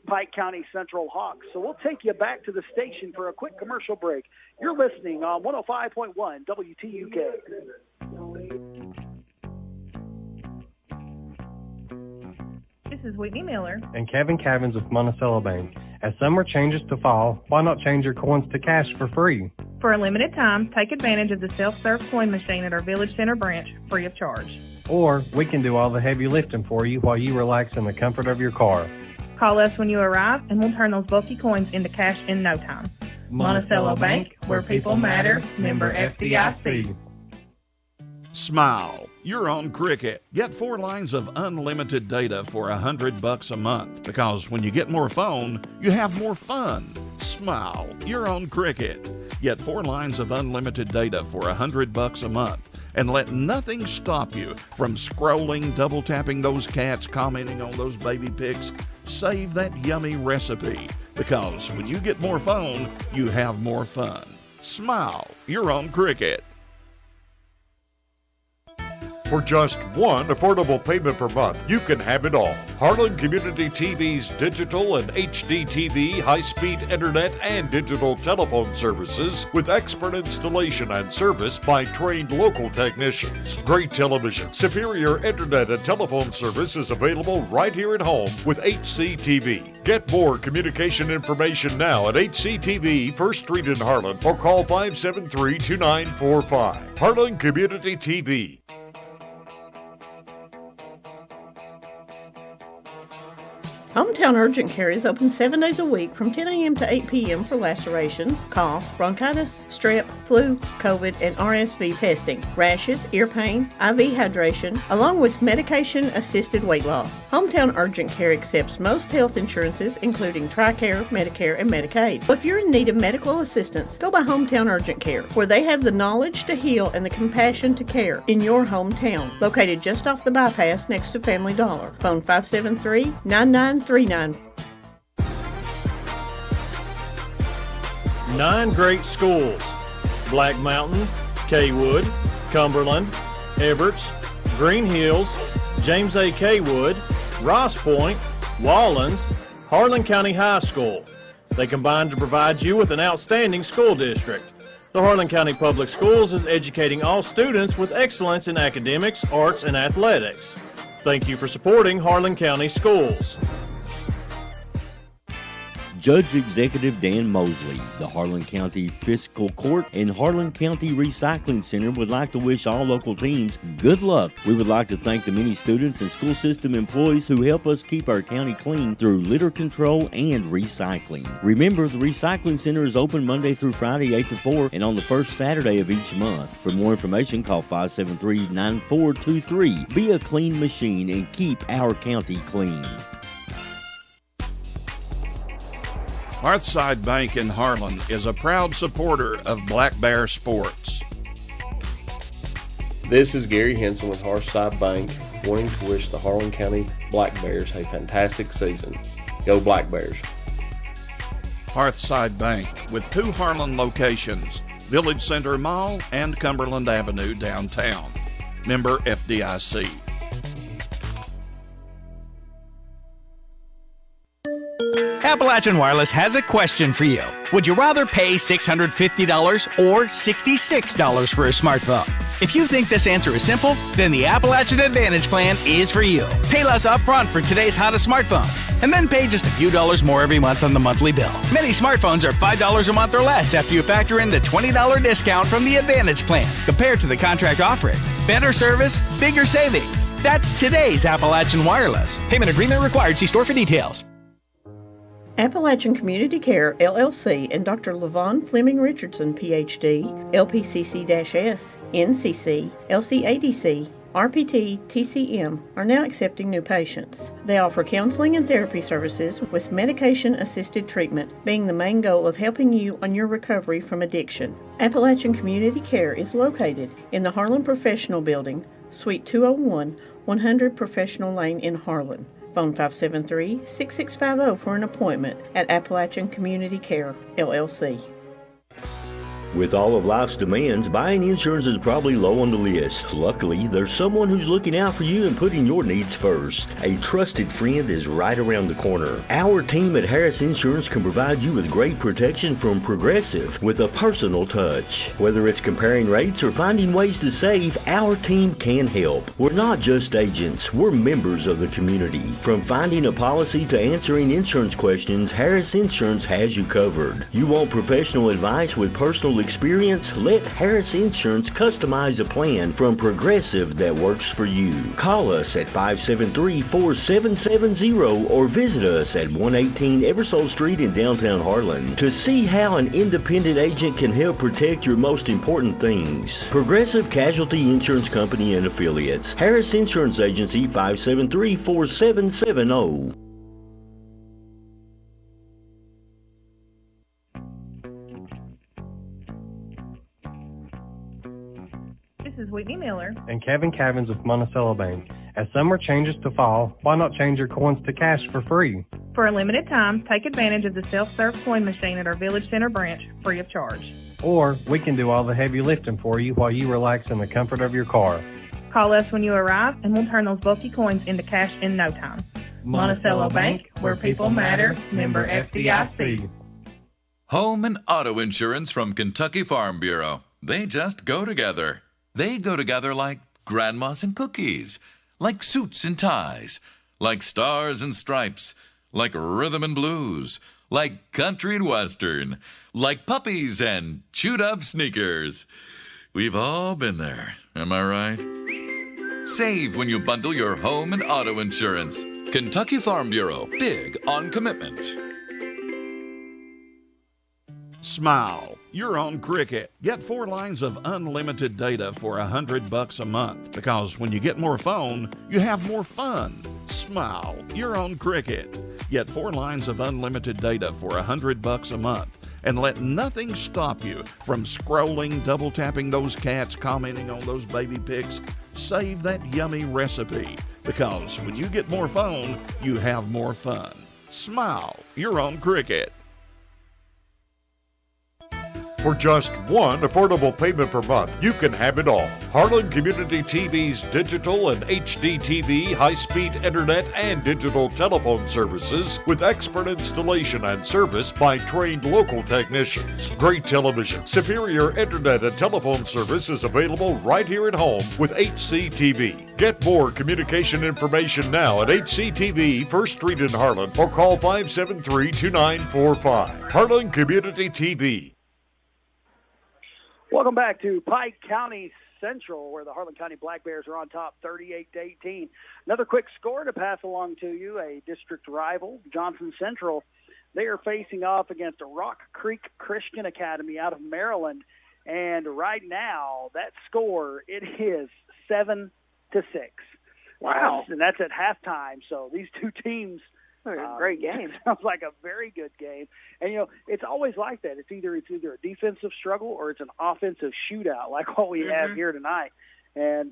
Pike County Central Hawks. So we'll take you back to the station for a quick commercial break. You're listening on 105.1 WTUK. This is Whitney Miller and Kevin Cavins with Monticello Bank. As summer changes to fall, why not change your coins to cash for free? For a limited time, take advantage of the self-serve coin machine at our Village Center branch, free of charge. Or we can do all the heavy lifting for you while you relax in the comfort of your car. Call us when you arrive, and we'll turn those bulky coins into cash in no time. Monticello Bank, where people matter, member FDIC. Smile. You're on Cricket. Get 4 lines of unlimited data for $100 a month, because when you get more phone, you have more fun. Smile. You're on Cricket. Get 4 lines of unlimited data for $100 a month, and let nothing stop you from scrolling, double tapping those cats, commenting on those baby pics. Save that yummy recipe, because when you get more phone, you have more fun. Smile. You're on Cricket. For just one affordable payment per month, you can have it all. Harlan Community TV's digital and HD TV, high-speed internet, and digital telephone services with expert installation and service by trained local technicians. Great television, superior internet, and telephone service is available right here at home with HCTV. Get more communication information now at HCTV, 1st Street in Harlan, or call 573-2945. Harlan Community TV. Hometown Urgent Care is open 7 days a week from 10 a.m. to 8 p.m. for lacerations, cough, bronchitis, strep, flu, COVID, and RSV testing, rashes, ear pain, IV hydration, along with medication-assisted weight loss. Hometown Urgent Care accepts most health insurances, including TRICARE, Medicare, and Medicaid. So if you're in need of medical assistance, go by Hometown Urgent Care, where they have the knowledge to heal and the compassion to care in your hometown. Located just off the bypass next to Family Dollar. Phone 573-9939. 9 great schools: Black Mountain, Kaywood, Cumberland, Everts, Green Hills, James A. Kaywood, Ross Point, Wallens, Harlan County High School. They combine to provide you with an outstanding school district. The Harlan County Public Schools is educating all students with excellence in academics, arts, and athletics. Thank you for supporting Harlan County Schools. Judge Executive Dan Mosley, the Harlan County Fiscal Court and Harlan County Recycling Center would like to wish all local teams good luck. We would like to thank the many students and school system employees who help us keep our county clean through litter control and recycling. Remember, the Recycling Center is open Monday through Friday 8 to 4 and on the first Saturday of each month. For more information, call 573-9423. Be a clean machine and keep our county clean. Hearthside Bank in Harlan is a proud supporter of Black Bear sports. This is Gary Henson with Hearthside Bank, wanting to wish the Harlan County Black Bears a fantastic season. Go Black Bears. Hearthside Bank with 2 Harlan locations, Village Center Mall and Cumberland Avenue downtown. Member FDIC. Appalachian Wireless has a question for you. Would you rather pay $650 or $66 for a smartphone? If you think this answer is simple, then the Appalachian Advantage plan is for you. Pay less upfront for today's hottest smartphones, and then pay just a few dollars more every month on the monthly bill. Many smartphones are $5 a month or less after you factor in the $20 discount from the Advantage plan compared to the contract offering. Better service, bigger savings. That's today's Appalachian Wireless. Payment agreement required. See store for details. Appalachian Community Care, LLC, and Dr. Levon Fleming Richardson, Ph.D., LPCC-S, NCC, LCADC, RPT, TCM, are now accepting new patients. They offer counseling and therapy services with medication-assisted treatment being the main goal of helping you on your recovery from addiction. Appalachian Community Care is located in the Harlan Professional Building, Suite 201, 100 Professional Lane in Harlan. Phone 573-6650 for an appointment at Appalachian Community Care, LLC. With all of life's demands, buying insurance is probably low on the list. Luckily, there's someone who's looking out for you and putting your needs first. A trusted friend is right around the corner. Our team at Harris Insurance can provide you with great protection from Progressive with a personal touch. Whether it's comparing rates or finding ways to save, our team can help. We're not just agents, we're members of the community. From finding a policy to answering insurance questions, Harris Insurance has you covered. You want professional advice with personal experience? Let Harris Insurance customize a plan from Progressive that works for you. Call us at 573-4770 or visit us at 118 Eversole Street in downtown Harlan to see how an independent agent can help protect your most important things. Progressive Casualty Insurance Company and Affiliates. Harris Insurance Agency, 573-4770. This is Whitney Miller and Kevin Cavins with Monticello Bank. As summer changes to fall, why not change your coins to cash for free? For a limited time, take advantage of the self-serve coin machine at our Village Center branch, free of charge. Or we can do all the heavy lifting for you while you relax in the comfort of your car. Call us when you arrive, and we'll turn those bulky coins into cash in no time. Monticello Bank, where people matter, member FDIC. Home and auto insurance from Kentucky Farm Bureau. They just go together. They go together like grandmas and cookies, like suits and ties, like stars and stripes, like rhythm and blues, like country and western, like puppies and chewed-up sneakers. We've all been there, am I right? Save when you bundle your home and auto insurance. Kentucky Farm Bureau, big on commitment. Smile. You're on Cricket. Get 4 lines of unlimited data for $100 a month, because when you get more phone, you have more fun. Smile. You're on Cricket. Get 4 lines of unlimited data for $100 a month, and let nothing stop you from scrolling, double tapping those cats, commenting on those baby pics. Save that yummy recipe, because when you get more phone, you have more fun. Smile. You're on Cricket. For just one affordable payment per month, you can have it all. Harlan Community TV's digital and HD TV, high-speed internet, and digital telephone services with expert installation and service by trained local technicians. Great television, superior internet and telephone service is available right here at home with HCTV. Get more communication information now at HCTV, 1st Street in Harlan, or call 573-2945. Harlan Community TV. Welcome back to Pike County Central, where the Harlan County Black Bears are on top 38-18. Another quick score to pass along to you, a district rival, Johnson Central. They are facing off against Rock Creek Christian Academy out of Maryland. And right now, that score, it is 7-6. Wow. And that's at halftime. So these two teams, great game. Sounds like a very good game. And, you know, it's always like that. It's either a defensive struggle or it's an offensive shootout like what we have here tonight.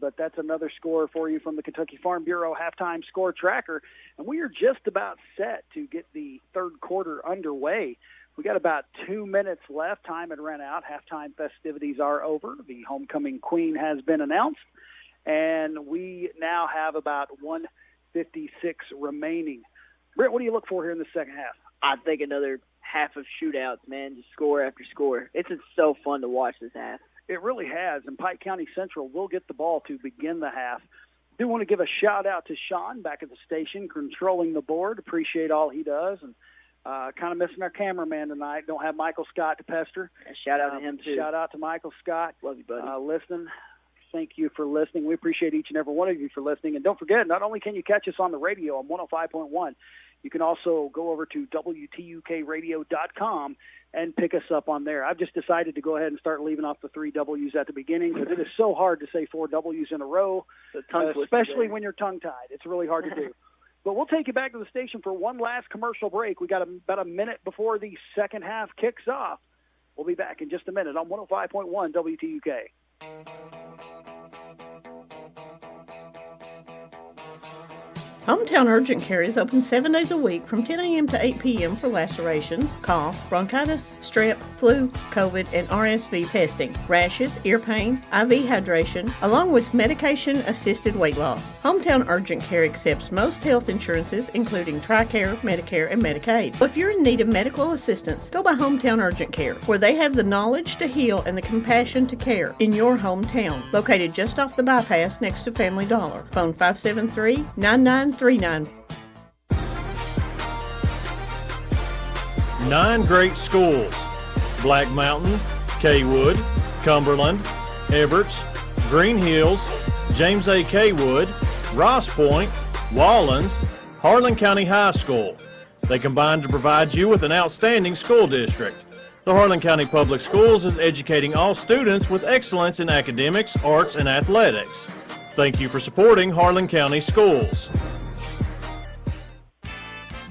But that's another score for you from the Kentucky Farm Bureau halftime score tracker. And we are just about set to get the third quarter underway. We got about 2 minutes left. Time had run out. Halftime festivities are over. The homecoming queen has been announced. And we now have about 1:56 remaining. Britt, what do you look for here in the second half? I think another half of shootouts, man, just score after score. It's been so fun to watch this half. It really has, and Pike County Central will get the ball to begin the half. Do want to give a shout-out to Sean back at the station, controlling the board. Appreciate all he does, and kind of missing our cameraman tonight. Don't have Michael Scott to pester. And shout-out to him, too. Shout-out to Michael Scott. Love you, buddy. Listening. Thank you for listening. We appreciate each and every one of you for listening. And don't forget, not only can you catch us on the radio on 105.1, you can also go over to WTUKradio.com and pick us up on there. I've just decided to go ahead and start leaving off the 3 W's at the beginning because it is so hard to say 4 W's in a row, especially when you're tongue-tied. It's really hard to do. But we'll take you back to the station for one last commercial break. We got about a minute before the second half kicks off. We'll be back in just a minute on 105.1 WTUK. Hometown Urgent Care is open 7 days a week from 10 a.m. to 8 p.m. for lacerations, cough, bronchitis, strep, flu, COVID, and RSV testing, rashes, ear pain, IV hydration, along with medication-assisted weight loss. Hometown Urgent Care accepts most health insurances, including TRICARE, Medicare, and Medicaid. So if you're in need of medical assistance, go by Hometown Urgent Care, where they have the knowledge to heal and the compassion to care in your hometown. Located just off the bypass next to Family Dollar. Phone 573-9939. 9 great schools: Black Mountain, Kaywood, Cumberland, Everts, Green Hills, James A. Kaywood, Ross Point, Wallens, Harlan County High School. They combine to provide you with an outstanding school district. The Harlan County Public Schools is educating all students with excellence in academics, arts, and athletics. Thank you for supporting Harlan County Schools.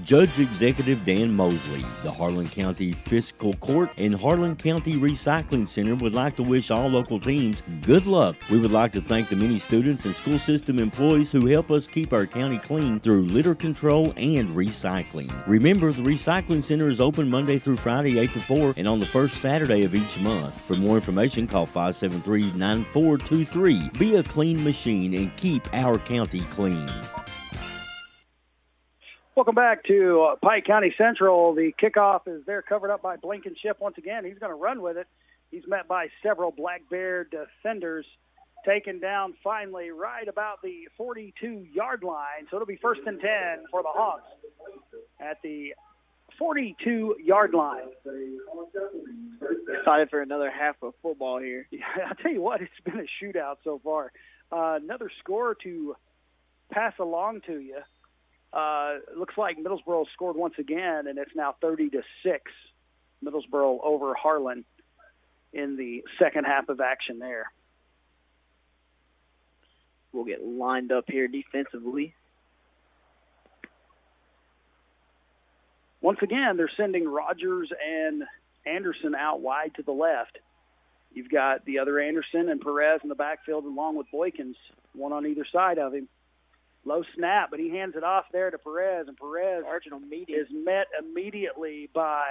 Judge Executive Dan Mosley, the Harlan County Fiscal Court and Harlan County Recycling Center would like to wish all local teams good luck. We would like to thank the many students and school system employees who help us keep our county clean through litter control and recycling. Remember, the Recycling Center is open Monday through Friday 8 to 4 and on the first Saturday of each month. For more information, call 573-9423. Be a clean machine and keep our county clean. Welcome back to Pike County Central. The kickoff is there, covered up by Blankenship once again. He's going to run with it. He's met by several Black Bear defenders, taken down finally right about the 42-yard line. So it'll be 1st and 10 for the Hawks at the 42-yard line. Excited for another half of football here. Yeah, I'll tell you what, it's been a shootout so far. Another score to pass along to you. Looks like Middlesboro scored once again, and it's now 30-6. Middlesboro over Harlan in the second half of action there. We'll get lined up here defensively. Once again, they're sending Rogers and Anderson out wide to the left. You've got the other Anderson and Perez in the backfield along with Boykins, one on either side of him. Low snap, but he hands it off there to Perez, and Perez is met immediately by,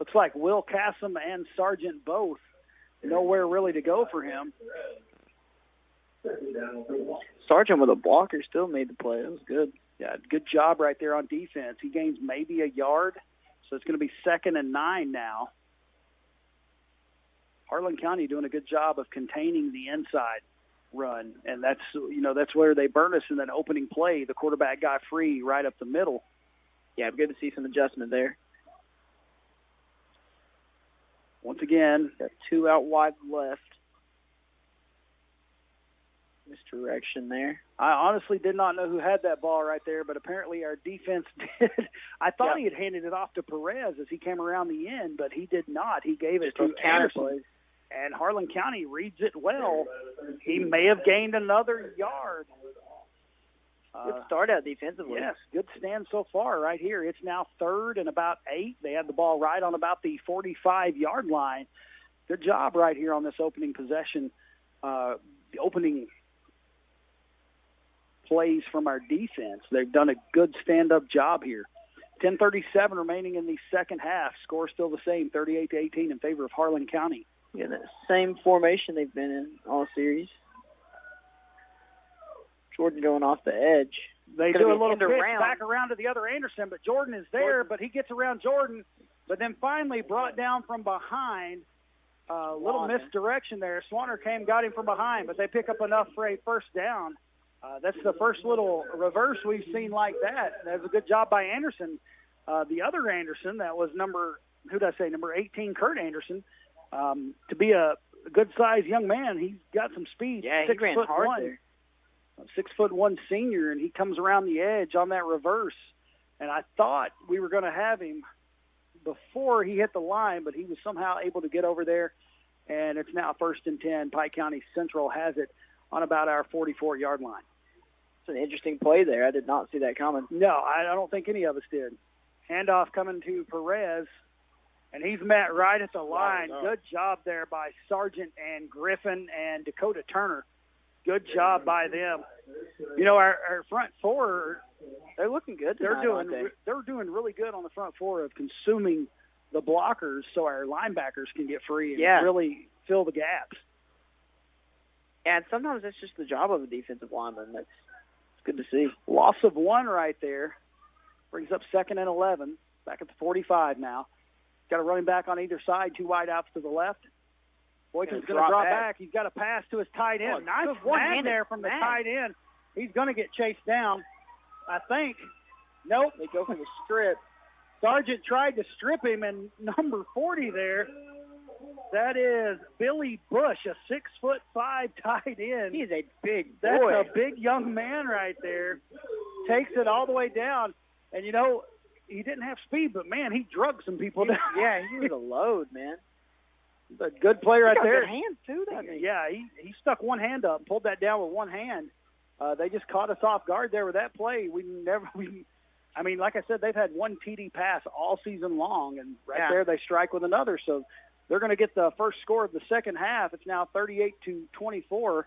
looks like Will Cassim and Sargent both. Nowhere really to go for him. Sargent with a blocker still made the play. That was good. Yeah, good job right there on defense. He gains maybe a yard, so it's going to be 2nd and 9 now. Harlan County doing a good job of containing the inside run, and that's where they burn us in that opening play. The quarterback got free right up the middle. Yeah, good to see some adjustment there. Once again, got 2 out wide left. Misdirection there. I honestly did not know who had that ball right there, but apparently our defense did. I thought he had handed it off to Perez as he came around the end, but he did not. He gave it to Anderson. And Harlan County reads it well. He may have gained another yard. Good start out defensively. Yes, good stand so far right here. It's now 3rd and about 8. They had the ball right on about the 45-yard line. Good job right here on this opening possession, the opening plays from our defense. They've done a good stand-up job here. 10:37 remaining in the second half. Score still the same, 38-18 in favor of Harlan County. Yeah, that same formation they've been in all series. Jordan going off the edge. They do a little pitch back around to the other Anderson, but Jordan is there, but he gets around Jordan, but then finally brought down from behind. A little misdirection there. Swanner got him from behind, but they pick up enough for a first down. That's the first little reverse we've seen like that. That was a good job by Anderson. The other Anderson, that was number 18, Kurt Anderson. To be a good-sized young man, he's got some speed. Yeah, he ran hard there. 6'1" senior, and he comes around the edge on that reverse. And I thought we were going to have him before he hit the line, but he was somehow able to get over there, and it's now 1st and 10. Pike County Central has it on about our 44-yard line. It's an interesting play there. I did not see that coming. No, I don't think any of us did. Handoff coming to Perez, and he's met right at the line. Good job there by Sargent and Griffin and Dakota Turner. Good job by them. You know, our front four, they're looking good tonight, they're doing really good on the front four of consuming the blockers so our linebackers can get free and really fill the gaps. And sometimes that's just the job of a defensive lineman. It's good to see. Loss of 1 right there. Brings up 2nd and 11. Back at the 45 now. Got a running back on either side, 2 wide outs to the left. Boykin's going to drop back. He's got a pass to his tight end. Nice one there from the tight end. He's going to get chased down, I think. Nope. They go for the strip. Sargent tried to strip him, and number 40 there, that is Billy Bush, a 6'5" tight end. He's a big boy. That's a big young man right there. Takes it all the way down. And, you know, he didn't have speed, but, man, he drugged some people down. Yeah, he was a load, man. A good play right there. Good hands, too, doesn't he? Yeah, he stuck one hand up, pulled that down with one hand. They just caught us off guard there with that play. I mean, like I said, they've had one TD pass all season long, and there they strike with another. So they're going to get the first score of the second half. It's now 38-24.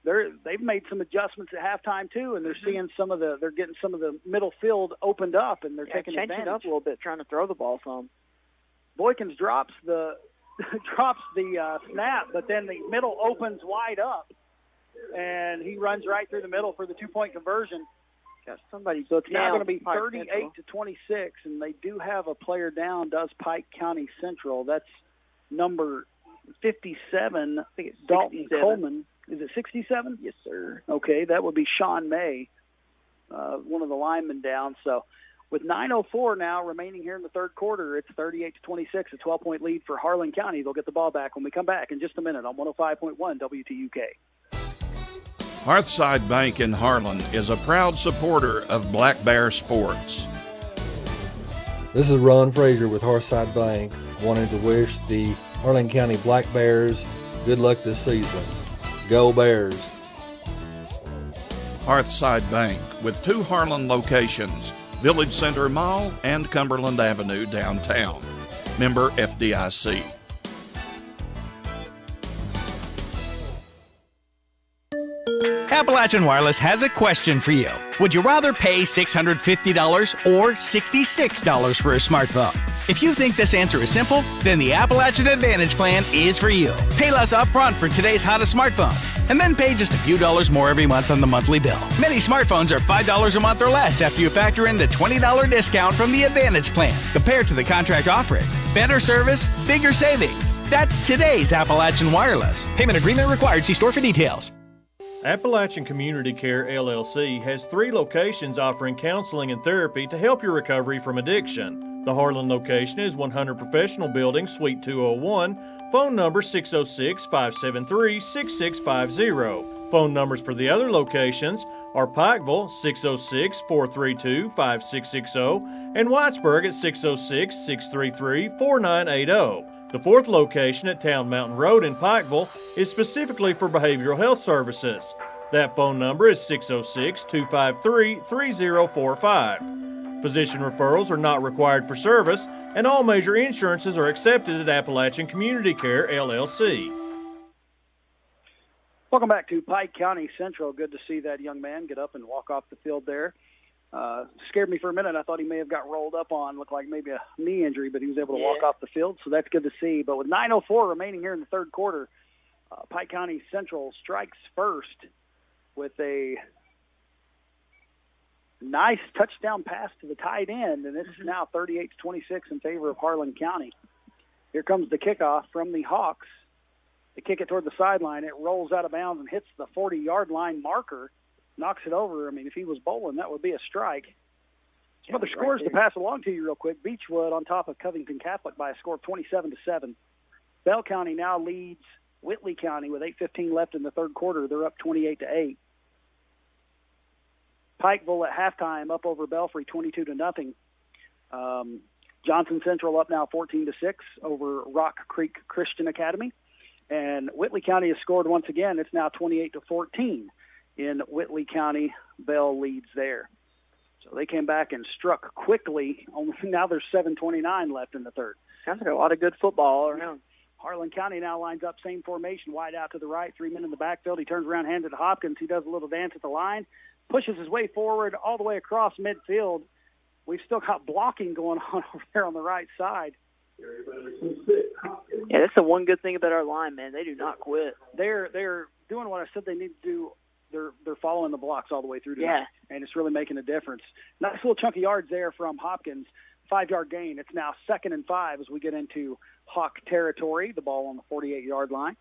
They've made some adjustments at halftime too, and they're seeing they're getting some of the middle field opened up, and they're taking advantage. Changing it up a little bit, trying to throw the ball some. Boykins drops the snap, but then the middle opens wide up, and he runs right through the middle for the 2-point conversion. Got somebody. So it's now going to be 38-26, and they do have a player down. Does Pike County Central? That's number 57. I think it's Dalton Coleman. Is it 67? Yes, sir. Okay, that would be Sean May, one of the linemen down. So with 9:04 now remaining here in the third quarter, it's 38-26, a 12-point lead for Harlan County. They'll get the ball back when we come back in just a minute on 105.1 WTUK. Hearthside Bank in Harlan is a proud supporter of Black Bear sports. This is Ron Frazier with Hearthside Bank, wanting to wish the Harlan County Black Bears good luck this season. Go Bears! Hearthside Bank with 2 Harlan locations, Village Center Mall and Cumberland Avenue downtown. Member FDIC. Appalachian Wireless has a question for you. Would you rather pay $650 or $66 for a smartphone? If you think this answer is simple, then the Appalachian Advantage plan is for you. Pay less upfront for today's hottest smartphones, and then pay just a few dollars more every month on the monthly bill. Many smartphones are $5 a month or less after you factor in the $20 discount from the Advantage plan, compared to the contract offering. Better service, bigger savings. That's today's Appalachian Wireless. Payment agreement required. See store for details. Appalachian Community Care LLC has 3 locations offering counseling and therapy to help your recovery from addiction. The Harlan location is 100 Professional Building, Suite 201, phone number 606-573-6650. Phone numbers for the other locations are Pikeville 606-432-5660 and Whitesburg at 606-633-4980. The 4th location at Town Mountain Road in Pikeville is specifically for behavioral health services. That phone number is 606-253-3045. Physician referrals are not required for service, and all major insurances are accepted at Appalachian Community Care, LLC. Welcome back to Pike County Central. Good to see that young man get up and walk off the field there. Scared me for a minute. I thought he may have got rolled up on, looked like maybe a knee injury, but he was able to walk off the field, so that's good to see. But with 9:04 remaining here in the third quarter, Pike County Central strikes first with a nice touchdown pass to the tight end, and this is now 38-26 in favor of Harlan County. Here comes the kickoff from the Hawks. They kick it toward the sideline. It rolls out of bounds and hits the 40-yard line marker, knocks it over. I mean, if he was bowling, that would be a strike. Some other scores to pass along to you real quick. Beechwood on top of Covington Catholic by a score of 27-7. Bell County now leads Whitley County with 8:15 left in the third quarter. They're up 28-8. Pikeville at halftime up over Belfry 22-0. Johnson Central up now 14-6 over Rock Creek Christian Academy. And Whitley County has scored once again. It's now 28-14 in Whitley County. Bell leads there. So they came back and struck quickly. Now there's 7:29 left in the third. Sounds like a lot of good football all around. Harlan County now lines up same formation, wide out to the right, 3 men in the backfield. He turns around, hands it to Hopkins. He does a little dance at the line, pushes his way forward all the way across midfield. We've still got blocking going on over there on the right side. Yeah, that's the one good thing about our line, man. They do not quit. They're doing what I said they need to do. They're following the blocks all the way through tonight, and it's really making a difference. Nice little chunk of yards there from Hopkins. 5-yard gain. It's now 2nd and 5 as we get into Hawk territory. The ball on the 48-yard line.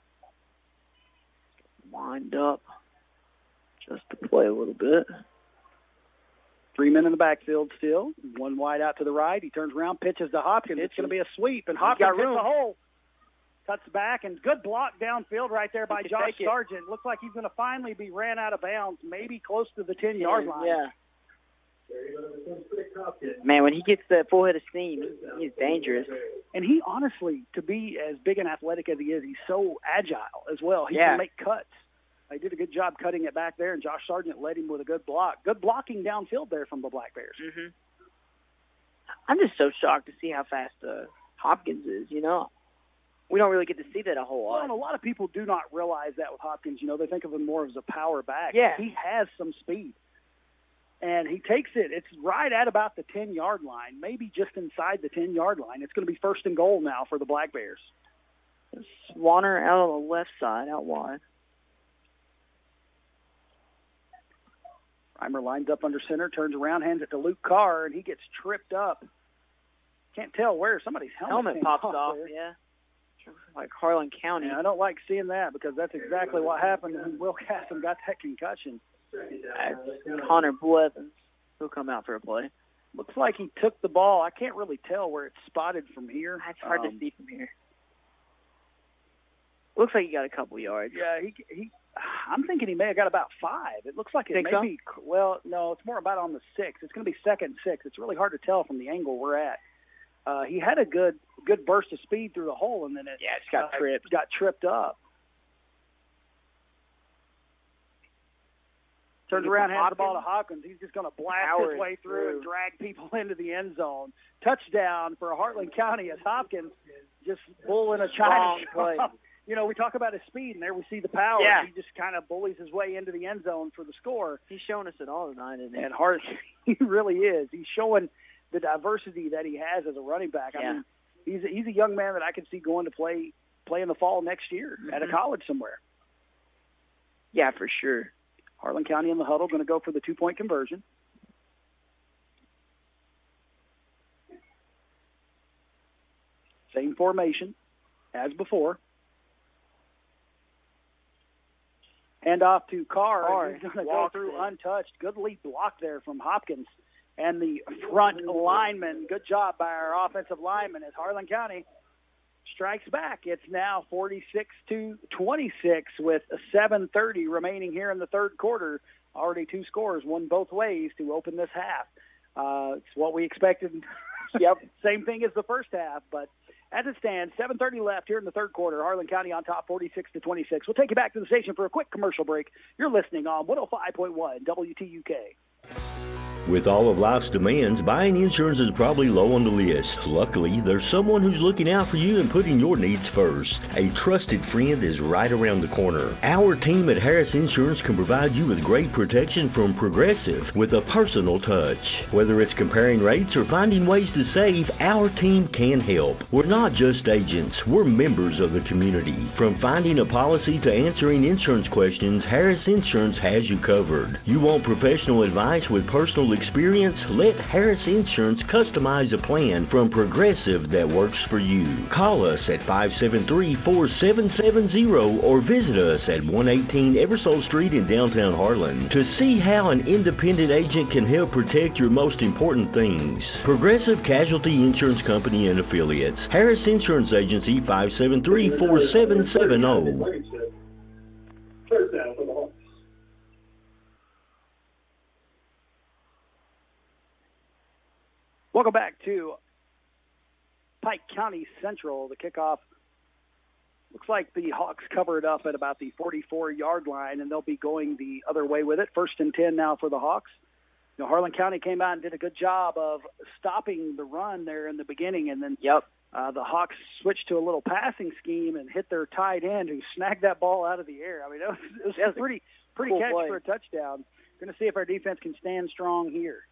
Wind up just to play a little bit. 3 men in the backfield still. One wide out to the right. He turns around, pitches to Hopkins. It's going to be a sweep, and Hopkins hits the hole. Cuts back, and good block downfield right there by Josh Sargent. Looks like he's going to finally be ran out of bounds, maybe close to the 10-yard line. Yeah. Man, when he gets that full head of steam, he's dangerous. And he honestly, to be as big and athletic as he is, he's so agile as well. He can make cuts. They did a good job cutting it back there, and Josh Sargent led him with a good block. Good blocking downfield there from the Black Bears. Mm-hmm. I'm just so shocked to see how fast Hopkins is, you know. We don't really get to see that a whole lot. Well, and a lot of people do not realize that with Hopkins. You know, they think of him more as a power back. Yeah. He has some speed. And he takes it. It's right at about the 10-yard line, maybe just inside the 10-yard line. It's going to be 1st and goal now for the Black Bears. Swanner out on the left side, out wide. Reimer lines up under center, turns around, hands it to Luke Carr, and he gets tripped up. Can't tell where. Somebody's helmet pops off there. Yeah. Like Harlan County. Yeah, I don't like seeing that because that's exactly what happened when Will Casson got that concussion. Connor Blevins. He'll come out for a play. Looks like he took the ball. I can't really tell where it's spotted from here. It's hard to see from here. Looks like he got a couple yards. Yeah, I'm thinking he may have got about 5. It looks like it may be. Well, no, it's more about on the 6. It's going to be 2nd and 6. It's really hard to tell from the angle we're at. He had a good burst of speed through the hole, and then it just got tripped. Got tripped up. Turns around, hands the ball to Hopkins. He's just going to blast his way through and drag people into the end zone. Touchdown for Harlan County as Hopkins just bulling a China play. You know, we talk about his speed, and there we see the power. Yeah. He just kind of bullies his way into the end zone for the score. He's showing us it all tonight, isn't he? And he really is. He's showing the diversity that he has as a running back. I mean, he's a young man that I can see going to play in the fall next year at a college somewhere. Yeah, for sure. Harlan County in the huddle, going to go for the 2-point conversion. Same formation as before. Hand off to Carr. He's going to go through untouched. Good lead block there from Hopkins. And the front lineman, good job by our offensive lineman as Harlan County strikes back. It's now 46-26 with 7:30 remaining here in the third quarter. Already 2 scores, one both ways to open this half. It's what we expected. Yep, same thing as the first half, but as it stands, 7:30 left here in the third quarter. Harlan County on top, 46-26. We'll take you back to the station for a quick commercial break. You're listening on 105.1 WTUK. With all of life's demands, buying insurance is probably low on the list. Luckily, there's someone who's looking out for you and putting your needs first. A trusted friend is right around the corner. Our team at Harris Insurance can provide you with great protection from Progressive with a personal touch. Whether it's comparing rates or finding ways to save, our team can help. We're not just agents, we're members of the community. From finding a policy to answering insurance questions, Harris Insurance has you covered. You want professional advice with personal experience? Let Harris Insurance customize a plan from Progressive that works for you. Call us at 573-4770 or visit us at 118 Eversole Street in downtown Harlan to see how an independent agent can help protect your most important things. Progressive Casualty Insurance Company and Affiliates. Harris Insurance Agency, 573-4770. Welcome back to Pike County Central. The kickoff looks like the Hawks covered up at about the 44-yard line, and they'll be going the other way with it. 1st and 10 now for the Hawks. You know, Harlan County came out and did a good job of stopping the run there in the beginning, and then the Hawks switched to a little passing scheme and hit their tight end who snagged that ball out of the air. I mean, it was a pretty cool catch for a touchdown. Going to see if our defense can stand strong here.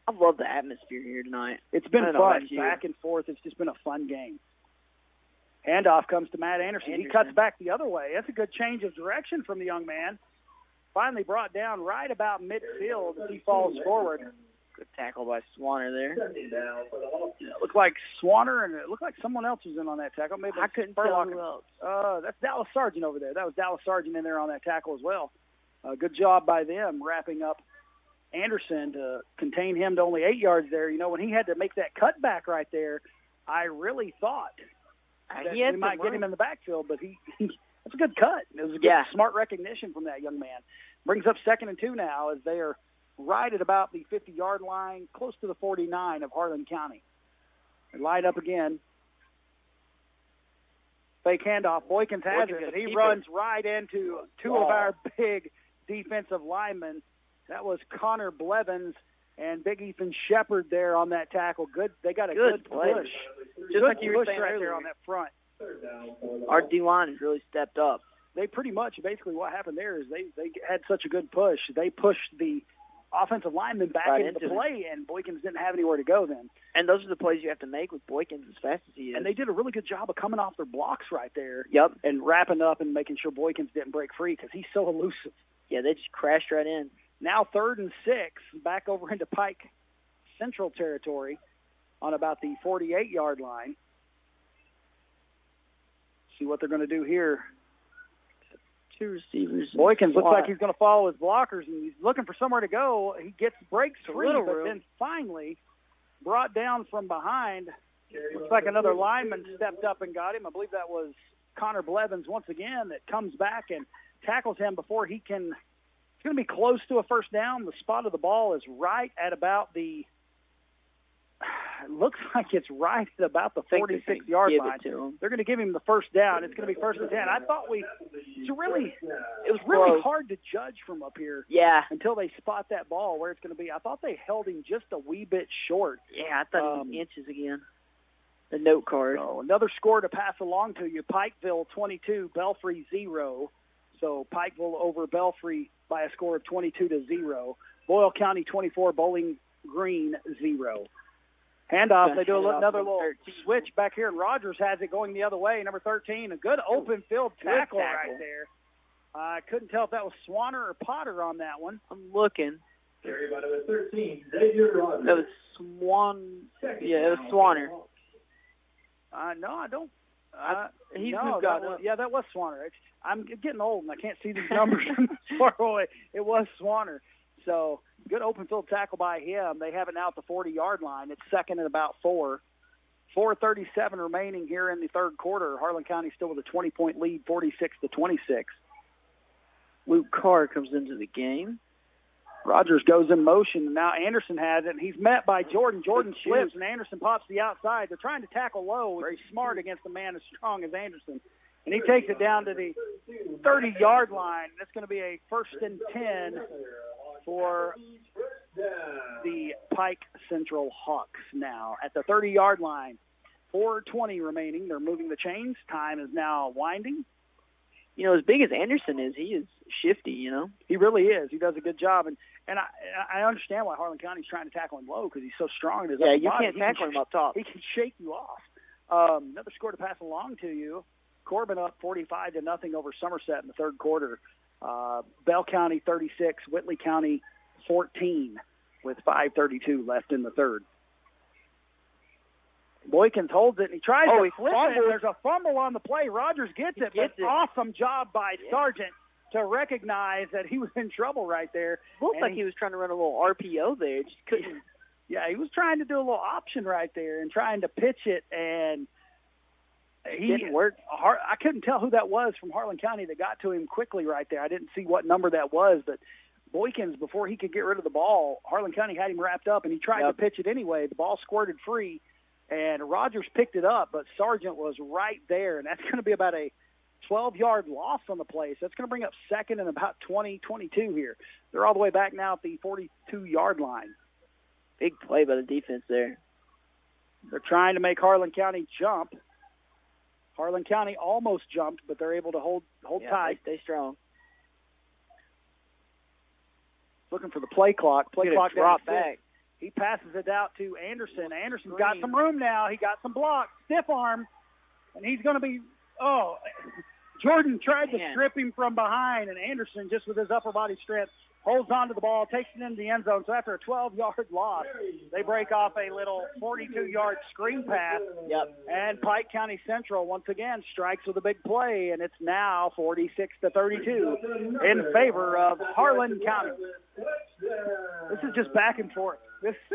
I love the atmosphere here tonight. It's been fun, back and forth. It's just been a fun game. Handoff comes to Matt Anderson. He cuts back the other way. That's a good change of direction from the young man. Finally brought down right about midfield as he falls forward. Good tackle by Swanner there. It looked like Swanner, and it looked like someone else was in on that tackle. Maybe I couldn't tell who else. That's Dallas Sargent over there. That was Dallas Sargent in there on that tackle as well. Good job by them wrapping up Anderson to contain him to only 8 yards there. You know, when he had to make that cutback right there, I really thought that we might get him in the backfield, but that's a good cut. It was a good, smart recognition from that young man. Brings up 2nd and 2 now as they are right at about the 50-yard line, close to the 49 of Harlan County. They line up again. Fake handoff. Boykins has it, but he runs right into two of our big defensive linemen. That was Connor Blevins and Big Ethan Shepard there on that tackle. Good. They got a good push. Just like you were saying right earlier there on that front. Our D-line has really stepped up. They pretty much, basically what happened there is they had such a good push. They pushed the offensive lineman back into the play, and Boykins didn't have anywhere to go then. And those are the plays you have to make with Boykins as fast as he is. And they did a really good job of coming off their blocks right there. Yep. And wrapping up and making sure Boykins didn't break free because he's so elusive. Yeah, they just crashed right in. Now 3rd and 6, back over into Pike Central territory on about the 48-yard line. See what they're going to do here. Two receivers. Boykins looks like he's going to follow his blockers, and he's looking for somewhere to go. He breaks free, but then finally brought down from behind. Looks like another lineman stepped up and got him. I believe that was Connor Blevins once again that comes back and tackles him before he can. It's going to be close to a first down. The spot of the ball is right at about the – it looks like it's right at about the 46-yard line. They're going to give him the first down. It's going to be 1st and 10. I thought it was really hard to judge from up here. Yeah. Until they spot that ball where it's going to be. I thought they held him just a wee bit short. Yeah, I thought it was inches again. The note card. So another score to pass along to you. Pikeville 22, Belfry 0. So Pikeville over Belfry by a score of 22-0. Boyle County 24, Bowling Green 0. Handoff. They do another little switch back here, and Rogers has it going the other way. Number 13, a good open field tackle right there. I couldn't tell if that was Swanner or Potter on that one. I'm looking. Everybody was 13. Xavier Rogers. That was Yeah, it was Swanner. No, I don't. Yeah, that was Swanner. I'm getting old, and I can't see these numbers from far away. It was Swanner. So good open field tackle by him. They have it now at the 40-yard line. It's 2nd and about 4. 4:37 remaining here in the third quarter. Harlan County still with a 20-point lead, 46-26. Luke Carr comes into the game. Rogers goes in motion. Now Anderson has it, and he's met by Jordan. Jordan slips, and Anderson pops to the outside. They're trying to tackle low. Very smart against a man as strong as Anderson. And he takes it down to the 30-yard line. That's going to be a 1st and 10 for the Pike Central Hawks now at the 30-yard line. 4:20 remaining. They're moving the chains. Time is now winding. You know, as big as Anderson is, he is shifty, you know. He really is. He does a good job. And I understand why Harlan County's trying to tackle him low because he's so strong. Yeah, you can't tackle him up top. He can shake you off. Another score to pass along to you. Corbin up 45-0 over Somerset in the third quarter. Bell County 36, Whitley County 14 with 5:32 left in the third. Boykins holds it, and he tries to flip it. There's a fumble on the play. Rogers gets it. Awesome job by Sargent to recognize that he was in trouble right there. Looked like he was trying to run a little RPO there. Just couldn't. Yeah, he was trying to do a little option right there and trying to pitch it, and he didn't work. I couldn't tell who that was from Harlan County that got to him quickly right there. I didn't see what number that was, but Boykins, before he could get rid of the ball, Harlan County had him wrapped up, and he tried to pitch it anyway. The ball squirted free. And Rogers picked it up, but Sargent was right there, and that's going to be about a 12-yard loss on the play. So that's going to bring up second and about 22 here. They're all the way back now at the 42-yard line. Big play by the defense there. They're trying to make Harlan County jump. Harlan County almost jumped, but they're able to hold tight. Stay strong. Looking for the play clock. Play clock drop back. He passes it out to Anderson. Anderson's got some room now. He got some blocks. Stiff arm. And he's going to be Jordan tried to strip him from behind, and Anderson, just with his upper body strength, holds on to the ball, takes it into the end zone. So after a 12-yard loss, they break off a little 42-yard screen pass. And Pike County Central, once again, strikes with a big play, and it's now 46-32 in favor of Harlan County. This is just back and forth.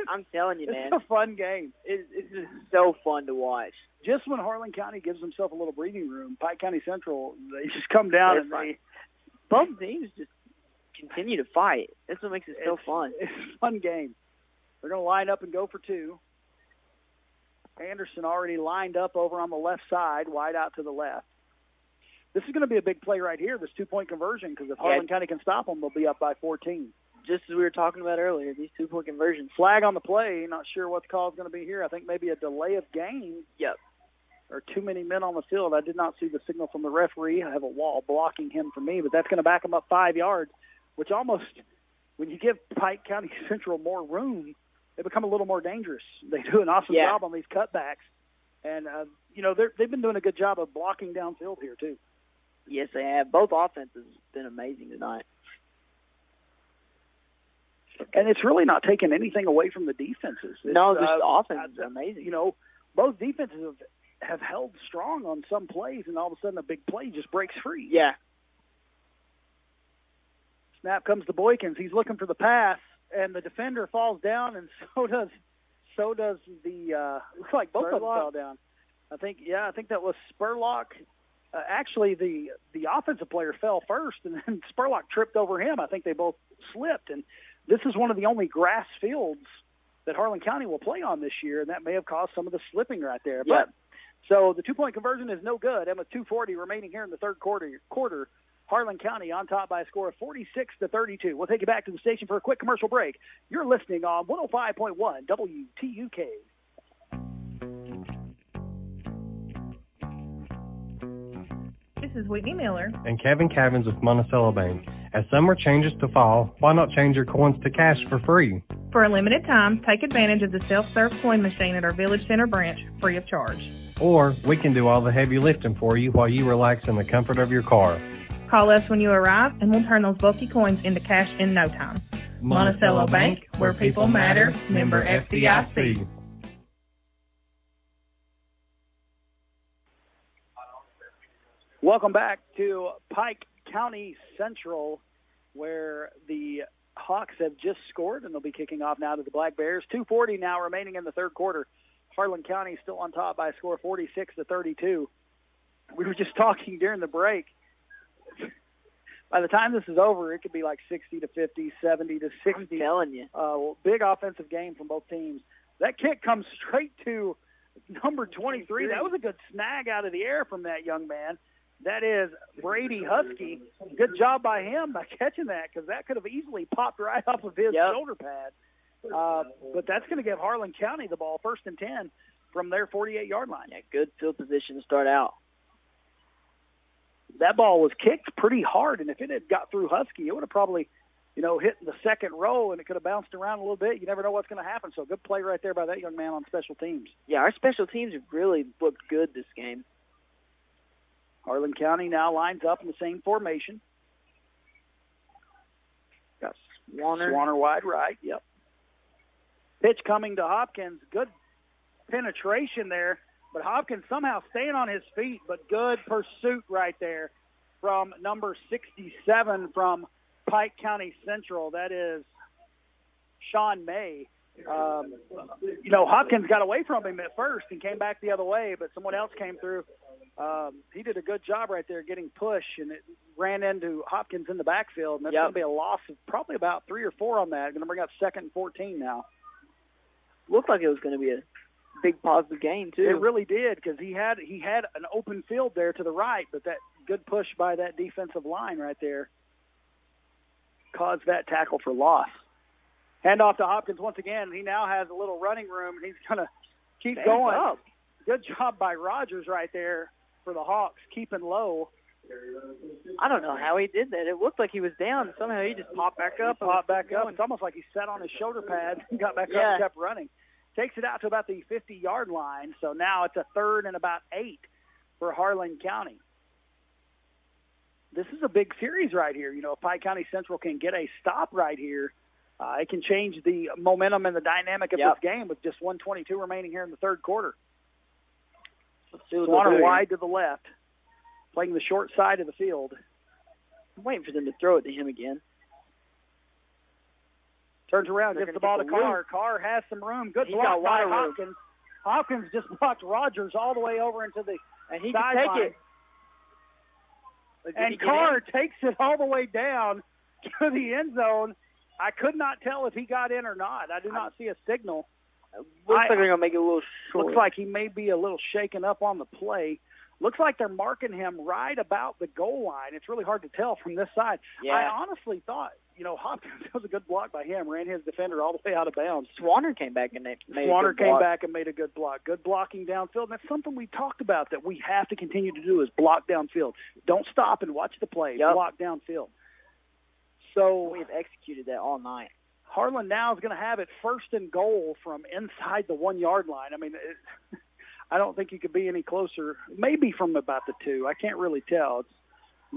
I'm telling you, man. It's a fun game. It's just so fun to watch. Just when Harlan County gives himself a little breathing room, Pike County Central, they just come down both teams just continue to fight. That's what makes it so fun. It's a fun game. They're going to line up and go for two. Anderson already lined up over on the left side, wide out to the left. This is going to be a big play right here, this two-point conversion, because if Harlan County can stop them, they'll be up by 14. Just as we were talking about earlier, these two-point conversions. Flag on the play. Not sure what the call is going to be here. I think maybe a delay of game. Or too many men on the field. I did not see the signal from the referee. I have a wall blocking him from me, but that's going to back him up 5 yards, which almost, when you give Pike County Central more room, they become a little more dangerous. They do an awesome job on these cutbacks. And, they've been doing a good job of blocking downfield here, too. Yes, they have. Both offenses have been amazing tonight. And it's really not taking anything away from the defenses. No, the offense is amazing. Both defenses have held strong on some plays, and all of a sudden a big play just breaks free. Yeah. Snap comes to Boykins. He's looking for the pass, and the defender falls down, and so does the looks like both of them fell down. I think that was Spurlock. Actually, the offensive player fell first, and then Spurlock tripped over him. I think they both slipped, and this is one of the only grass fields that Harlan County will play on this year, and that may have caused some of the slipping right there. Yeah. But so the two-point conversion is no good, and with 2:40 remaining here in the third quarter, Harlan County on top by a score of 46-32. We'll take you back to the station for a quick commercial break. You're listening on 105.1 WTUK. This is Whitney Miller and Kevin Cavins with Monticello Bank. As summer changes to fall, why not change your coins to cash for free? For a limited time, take advantage of the self-serve coin machine at our Village Center branch, free of charge. Or we can do all the heavy lifting for you while you relax in the comfort of your car. Call us when you arrive, and we'll turn those bulky coins into cash in no time. Monticello Bank, where people matter, member FDIC. Welcome back to Pike County Central, where the Hawks have just scored, and they'll be kicking off now to the Black Bears. 2:40 now remaining in the third quarter. Harlan County still on top by a score of 46-32. We were just talking during the break. By the time this is over, it could be like 60-50, 70-60. I'm telling you. Big offensive game from both teams. That kick comes straight to number 23. That was a good snag out of the air from that young man. That is Brady Husky. Good job by him by catching that, because that could have easily popped right off of his shoulder pad. But that's going to give Harlan County the ball, 1st and 10 from their 48-yard line. Yeah, good field position to start out. That ball was kicked pretty hard, and if it had got through Husky, it would have probably, hit the second row, and it could have bounced around a little bit. You never know what's going to happen. So good play right there by that young man on special teams. Yeah, our special teams have really looked good this game. Harlan County now lines up in the same formation. Got Swanner wide right, yep. Pitch coming to Hopkins. Good penetration there, but Hopkins somehow staying on his feet, but good pursuit right there from number 67 from Pike County Central. That is Sean May. Hopkins got away from him at first and came back the other way, but someone else came through. He did a good job right there getting push, and it ran into Hopkins in the backfield, and that's going to be a loss of probably about 3 or 4 on that. Going to bring up 2nd and 14 now. Looked like it was going to be a big positive gain, too. It really did, because he had an open field there to the right, but that good push by that defensive line right there caused that tackle for loss. Hand off to Hopkins once again. He now has a little running room, and he's going to keep going. Up. Good job by Rogers right there for the Hawks, keeping low. I don't know how he did that. It looked like he was down. Somehow he just popped back up. It's almost like he sat on his shoulder pad and got back up and kept running. Takes it out to about the 50-yard line. So now it's a 3rd and about 8 for Harlan County. This is a big series right here. If Pike County Central can get a stop right here, it can change the momentum and the dynamic of this game with just 1:22 remaining here in the 3rd quarter. Swanner wide to the left, playing the short side of the field. I'm waiting for them to throw it to him again. Turns around, gives the ball to Carr. Carr has some room. Good block by Hopkins. Hopkins just blocked Rogers all the way over into the and he can take it. And Carr takes it all the way down to the end zone. I could not tell if he got in or not. I do not see a signal. Looks like they're going to make it a little short. Looks like he may be a little shaken up on the play. Looks like they're marking him right about the goal line. It's really hard to tell from this side. Yeah. I honestly thought, Hopkins was a good block by him, ran his defender all the way out of bounds. Swanner came back and made a good block. Good blocking downfield. And that's something we talked about that we have to continue to do is block downfield. Don't stop and watch the play. Block downfield. So we've executed that all night. Harlan now is going to have it 1st and goal from inside the 1-yard line. I mean, I don't think you could be any closer. Maybe from about the 2. I can't really tell.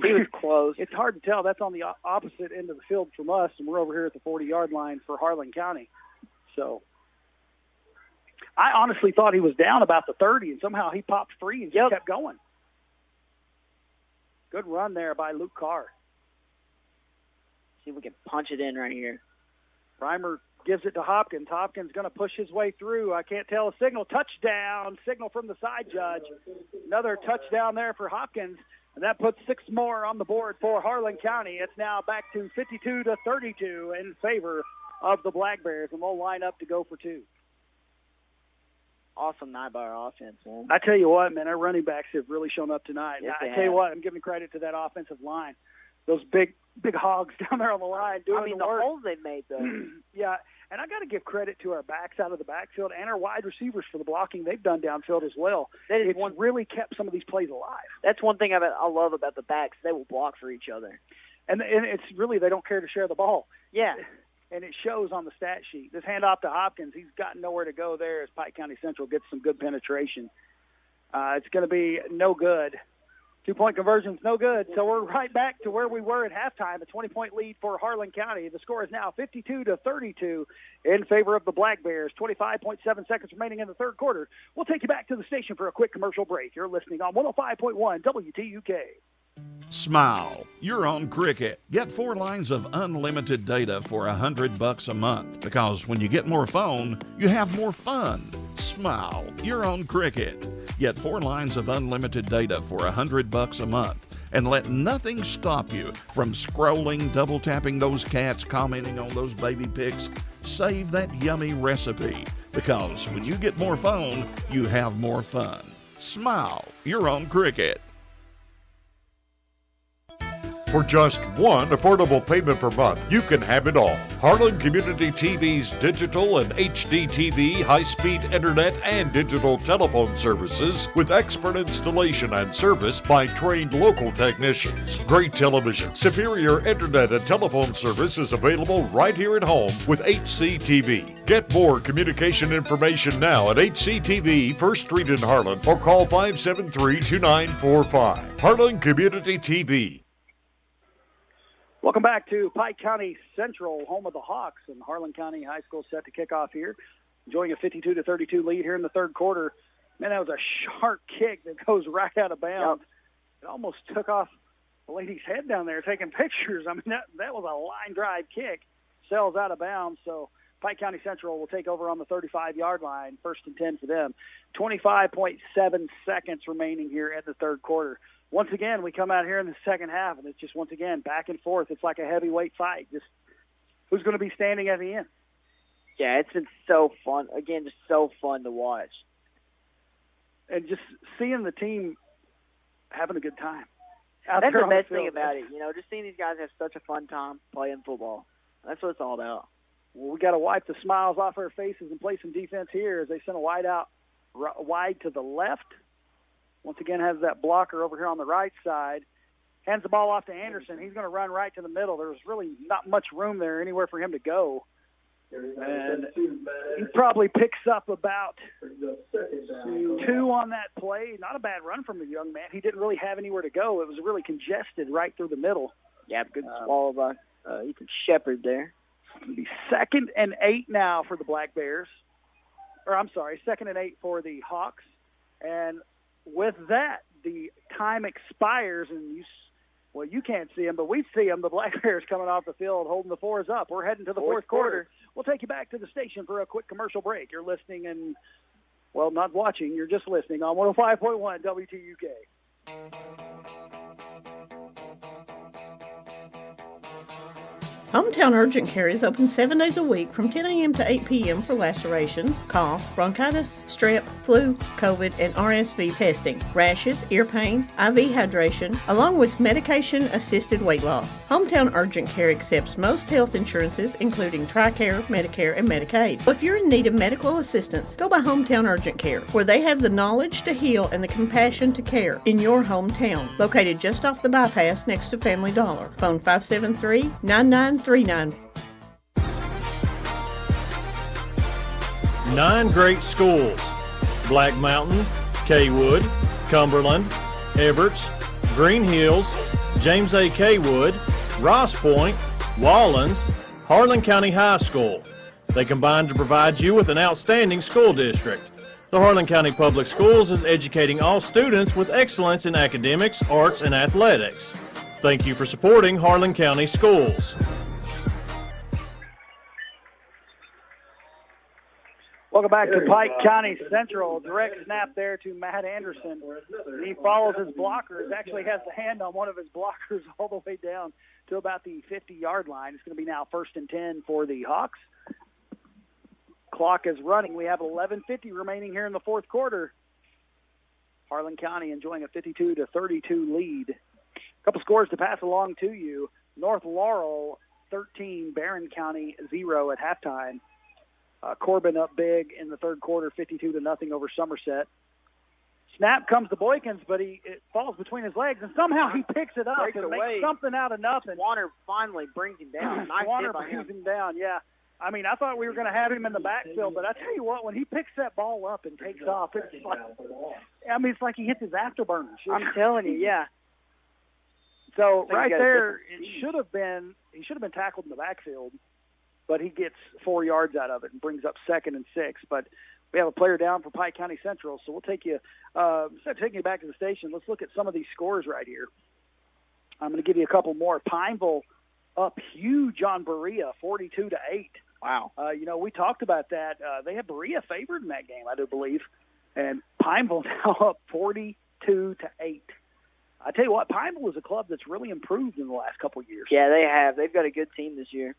He was close. It's hard to tell. That's on the opposite end of the field from us, and we're over here at the 40-yard line for Harlan County. So I honestly thought he was down about the 30, and somehow he popped free and just kept going. Good run there by Luke Carr. See if we can punch it in right here. Reimer gives it to Hopkins. Hopkins going to push his way through. I can't tell a signal. Touchdown. Signal from the side judge. Another touchdown there for Hopkins. And that puts 6 more on the board for Harlan County. It's now back to 52-32 in favor of the Black Bears. And we'll line up to go for 2. Awesome night by our offense, man. I tell you what, man, our running backs have really shown up tonight. Yes, I tell you what, I'm giving credit to that offensive line. Those big hogs down there on the line doing the work. holes they made, though. Yeah, and I got to give credit to our backs out of the backfield and our wide receivers for the blocking they've done downfield as well. It's really kept some of these plays alive. That's one thing I love about the backs. They will block for each other. And it's really they don't care to share the ball. Yeah. And it shows on the stat sheet. This handoff to Hopkins, he's got nowhere to go there as Pike County Central gets some good penetration. It's going to be no good. 2-point conversion's no good, so we're right back to where we were at halftime, a 20-point lead for Harlan County. The score is now 52-32 in favor of the Black Bears. 25.7 seconds remaining in the 3rd quarter. We'll take you back to the station for a quick commercial break. You're listening on 105.1 WTUK. Smile. You're on Cricket. Get 4 lines of unlimited data for $100 a month. Because when you get more phone, you have more fun. Smile. You're on Cricket. Get 4 lines of unlimited data for $100 a month. And let nothing stop you from scrolling, double tapping those cats, commenting on those baby pics. Save that yummy recipe. Because when you get more phone, you have more fun. Smile. You're on Cricket. For just one affordable payment per month, you can have it all. Harlan Community TV's digital and HD TV, high-speed internet, and digital telephone services with expert installation and service by trained local technicians. Great television, superior internet and telephone service is available right here at home with HCTV. Get more communication information now at HCTV, 1st Street in Harlan, or call 573-2945. Harlan Community TV. Welcome back to Pike County Central, home of the Hawks, and Harlan County High School set to kick off here. Enjoying a 52-32 lead here in the third quarter. Man, that was a sharp kick that goes right out of bounds. It almost took off the lady's head down there taking pictures. I mean, that was a line drive kick. Sails out of bounds, so Pike County Central will take over on the 35-yard line, 1st and 10 for them. 25.7 seconds remaining here at the third quarter. Once again, we come out here in the second half, and it's just, once again, back and forth. It's like a heavyweight fight. Just who's going to be standing at the end? Yeah, it's been so fun. Again, just so fun to watch. And just seeing the team having a good time. That's the best thing about it. Just seeing these guys have such a fun time playing football. That's what it's all about. Well, we got to wipe the smiles off our faces and play some defense here as they send a wide out, wide to the left. Once again, has that blocker over here on the right side. Hands the ball off to Anderson. He's going to run right to the middle. There's really not much room there anywhere for him to go. And he probably picks up about 2 on that play. Not a bad run from the young man. He didn't really have anywhere to go. It was really congested right through the middle. Yeah, good swallow by Ethan Shepard there. It'll be 2nd and 8 now for the Black Bears. Or, I'm sorry, 2nd and 8 for the Hawks. And with that, the time expires, and you can't see them, but we see them. The Black Bears coming off the field, holding the 4s up. We're heading to the fourth quarter. We'll take you back to the station for a quick commercial break. You're listening and, well, not watching. You're just listening on 105.1 WTUK. Hometown Urgent Care is open 7 days a week from 10 a.m. to 8 p.m. for lacerations, cough, bronchitis, strep, flu, COVID, and RSV testing, rashes, ear pain, IV hydration, along with medication-assisted weight loss. Hometown Urgent Care accepts most health insurances, including TRICARE, Medicare, and Medicaid. So if you're in need of medical assistance, go by Hometown Urgent Care, where they have the knowledge to heal and the compassion to care in your hometown. Located just off the bypass next to Family Dollar. Phone 573-9939. 9 great schools: Black Mountain, Kaywood, Cumberland, Everts, Green Hills, James A. Kaywood, Ross Point, Wallens, Harlan County High School. They combine to provide you with an outstanding school district. The Harlan County Public Schools is educating all students with excellence in academics, arts, and athletics. Thank you for supporting Harlan County Schools. Welcome back to Pike County Central. Direct snap there to Matt Anderson. He follows his blockers, actually has the hand on one of his blockers all the way down to about the 50-yard line. It's going to be now 1st and 10 for the Hawks. Clock is running. We have 11:50 remaining here in the fourth quarter. Harlan County enjoying a 52-32 lead. A couple scores to pass along to you. North Laurel 13, Barron County 0 at halftime. Corbin up big in the third quarter, 52-0 over Somerset. Snap comes to Boykins, but it falls between his legs, and somehow he picks it up and makes something out of nothing. Warner finally brings him down. Nice Warner brings him down, yeah. I mean, I thought we were going to have him in the backfield, but I tell you what, when he picks that ball up and takes off, it's like, it's like he hits his afterburners. I'm telling you, yeah. So right there, he should have been tackled in the backfield, but he gets 4 yards out of it and brings up 2nd and 6. But we have a player down for Pike County Central, so we'll take you, instead of taking you back to the station, let's look at some of these scores right here. I'm going to give you a couple more. Pineville up huge on Berea, 42-8. Wow. We talked about that. They had Berea favored in that game, I do believe. And Pineville now up 42-8. I tell you what, Pineville is a club that's really improved in the last couple of years. Yeah, they have. They've got a good team this year.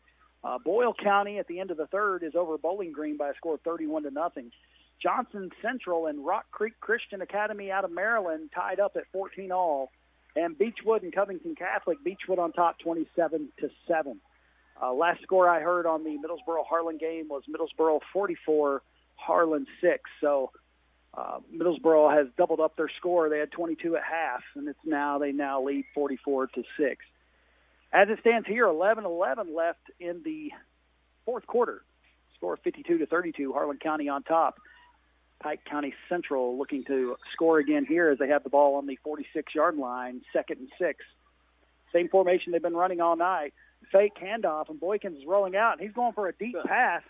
Boyle County at the end of the third is over Bowling Green by a score of 31-0. Johnson Central and Rock Creek Christian Academy out of Maryland tied up at 14-all. and Beechwood and Covington Catholic. Beechwood on top 27-7. Last score I heard on the Middlesboro-Harlan game was Middlesboro 44, Harlan 6. So Middlesboro has doubled up their score. They had 22 at half, and they now lead 44-6. As it stands here, 11-11 left in the fourth quarter. Score 52-32, Harlan County on top. Pike County Central looking to score again here as they have the ball on the 46-yard line, 2nd and 6. Same formation they've been running all night. Fake handoff, and Boykins is rolling out, and he's going for a deep pass.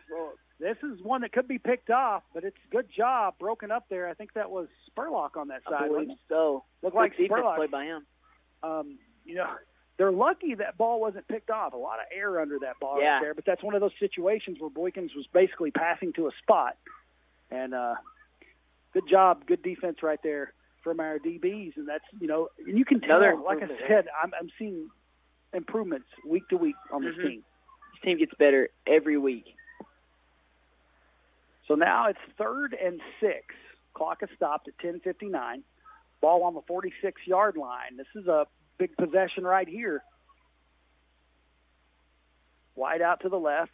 This is one that could be picked off, but it's a good job broken up there. I think that was Spurlock on that side. I believe so. Looked like Spurlock. Played by him. They're lucky that ball wasn't picked off. A lot of air under that ball right there, but that's one of those situations where Boykins was basically passing to a spot. And good job, good defense right there from our DBs. And that's, and you can tell, like I said, I'm seeing improvements week to week on this team. This team gets better every week. So now it's 3rd and 6. Clock is stopped at 10:59. Ball on the 46-yard line. This is a big possession right here. Wide out to the left.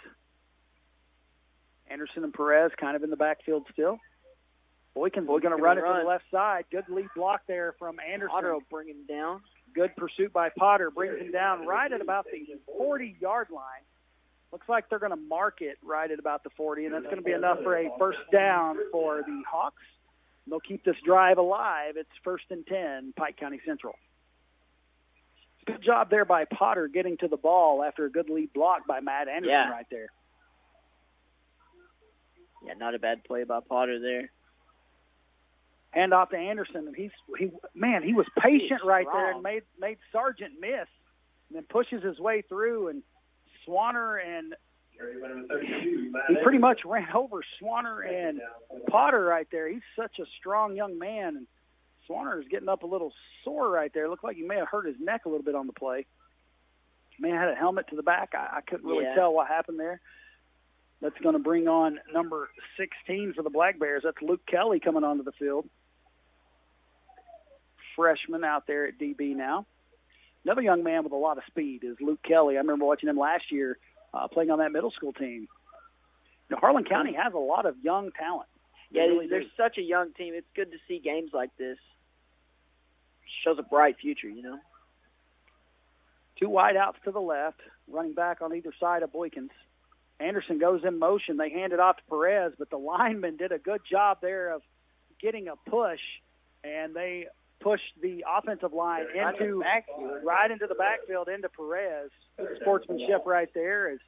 Anderson and Perez kind of in the backfield still. Boykins going to run it to the left side. Good lead block there from Anderson. Potter will bring him down. Good pursuit by Potter. Brings him down right at about the 40-yard line. Looks like they're going to mark it right at about the 40, and that's going to be enough for a first down for the Hawks. They'll keep this drive alive. It's 1st and 10, Pike County Central. Good job there by Potter getting to the ball after a good lead block by Matt Anderson right there. Yeah, not a bad play by Potter there. Hand off to Anderson, and he was patient right there and made Sargent miss, and then pushes his way through, and Swanner and he pretty much ran over Swanner and Potter right there. He's such a strong young man, and Swanner is getting up a little sore right there. Looked like he may have hurt his neck a little bit on the play. Man had a helmet to the back. I couldn't really tell what happened there. That's going to bring on number 16 for the Black Bears. That's Luke Kelly coming onto the field. Freshman out there at DB now. Another young man with a lot of speed is Luke Kelly. I remember watching him last year playing on that middle school team. Harlan County has a lot of young talent. They're such a young team. It's good to see games like this. Shows a bright future, Two wide outs to the left, running back on either side of Boykins. Anderson goes in motion. They hand it off to Perez, but the lineman did a good job there of getting a push, and they pushed the offensive line right into the backfield into Perez. Good sportsmanship right there as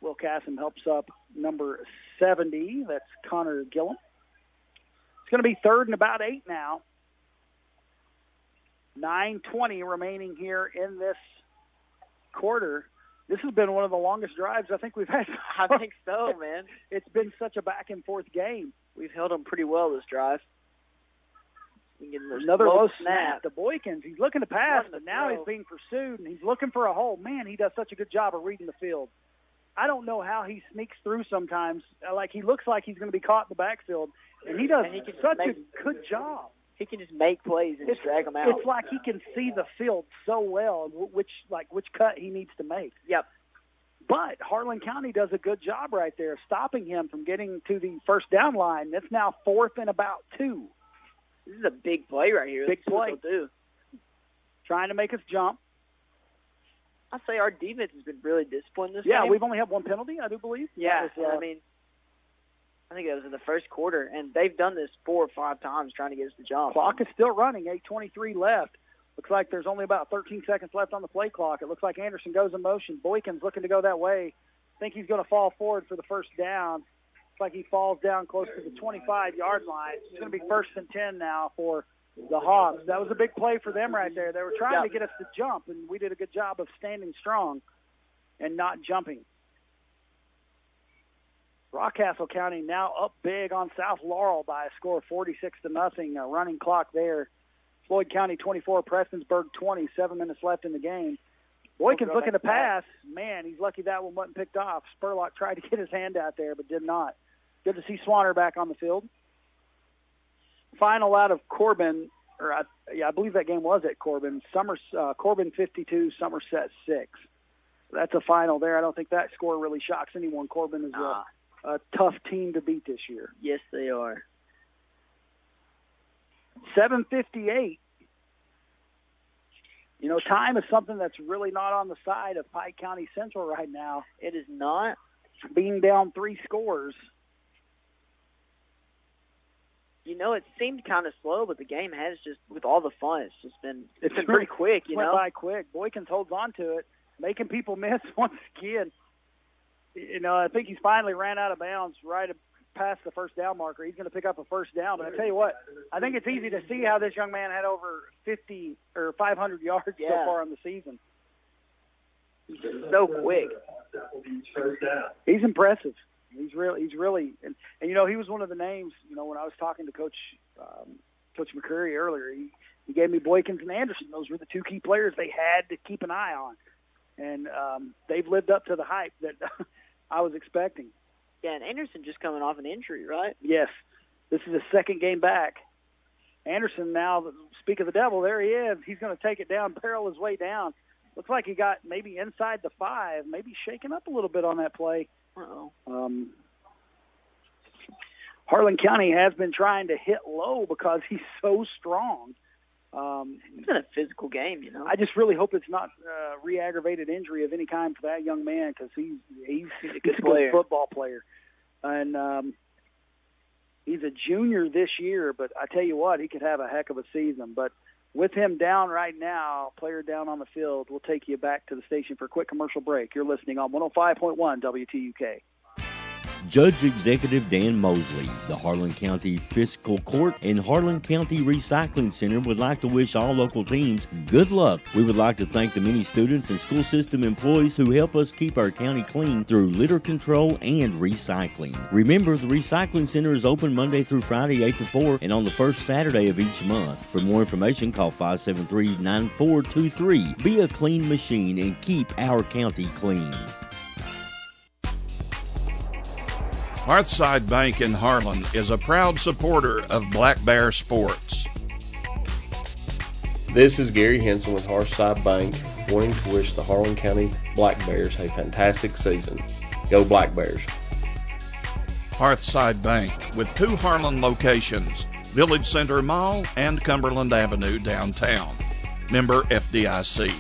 Will Cassim helps up number 70. That's Connor Gillum. It's going to be 3rd and about 8 now. 9:20 remaining here in this quarter. This has been one of the longest drives I think we've had. I think so, man. It's been such a back-and-forth game. We've held them pretty well this drive. Another low snap to Boykins. He's looking to pass, but now he's being pursued, and he's looking for a hole. Man, he does such a good job of reading the field. I don't know how he sneaks through sometimes. He looks like he's going to be caught in the backfield, and he does such a good job. He can just make plays and drag them out. It's like he can see the field so well, which cut he needs to make. Yep. But Harlan County does a good job right there, stopping him from getting to the first down line. That's now 4th and about 2. This is a big play right here. Big play. What they'll do. Trying to make us jump. I say our defense has been really disciplined this game. Yeah, we've only had one penalty, I do believe. Yeah, I think that was in the first quarter, and they've done this 4 or 5 times trying to get us to jump. Clock is still running, 8:23 left. Looks like there's only about 13 seconds left on the play clock. It looks like Anderson goes in motion. Boykins looking to go that way. I think he's going to fall forward for the first down. Looks like he falls down close to the 25-yard line. It's going to be 1st and 10 now for the Hawks. That was a big play for them right there. They were trying to get us to jump, and we did a good job of standing strong and not jumping. Rockcastle County now up big on South Laurel by a score of 46-0. A running clock there. Floyd County 24, Prestonsburg 20, 7 minutes left in the game. Boykins looking to pass. Man, he's lucky that one wasn't picked off. Spurlock tried to get his hand out there, but did not. Good to see Swanner back on the field. Final out of Corbin I believe that game was at Corbin. Corbin 52, Somerset 6. That's a final there. I don't think that score really shocks anyone. Corbin is a tough team to beat this year. Yes, they are. 7:58. You know, time is something that's really not on the side of Pike County Central right now. It is not. Being down 3 scores. You know, it seemed kind of slow, but the game has just, with all the fun, it's been pretty quick, you know. Went by quick. Boykins holds on to it, making people miss once again. You know, I think he's finally ran out of bounds right past the first down marker. He's going to pick up a first down. But I tell you what, I think it's easy to see how this young man had over 50 or 500 yards so far in the season. He's so quick. He's impressive. He's really, and you know, he was one of the names. You know, when I was talking to Coach McCurry earlier, he gave me Boykins and Anderson. Those were the 2 key players they had to keep an eye on, and they've lived up to the hype that I was expecting. Yeah, and Anderson just coming off an injury, right? Yes, this is his second game back. Anderson now, speak of the devil, there he is. He's going to take it down, barrel his way down. Looks like he got maybe inside the 5, maybe shaken up a little bit on that play. Harlan County has been trying to hit low because he's so strong. It's been a physical game, you know. I just really hope it's not re-aggravated injury of any kind for that young man, because he's a good football player. And he's a junior this year, but I tell you what, he could have a heck of a season. But with him down right now, player down on the field, we'll take you back to the station for a quick commercial break. You're listening on 105.1 WTUK. Judge Executive Dan Mosley, the Harlan County Fiscal Court, and Harlan County Recycling Center would like to wish all local teams good luck. We would like to thank the many students and school system employees who help us keep our county clean through litter control and recycling. Remember, the Recycling Center is open Monday through Friday 8 to 4 and on the first Saturday of each month. For more information, call 573-9423. Be a clean machine and keep our county clean. Hearthside Bank in Harlan is a proud supporter of Black Bear sports. This is Gary Henson with Hearthside Bank, wanting to wish the Harlan County Black Bears a fantastic season. Go Black Bears. Hearthside Bank with 2 Harlan locations, Village Center Mall and Cumberland Avenue downtown. Member FDIC.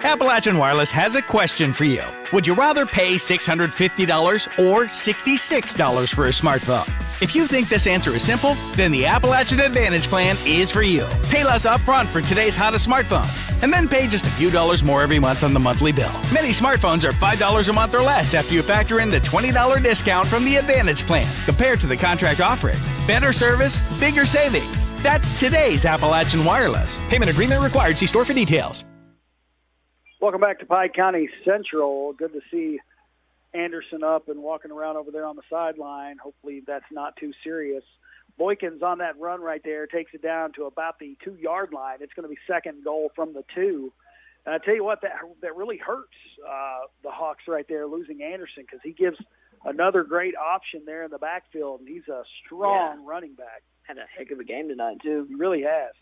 Appalachian Wireless has a question for you. Would you rather pay $650 or $66 for a smartphone? If you think this answer is simple, then the Appalachian Advantage plan is for you. Pay less upfront for today's hottest smartphones, and then pay just a few dollars more every month on the monthly bill. Many smartphones are $5 a month or less after you factor in the $20 discount from the Advantage plan, compared to the contract offering. Better service, bigger savings. That's today's Appalachian Wireless. Payment agreement required. See store for details. Welcome back to Pike County Central. Good to see Anderson up and walking around over there on the sideline. Hopefully that's not too serious. Boykins on that run right there takes it down to about the 2-yard line. It's going to be second goal from the 2. And I tell you what, that really hurts the Hawks right there, losing Anderson, because he gives another great option there in the backfield, and he's a strong running back. Had a heck of a game tonight, too. He really has.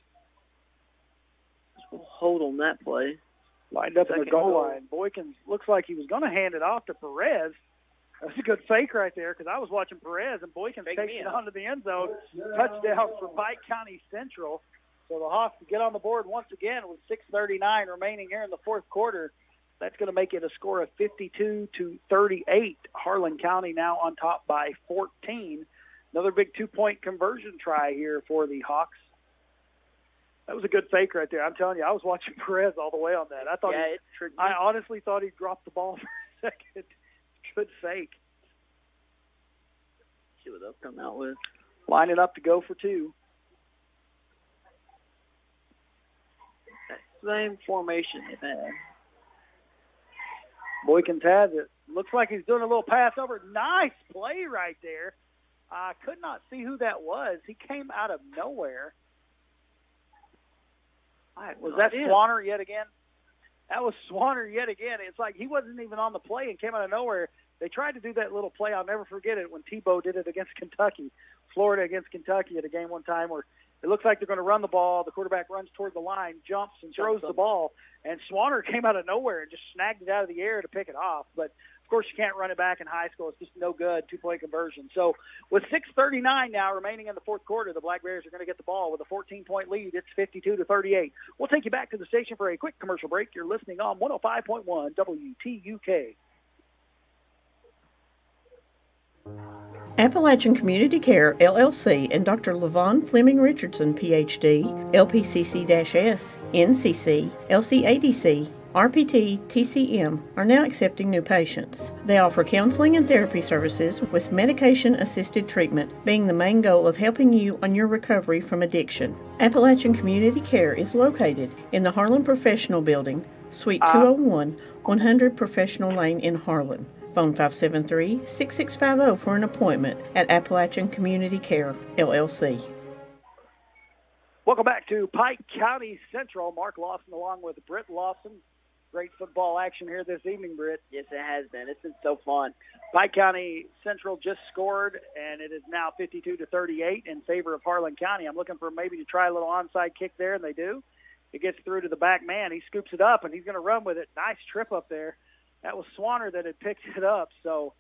We'll hold on that play. Lined up in the goal line. Boykins looks like he was going to hand it off to Perez. That was a good fake right there, because I was watching Perez, and Boykins takes it onto the end zone. Touchdown for Pike County Central. So the Hawks get on the board once again with 6:39 remaining here in the fourth quarter. That's going to make it a score of 52-38. Harlan County now on top by 14. Another big 2-point conversion try here for the Hawks. That was a good fake right there. I'm telling you, I was watching Perez all the way on that. I honestly thought he'd dropped the ball for a second. Good fake. See what they'll come out with. Lining up to go for 2. Same formation they've had. Boykins has it. Looks like he's doing a little pass over. Nice play right there. I could not see who that was. He came out of nowhere. Was that Swanner yet again? That was Swanner yet again. It's like he wasn't even on the play and came out of nowhere. They tried to do that little play. I'll never forget it when Tebow did it against Kentucky, Florida against Kentucky at a game one time where it looks like they're going to run the ball. The quarterback runs toward the line, jumps, and throws the ball. And Swanner came out of nowhere and just snagged it out of the air to pick it off. But, of course, you can't run it back in high school. It's just no good, two-point conversion. So with 6:39 now remaining in the fourth quarter, the Black Bears are going to get the ball with a 14-point lead. It's 52-38. We'll take you back to the station for a quick commercial break. You're listening on 105.1 WTUK. Appalachian Community Care, LLC, and Dr. Levon Fleming Richardson, Ph.D., LPCC-S, NCC, LCADC, RPT, TCM, are now accepting new patients. They offer counseling and therapy services with medication-assisted treatment being the main goal of helping you on your recovery from addiction. Appalachian Community Care is located in the Harlan Professional Building, Suite 201, 100 Professional Lane in Harlan. Phone 573-6650 for an appointment at Appalachian Community Care, LLC. Welcome back to Pike County Central. Mark Lawson along with Britt Lawson. Great football action here this evening, Britt. Yes, it has been. It's been so fun. Pike County Central just scored, and it is now 52-38 in favor of Harlan County. I'm looking for maybe to try a little onside kick there, and they do. It gets through to the back man. He scoops it up, and he's going to run with it. Nice trip up there. That was Swanner that had picked it up. So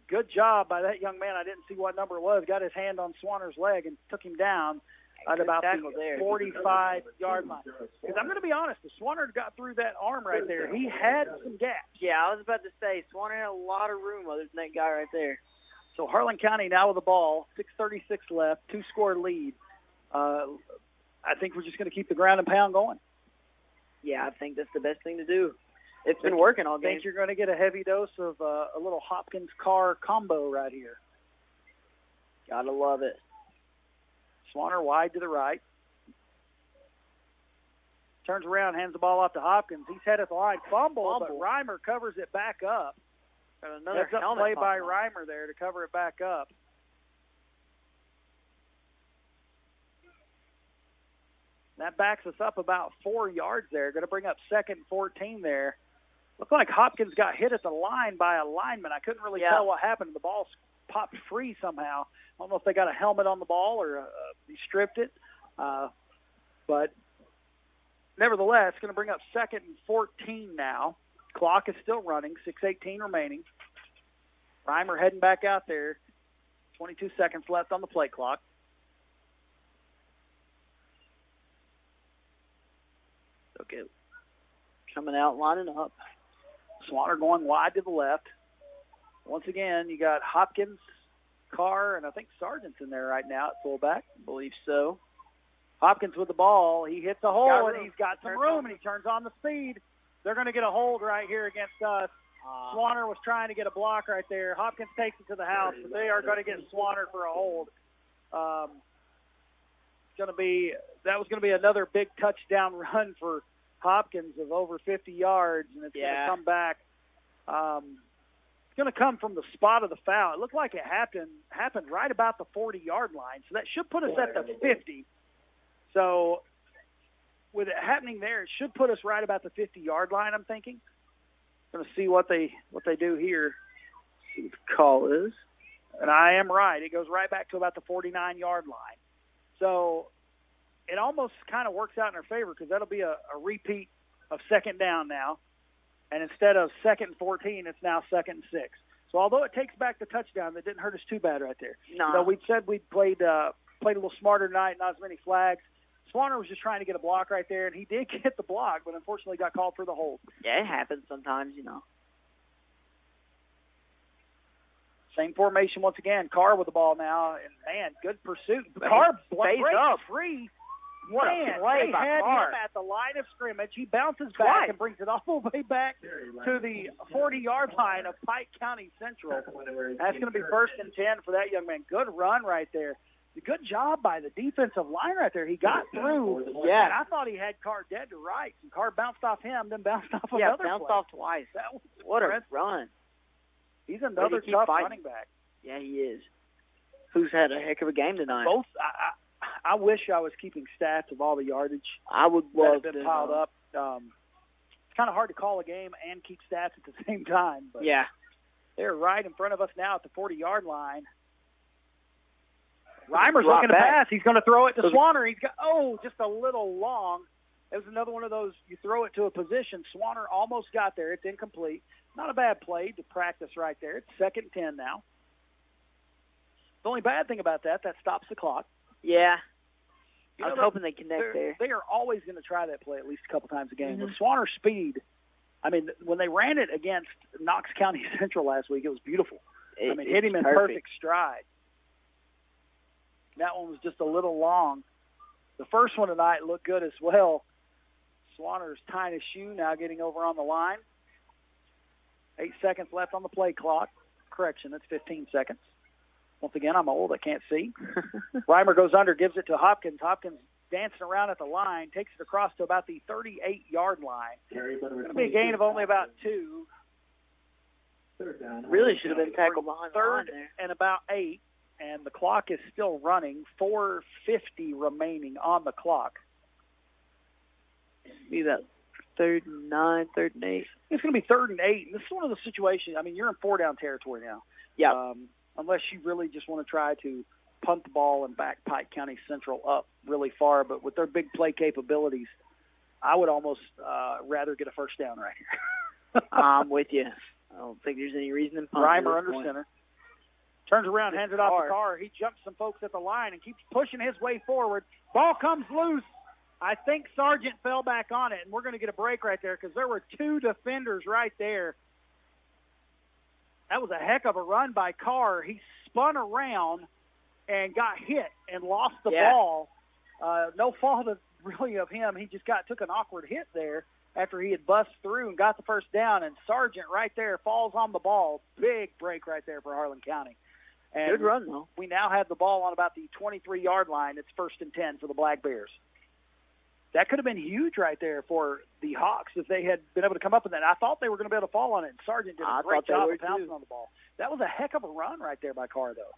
good job by that young man. I didn't see what number it was. Got his hand on Swanner's leg and took him down at about the 45-yard line. Because I'm going to be honest, if Swanner got through that arm right there, he had some gaps. Yeah, I was about to say, Swanner had a lot of room other than that guy right there. So Harlan County now with the ball, 6:36 left, two-score lead. I think we're just going to keep the ground and pound going. Yeah, I think that's the best thing to do. It's been working all game. I think you're going to get a heavy dose of a little Hopkins-Carr combo right here. Gotta love it. Swanner wide to the right. Turns around, hands the ball off to Hopkins. He's headed the line. Fumble, but Reimer covers it back up. Got another play by Reimer there to cover it back up. That backs us up about 4 yards there. Going to bring up 2nd and 14 there. Looked like Hopkins got hit at the line by a lineman. I couldn't really tell what happened. The ball popped free somehow. I don't know if they got a helmet on the ball or he stripped it. But nevertheless, going to bring up 2nd and 14 now. Clock is still running, 6:18 remaining. Reimer heading back out there. 22 seconds left on the play clock. Okay. Coming out, lining up. Swanner going wide to the left. Once again, you got Hopkins, Carr, and I think Sargent's in there right now at fullback. I believe so. Hopkins with the ball. He hits a hole, and he's got some room, and he turns on the speed. They're going to get a hold right here against us. Swanner was trying to get a block right there. Hopkins takes it to the house, but they are going to get Swanner for a hold. That was going to be another big touchdown run for Hopkins of over 50 yards, and it's going to come back. It's going to come from the spot of the foul. It looked like it happened right about the 40-yard line, so that should put us at the 50. So with it happening there, it should put us right about the 50-yard line, I'm thinking. Going to see what they do here. See what the call is. And I am right. It goes right back to about the 49-yard line. So it almost kind of works out in our favor because that'll be a repeat of 2nd down now. And instead of 2nd and 14, it's now 2nd and 6. So although it takes back the touchdown, that didn't hurt us too bad right there. No. So we said we played a little smarter tonight, not as many flags. Swanner was just trying to get a block right there, and he did get the block, but unfortunately got called for the hold. Yeah, it happens sometimes, you know. Same formation once again. Carr with the ball now, and, man, good pursuit. Carr breaks free. What a play they by had Carr. him at the line of scrimmage. He bounces back and brings it all the way back to the 40-yard line of Pike County Central. That's going to be 1st and 10 for that young man. Good run right there. Good job by the defensive line right there. He got through. Yeah. And I thought he had Carr dead to rights, and Carr bounced off him, then bounced off another play. Yeah, bounced off twice. That was what a run. He's another tough running back. Yeah, he is. Who's had a heck of a game tonight. Both. I wish I was keeping stats of all the yardage. I would love that have been piled up. it's kind of hard to call a game and keep stats at the same time. But yeah. They're right in front of us now at the 40-yard line. Reimer's looking to pass. He's going to throw it to Swanner. He's got, just a little long. It was another one of those, you throw it to a position. Swanner almost got there. It's incomplete. Not a bad play to practice right there. It's 2nd and 10 now. The only bad thing about that stops the clock. Yeah. I was hoping they'd connect there. They are always going to try that play at least a couple times a game. With Swanner's speed, I mean, when they ran it against Knox County Central last week, it was beautiful. Hit him in perfect stride. That one was just a little long. The first one tonight looked good as well. Swanner's tying his shoe, now getting over on the line. 8 seconds left on the play clock. Correction, that's 15 seconds. Once again, I'm old. I can't see. Reimer goes under, gives it to Hopkins. Hopkins dancing around at the line, takes it across to about the 38-yard line. It's going to be a gain of only about 2. Really should have been tackled behind the line there. 3rd and about 8, and the clock is still running. 4:50 remaining on the clock. Be that 3rd and 9, 3rd and 8. It's going to be 3rd and 8. And this is one of the situations, I mean, you're in 4-down territory now. Yeah. Unless you really just want to try to punt the ball and back Pike County Central up really far. But with their big play capabilities, I would almost rather get a first down right here. I'm with you. I don't think there's any reason to punt. Reimer under center. Turns around, hands it off to Carr. He jumps some folks at the line and keeps pushing his way forward. Ball comes loose. I think Sargent fell back on it, and we're going to get a break right there because there were 2 defenders right there. That was a heck of a run by Carr. He spun around and got hit and lost the ball. No fault really of him. He just took an awkward hit there after he had bust through and got the first down, and Sargent right there falls on the ball. Big break right there for Harlan County. And good run, though. We now have the ball on about the 23-yard line. It's 1st and 10 for the Black Bears. That could have been huge right there for the Hawks if they had been able to come up with that. I thought they were going to be able to fall on it, and Sargent did a great job of pouncing on the ball. That was a heck of a run right there by Carr, though.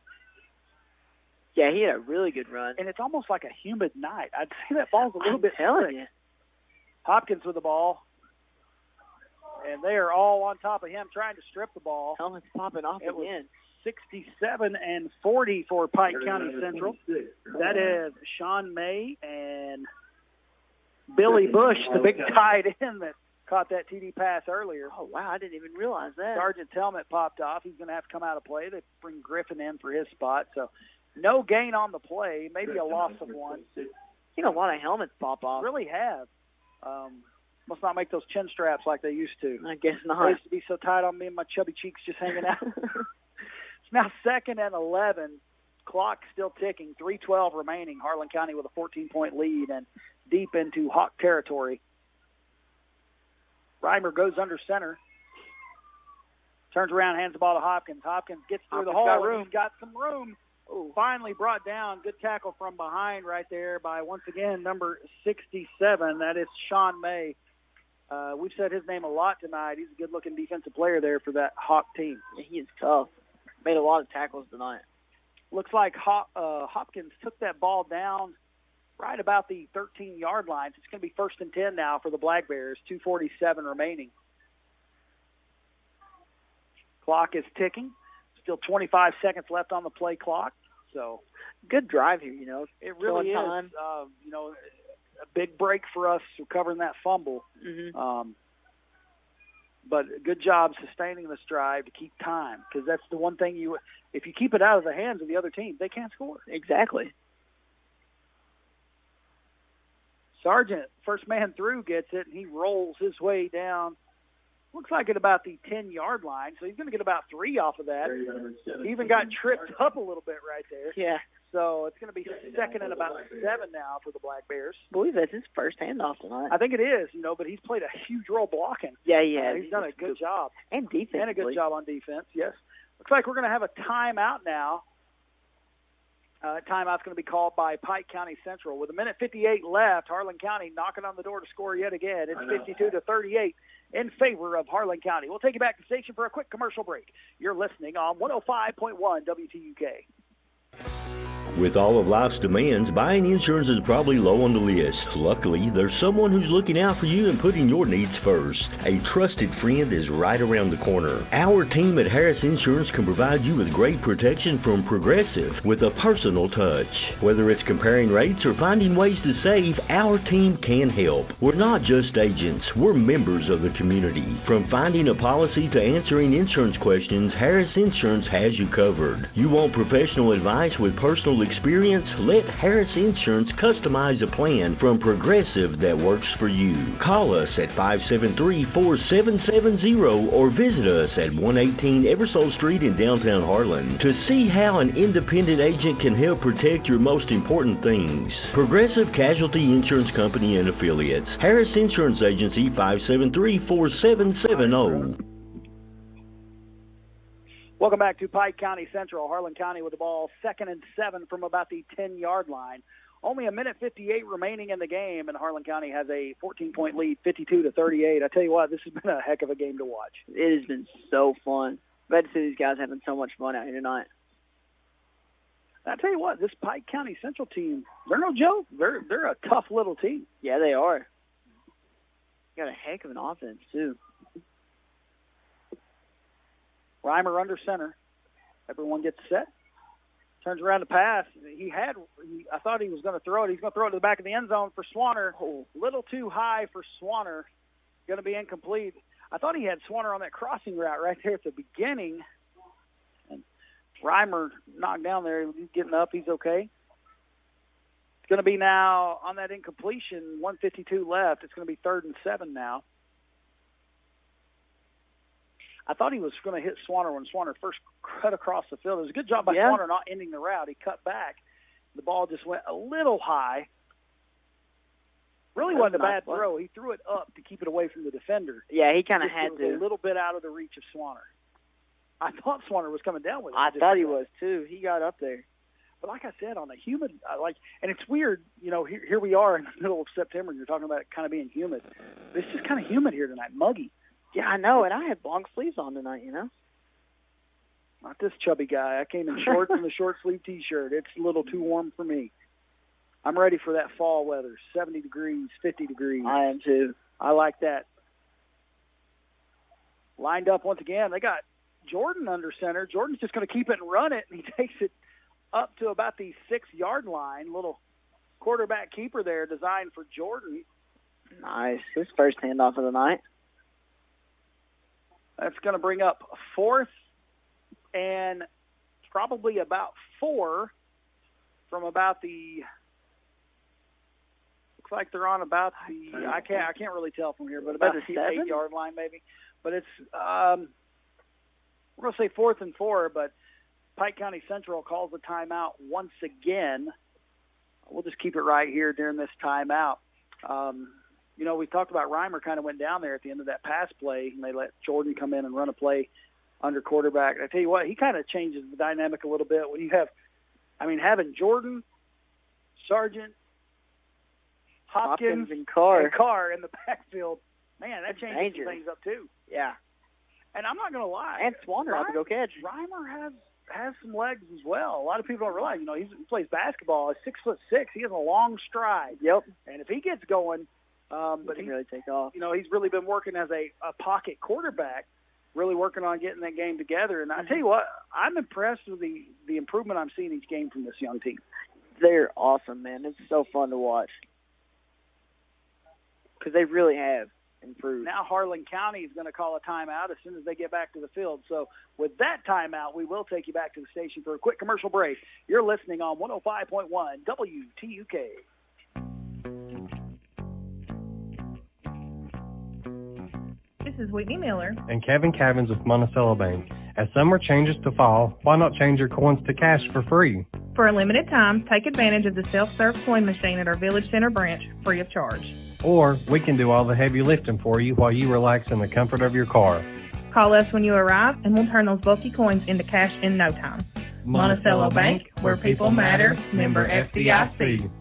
Yeah, he had a really good run. And it's almost like a humid night. I'd say that ball's a little bit telling you. Hopkins with the ball. And they are all on top of him trying to strip the ball. Helmet's popping off again. 67-40 for Pike County Central. That is Sean May and Billy Bush, the big tight end that caught that TD pass earlier. Oh, wow, I didn't even realize that. Sargent's helmet popped off. He's going to have to come out of play. They bring Griffin in for his spot. So no gain on the play, maybe a loss of 1. Seen a lot of helmets pop off. Really have. Must not make those chin straps like they used to. I guess not. They used to be so tight on me and my chubby cheeks just hanging out. It's now 2nd and 11. Clock still ticking. 3:12 remaining. Harlan County with a 14-point lead and deep into Hawk territory. Reimer goes under center. Turns around, hands the ball to Hopkins. Hopkins gets through the hole. He's got some room. Ooh. Finally brought down. Good tackle from behind right there by, once again, number 67. That is Sean May. We've said his name a lot tonight. He's a good-looking defensive player there for that Hawk team. Yeah, he is tough. Made a lot of tackles tonight. Looks like Hopkins took that ball down right about the 13-yard line. So it's going to be 1st and 10 now for the Black Bears. 2:47 remaining. Clock is ticking. Still 25 seconds left on the play clock. So good drive here, you know. It really is. You know, a big break for us recovering that fumble. Mm-hmm. But good job sustaining this drive to keep time, because that's the one thing if you keep it out of the hands of the other team, they can't score. Exactly. Sargent, first man through, gets it, and he rolls his way down. Looks like at about the 10-yard line, so he's going to get about 3 off of that. He even got tripped up a little bit right there. Yeah. So it's going to be 2nd and about 7 now for the Black Bears. I believe that's his first handoff tonight. I think it is, but he's played a huge role blocking. Yeah, he has. He's done a good job. And defense. And a good job on defense, yes. Looks like we're going to have a timeout now. Timeout's going to be called by Pike County Central. With 1:58 left, Harlan County knocking on the door to score yet again. It's 52-38 in favor of Harlan County. We'll take you back to the station for a quick commercial break. You're listening on 105.1 WTUK. With all of life's demands, buying insurance is probably low on the list. Luckily, there's someone who's looking out for you and putting your needs first. A trusted friend is right around the corner. Our team at Harris Insurance can provide you with great protection from Progressive with a personal touch. Whether it's comparing rates or finding ways to save, our team can help. We're not just agents, we're members of the community. From finding a policy to answering insurance questions, Harris Insurance has you covered. You want professional advice with personal experience? Let Harris Insurance customize a plan from Progressive that works for you. Call us at 573-4770 or visit us at 118 Eversole Street in downtown Harlan to see how an independent agent can help protect your most important things. Progressive Casualty Insurance Company and Affiliates. Harris Insurance Agency, 573-4770. Welcome back to Pike County Central. Harlan County with the ball, 2nd and 7 from about the 10-yard line. Only a minute 58 remaining in the game, and Harlan County has a 14-point lead, 52-38. I tell you what, this has been a heck of a game to watch. It has been so fun. Glad to see these guys having so much fun out here tonight. I tell you what, this Pike County Central team, they're no joke. They're a tough little team. Yeah, they are. Got a heck of an offense, too. Reimer under center. Everyone gets set. Turns around to pass. I thought he was going to throw it. He's going to throw it to the back of the end zone for Swanner. A little too high for Swanner. Going to be incomplete. I thought he had Swanner on that crossing route right there at the beginning. And Reimer knocked down there. He's getting up. He's okay. It's going to be now on that incompletion, 1:52 left. It's going to be 3rd and 7 now. I thought he was going to hit Swanner when Swanner first cut across the field. It was a good job by Swanner not ending the route. He cut back. The ball just went a little high. Really wasn't a bad throw. He threw it up to keep it away from the defender. Yeah, he kind of had to. A little bit out of the reach of Swanner. I thought Swanner was coming down with it. I thought he was, too. He got up there. But like I said, on a humid, and it's weird, here we are in the middle of September, and you're talking about it kind of being humid. It's just kind of humid here tonight, muggy. Yeah, I know, and I had long sleeves on tonight, Not this chubby guy. I came in shorts and a short sleeve T-shirt. It's a little too warm for me. I'm ready for that fall weather, 70 degrees, 50 degrees. I am too. I like that. Lined up once again. They got Jordan under center. Jordan's just going to keep it and run it, and he takes it up to about the 6-yard line. Little quarterback keeper there designed for Jordan. Nice. His first handoff of the night. That's going to bring up 4th and probably about 4 from about the. Looks like they're on about the. I can't really tell from here, but about the 8-yard line maybe. But it's we're going to say 4th and 4, but Pike County Central calls the timeout once again. We'll just keep it right here during this timeout. We talked about Reimer kind of went down there at the end of that pass play, and they let Jordan come in and run a play under quarterback. I tell you what, he kind of changes the dynamic a little bit when you have, having Jordan, Sargent, Hopkins and Carr in the backfield. Man, that changes things up too. Yeah. And I'm not going to lie. And Swanner had to go catch. Reimer has some legs as well. A lot of people don't realize, he plays basketball. He's 6'6". He has a long stride. Yep. And if he gets going, but he can really take off. He's really been working as a pocket quarterback, really working on getting that game together. And I tell you what, I'm impressed with the improvement I'm seeing each game from this young team. They're awesome, man. It's so fun to watch because they really have improved. Now Harlan County is going to call a timeout as soon as they get back to the field. So with that timeout, we will take you back to the station for a quick commercial break. You're listening on 105.1 WTUK. This is Whitney Miller and Kevin Cavins with Monticello Bank. As summer changes to fall, why not change your coins to cash for free? For a limited time, take advantage of the self-serve coin machine at our Village Center branch, free of charge. Or we can do all the heavy lifting for you while you relax in the comfort of your car. Call us when you arrive, and we'll turn those bulky coins into cash in no time. Monticello Bank, where people matter, member FDIC.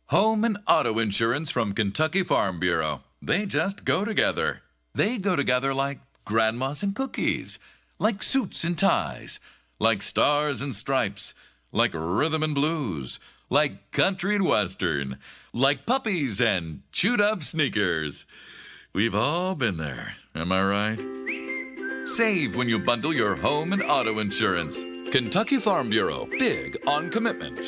Home and auto insurance from Kentucky Farm Bureau. They just go together. They go together like grandmas and cookies, like suits and ties, like stars and stripes, like rhythm and blues, like country and western, like puppies and chewed-up sneakers. We've all been there, am I right? Save when you bundle your home and auto insurance. Kentucky Farm Bureau, big on commitment.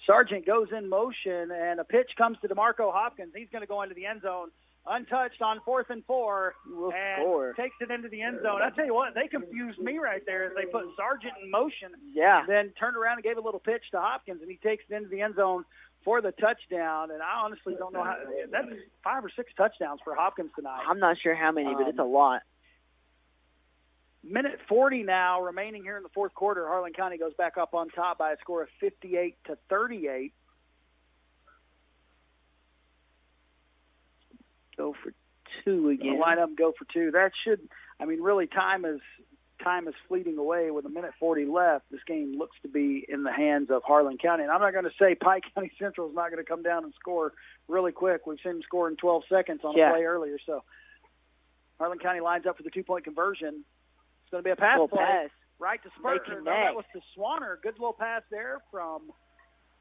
Sargent goes in motion, and a pitch comes to DeMarco Hopkins. He's going to go into the end zone, untouched on 4th and 4, and takes it into the end zone. I tell you what, they confused me right there as they put Sargent in motion. Yeah. Then turned around and gave a little pitch to Hopkins, and he takes it into the end zone for the touchdown. And I honestly don't know how. That's 5 or 6 touchdowns for Hopkins tonight. I'm not sure how many, but it's a lot. Minute 40 now remaining here in the fourth quarter. Harlan County goes back up on top by a score of 58-38. Go for 2 again. Line up and go for 2. That should, I mean, really time is fleeting away with a minute 40 left. This game looks to be in the hands of Harlan County. And I'm not going to say Pike County Central is not going to come down and score really quick. We've seen them score in 12 seconds on a play earlier. So Harlan County lines up for the 2-point conversion. It's going to be a pass play. Right to Spurgeon. No, that was to Swanner. Good little pass there from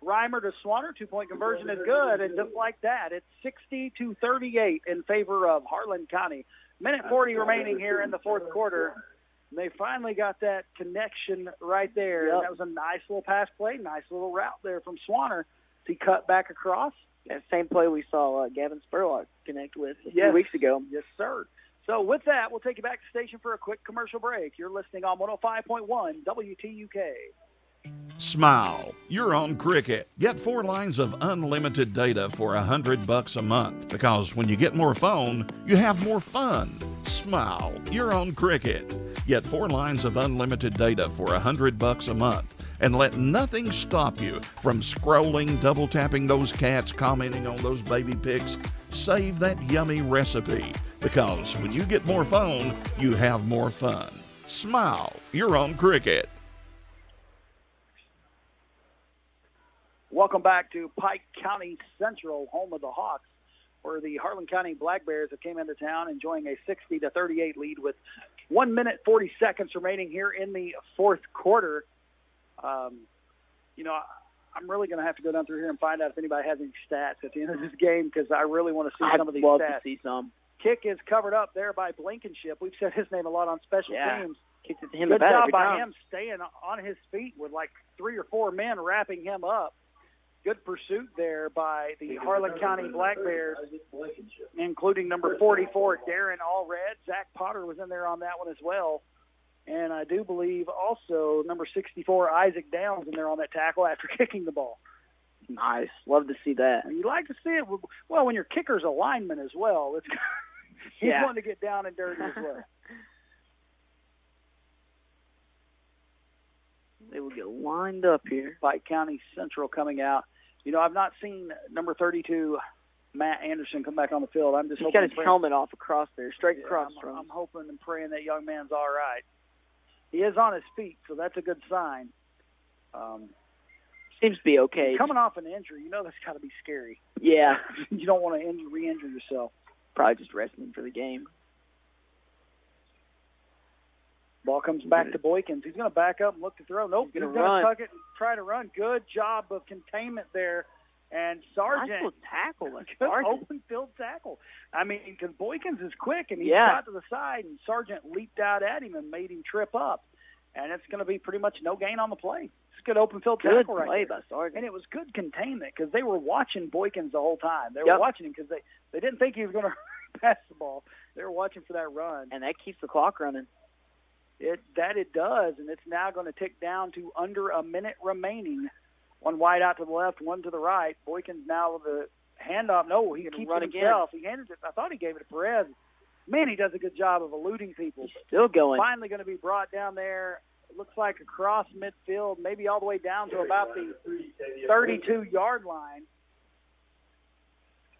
Reimer to Swanner. 2-point conversion is good. And just like that, it's 60-38 in favor of Harlan County. Minute 40 remaining here in the fourth quarter. They finally got that connection right there. Yep. That was a nice little pass play, nice little route there from Swanner. He cut back across. That same play we saw Gavin Spurlock connect with a few weeks ago. Yes, sir. So with that, we'll take you back to the station for a quick commercial break. You're listening on 105.1 WTUK. Smile. You're on Cricket. Get 4 lines of unlimited data for $100 a month. Because when you get more phone, you have more fun. Smile. You're on Cricket. Get 4 lines of unlimited data for $100 a month. And let nothing stop you from scrolling, double tapping those cats, commenting on those baby pics. Save that yummy recipe. Because when you get more phone, you have more fun. Smile. You're on Cricket. Welcome back to Pike County Central, home of the Hawks, where the Harlan County Black Bears have came into town enjoying a 60-38 lead with 1 minute 40 seconds remaining here in the fourth quarter. I'm really going to have to go down through here and find out if anybody has any stats at the end of this game because I really want to see some of these stats. I'd love to see some. Kick is covered up there by Blankenship. We've said his name a lot on special teams. Kicked it to him. Good job by him staying on his feet with like 3 or 4 men wrapping him up. Good pursuit there by the Harlan County Black Bears, including number 44, Darren Allred. Zach Potter was in there on that one as well. And I do believe also number 64, Isaac Downs, in there on that tackle after kicking the ball. Nice. Love to see that. You like to see it. Well, when your kicker's a lineman as well, he's wanting to get down and dirty as well. They will get lined up here. Pike County Central coming out. I've not seen number 32, Matt Anderson, come back on the field. I'm just hoping. He's got his helmet off across there, straight across from him. I'm hoping and praying that young man's all right. He is on his feet, so that's a good sign. Seems to be okay. Coming off an injury, that's got to be scary. Yeah. You don't want to re-injure yourself. Probably just resting for the game. Ball comes back to Boykins. He's going to back up and look to throw. Nope, he's going to tuck it and try to run. Good job of containment there. And Sargent. Nice tackle. Good open field tackle. I mean, because Boykins is quick, and he got to the side, and Sargent leaped out at him and made him trip up. And it's going to be pretty much no gain on the play. It's a good open field tackle right there. By Sargent. And it was good containment because they were watching Boykins the whole time. They were watching him because they didn't think he was going to pass the ball. They were watching for that run. And that keeps the clock running. It does, and it's now going to tick down to under a minute remaining. One wide out to the left, one to the right. Boykins now with the handoff. No, he keeps it himself. He handed it. I thought he gave it to Perez. Man, he does a good job of eluding people. He's still going. Finally going to be brought down there. It looks like across midfield, maybe all the way down to about the 32-yard line.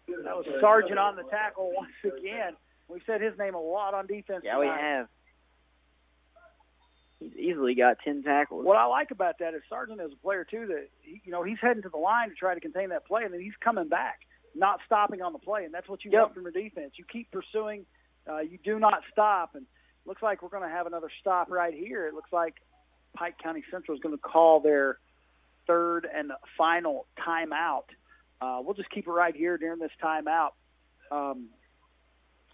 That was Sargent on the tackle once again. We've said his name a lot on defense. Yeah, we have. He's easily got 10 tackles. What I like about that is Sargent is a player, too, that, he's heading to the line to try to contain that play, and then he's coming back, not stopping on the play, and that's what you want from your defense. You keep pursuing. You do not stop, and looks like we're going to have another stop right here. It looks like Pike County Central is going to call their third and final timeout. We'll just keep it right here during this timeout.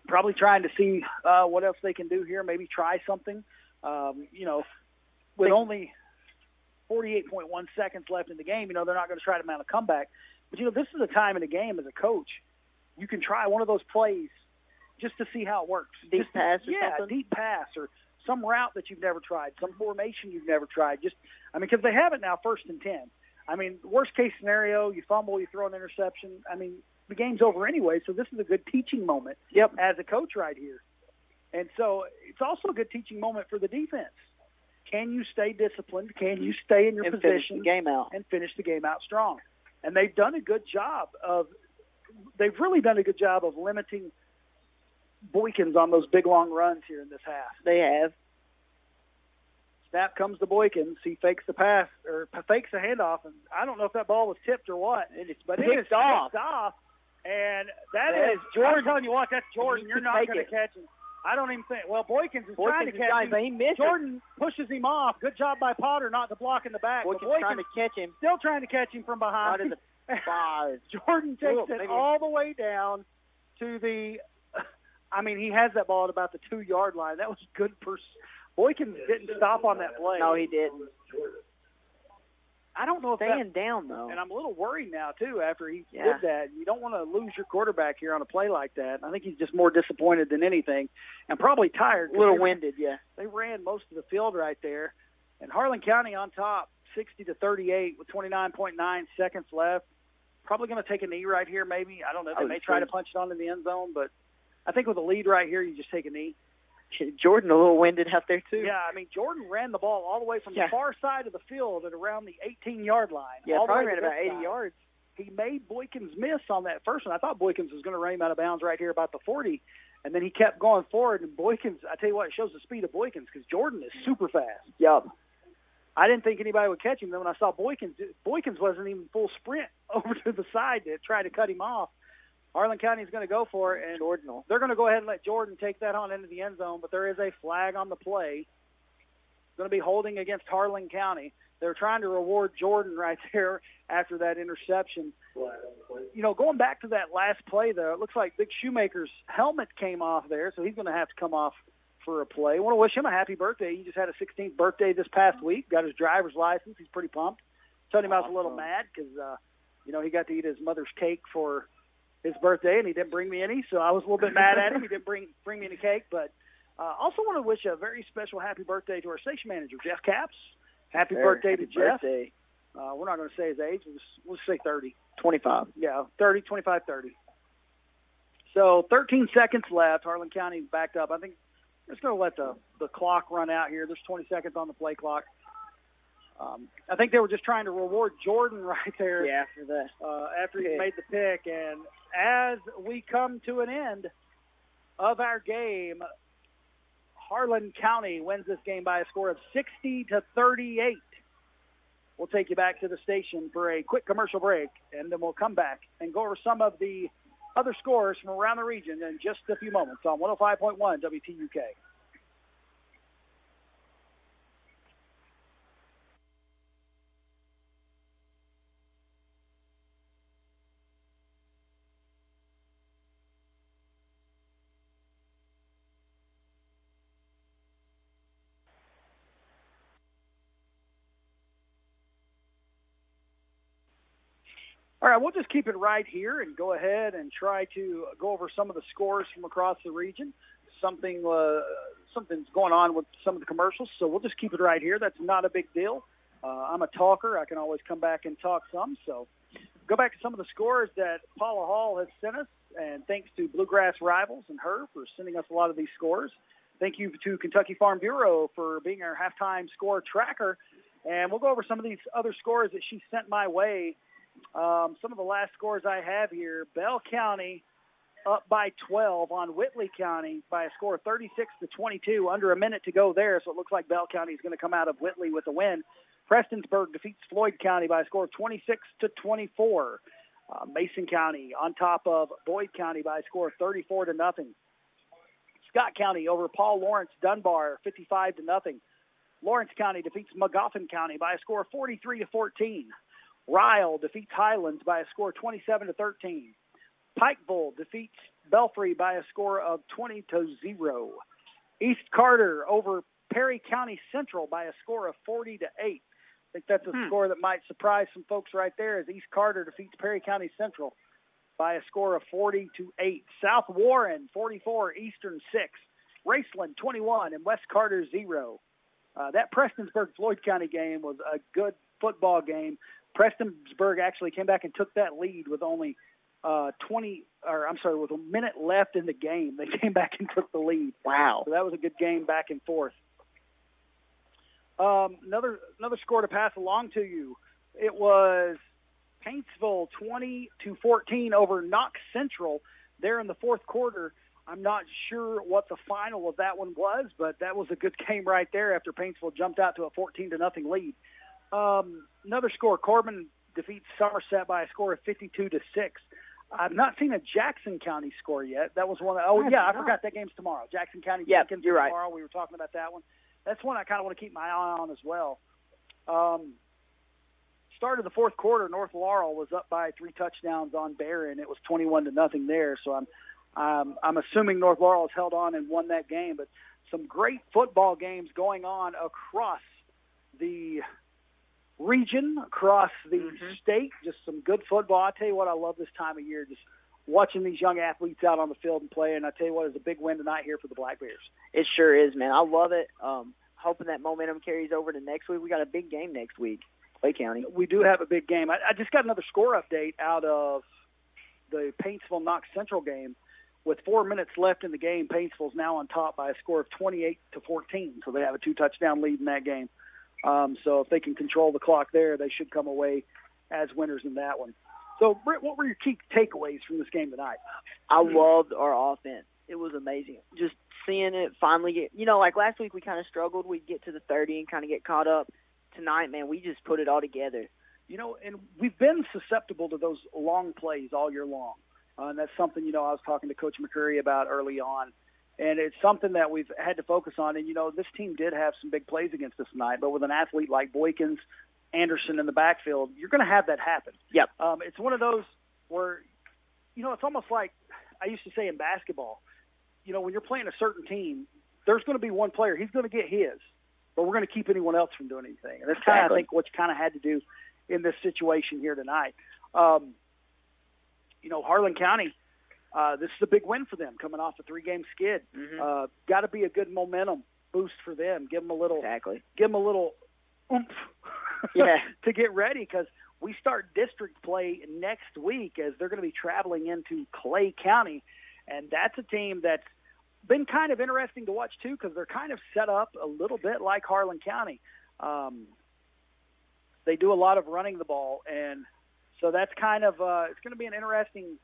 Probably trying to see what else they can do here, maybe try something. With only 48.1 seconds left in the game, they're not going to try to mount a comeback. But, this is a time in the game as a coach. You can try one of those plays just to see how it works. Deep pass or something? Yeah, deep pass or some route that you've never tried, some formation you've never tried. Because they have it now 1st and 10. Worst case scenario, you fumble, you throw an interception. The game's over anyway, so this is a good teaching moment as a coach right here. And so it's also a good teaching moment for the defense. Can you stay disciplined? Can you stay in your and position finish the game out? And finish the game out strong? And they've done a good job they've really done a good job of limiting Boykins on those big, long runs here in this half. They have. Snap comes to Boykins. He fakes the pass, or fakes the handoff, and I don't know if that ball was tipped or what. But it is tipped off. And that is Jordan. I'm telling you what, that's Jordan. You're not going to catch him. I don't even think. Well, Boykins is trying to catch him. He missed Jordan pushes him off. Good job by Potter not to block in the back. Boykins trying to catch him. Still trying to catch him from behind. Jordan takes it all the way down to the he has that ball at about the 2-yard line. That was good. Boykins didn't stop on that play. No, he didn't. I don't know if Staying down, though. And I'm a little worried now, too, after he did that. You don't want to lose your quarterback here on a play like that. I think he's just more disappointed than anything and probably tired. A little winded, They ran most of the field right there. And Harlan County on top, 60-38 with 29.9 seconds left. Probably going to take a knee right here, maybe. I don't know. They may try to punch it on in the end zone, but I think with a lead right here, you just take a knee. Jordan a little winded out there, too. Yeah, Jordan ran the ball all the way from the far side of the field at around the 18-yard line. Yeah, probably ran about 80 yards. He made Boykins miss on that first one. I thought Boykins was going to run him out of bounds right here about the 40, and then he kept going forward. And Boykins, I tell you what, it shows the speed of Boykins because Jordan is super fast. Yep. I didn't think anybody would catch him. Then when I saw Boykins wasn't even full sprint over to the side to try to cut him off. Harlan County is going to go for it, and they're going to go ahead and let Jordan take that on into the end zone, but there is a flag on the play. Going to be holding against Harlan County. They're trying to reward Jordan right there after that interception. Going back to that last play, though, it looks like Big Shoemaker's helmet came off there, so he's going to have to come off for a play. I want to wish him a happy birthday. He just had a 16th birthday this past week, got his driver's license. He's pretty pumped. Told him I was a little mad because, he got to eat his mother's cake for his birthday, and he didn't bring me any, so I was a little bit mad at him. He didn't bring me any cake, but also want to wish a very special happy birthday to our station manager, Jeff Capps. Happy birthday to Jeff. We're not going to say his age. We'll just say 30. 25. Yeah, 30, 25, 30. So 13 seconds left. Harlan County's backed up. I think we're just going to let the clock run out here. There's 20 seconds on the play clock. I think they were just trying to reward Jordan right there. Yeah, after that. After he made the pick. And as we come to an end of our game, Harlan County wins this game by a score of 60-38. We'll take you back to the station for a quick commercial break, and then we'll come back and go over some of the other scores from around the region in just a few moments on 105.1 WTUK. All right, we'll just keep it right here and go ahead and try to go over some of the scores from across the region. Something's going on with some of the commercials, so we'll just keep it right here. That's not a big deal. I'm a talker. I can always come back and talk some. So go back to some of the scores that Paula Hall has sent us, and thanks to Bluegrass Rivals and her for sending us a lot of these scores. Thank you to Kentucky Farm Bureau for being our halftime score tracker. And we'll go over some of these other scores that she sent my way. Some of the last scores I have here, Bell County up by 12 on Whitley County by a score of 36-22, under a minute to go there, so it looks like Bell County is going to come out of Whitley with a win. Prestonsburg defeats Floyd County by a score of 26-24. Mason County on top of Boyd County by a score of 34-0. Scott County over Paul Lawrence Dunbar, 55-0. Lawrence County defeats Magoffin County by a score of 43-14. Ryle defeats Highlands by a score of 27-13. Pikeville defeats Belfry by a score of 20-0. East Carter over Perry County Central by a score of 40-8. I think that's a score that might surprise some folks right there, as East Carter defeats Perry County Central by a score of 40-8. South Warren 44, Eastern 6, Raceland 21, and West Carter 0. That Prestonsburg-Floyd County game was a good football game. Prestonsburg actually came back and took that lead with only with a minute left in the game. They came back and took the lead. Wow. So that was a good game back and forth. Another score to pass along to you. It was Paintsville 20-14 over Knox Central there in the fourth quarter. I'm not sure what the final of that one was, but that was a good game right there after Paintsville jumped out to a 14-0 lead. Another score, Corbin defeats Somerset by a score of 52-6. I've not seen a Jackson County score yet. That was one. I forgot that game's tomorrow. Jackson County. Yeah, you're right. Tomorrow. We were talking about that one. That's one I kind of want to keep my eye on as well. Start of the fourth quarter, North Laurel was up by 3 touchdowns on Barron. It was 21-0 there. So I'm assuming North Laurel has held on and won that game. But some great football games going on across the region, across the state. Just some good football. I tell you what, I love this time of year. Just watching these young athletes out on the field and play. And I tell you what, it's a big win tonight here for the Black Bears. It sure is, man. I love it. Hoping that momentum carries over to next week. We got a big game next week, Clay County. We do have a big game. I just got another score update out of the Paintsville-Knox Central game. With 4 minutes left in the game, Paintsville's now on top by a score of 28-14. So they have a 2-touchdown lead in that game. So if they can control the clock there, they should come away as winners in that one. So, Britt, what were your key takeaways from this game tonight? I loved our offense. It was amazing. Just seeing it finally get, like last week we kind of struggled. We'd get to the 30 and kind of get caught up. Tonight, man, we just put it all together. And we've been susceptible to those long plays all year long. And that's something, I was talking to Coach McCurry about early on. And it's something that we've had to focus on. And, this team did have some big plays against us tonight. But with an athlete like Boykins, Anderson in the backfield, you're going to have that happen. Yep. It's one of those where, it's almost like I used to say in basketball, when you're playing a certain team, there's going to be one player. He's going to get his. But we're going to keep anyone else from doing anything. And that's kind of, I think, what you kind of had to do in this situation here tonight. Harlan County, this is a big win for them coming off a 3-game skid. Got to be a good momentum boost for them. Give them a little oomph to get ready, because we start district play next week as they're going to be traveling into Clay County. And that's a team that's been kind of interesting to watch, too, because they're kind of set up a little bit like Harlan County. They do a lot of running the ball, and so that's kind of it's going to be an interesting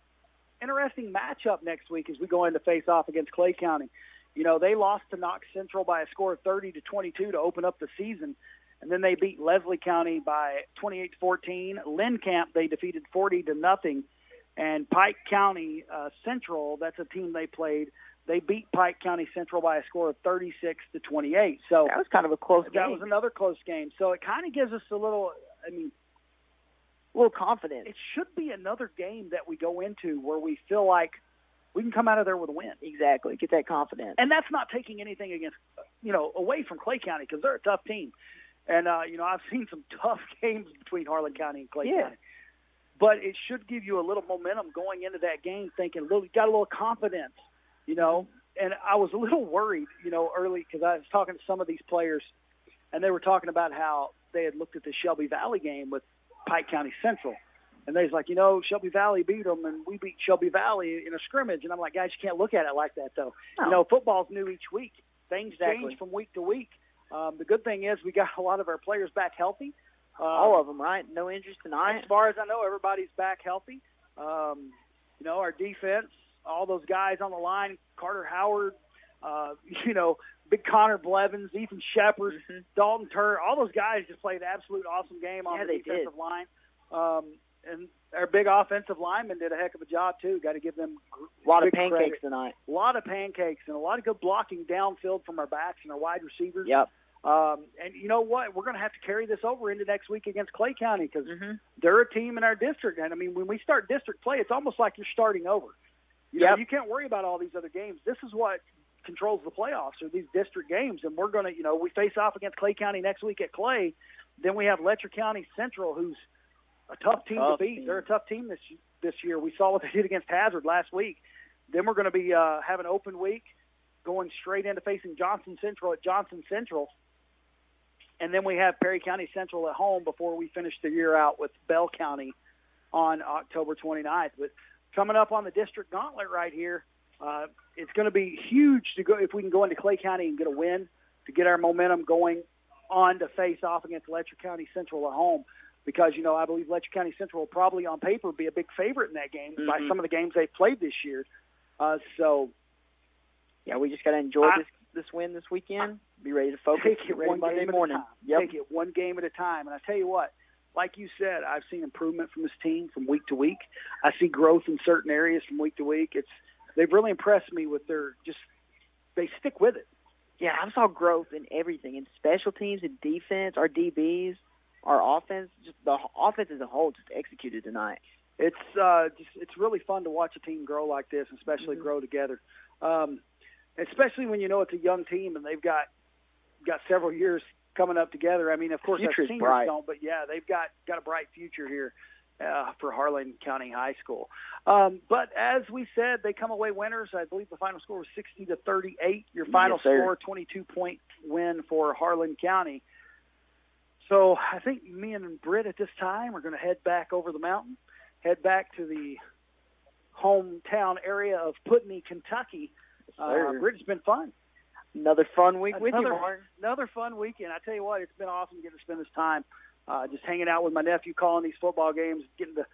matchup next week as we go in to face off against Clay County. They lost to Knox Central by a score of 30-22 to open up the season, and then they beat Leslie County by 28-14. Lynn Camp they defeated 40-0, and Pike County Central, that's a team they played. They beat Pike County Central by a score of 36-28. So that was kind of a close game. That was another close game. So it kind of gives us a little confidence. It should be another game that we go into where we feel like we can come out of there with a win. Exactly. Get that confidence. And that's not taking anything against, away from Clay County, because they're a tough team. And, I've seen some tough games between Harlan County and Clay County. But it should give you a little momentum going into that game, thinking, got a little confidence, And I was a little worried, early, because I was talking to some of these players, and they were talking about how they had looked at the Shelby Valley game with Pike County Central. And they was like, Shelby Valley beat them, and we beat Shelby Valley in a scrimmage. And I'm like, guys, you can't look at it like that, though. No. Football's new each week. Things change from week to week. The good thing is we got a lot of our players back healthy. All of them, right? No injuries tonight. As far as I know, everybody's back healthy. Our defense, all those guys on the line, Carter Howard, Big Connor Blevins, Ethan Shepard, Dalton Turr, all those guys just played an absolute awesome game on the defensive line. And our big offensive linemen did a heck of a job, too. Got to give them a lot of big pancakes credit. tonight. A lot of pancakes and a lot of good blocking downfield from our backs and our wide receivers. Yep. And you know what? We're going to have to carry this over into next week against Clay County because they're a team in our district. And, I mean, when we start district play, it's almost like you're starting over. You know, you can't worry about all these other games. This is what controls the playoffs are these district games. And we're going to, we face off against Clay County next week at Clay. Then we have Letcher County Central, who's a tough team to beat. They're a tough team this year. We saw what they did against Hazard last week. Then we're going to be have an open week going straight into facing Johnson Central at Johnson Central. And then we have Perry County Central at home before we finish the year out with Bell County on October 29th. But coming up on the district gauntlet right here, it's going to be huge to go if we can go into Clay County and get a win to get our momentum going on to face off against Letcher County Central at home. Because, I believe Letcher County Central will probably on paper be a big favorite in that game by some of the games they've played this year. We just got to enjoy this win this weekend. Be ready to focus. Take it ready one Monday game morning. at a time. Take it one game at a time. And I tell you what, like you said, I've seen improvement from this team from week to week. I see growth in certain areas from week to week. They've really impressed me with they stick with it. Yeah, I saw growth in everything, in special teams, in defense, our DBs, our offense, just the offense as a whole just executed tonight. It's really fun to watch a team grow like this, especially grow together. Especially when it's a young team and they've got several years coming up together. I mean, of course, our seniors don't, but yeah, they've got a bright future here for Harlan County High School. But as we said, they come away winners. I believe the final score was 60-38. Your final score, 22-point win for Harlan County. So I think me and Britt at this time are going to head back over the mountain, head back to the hometown area of Putney, Kentucky. Britt, it's been fun. Another fun week with you, Martin. Another fun weekend. I tell you what, it's been awesome getting to spend this time just hanging out with my nephew, calling these football games, getting to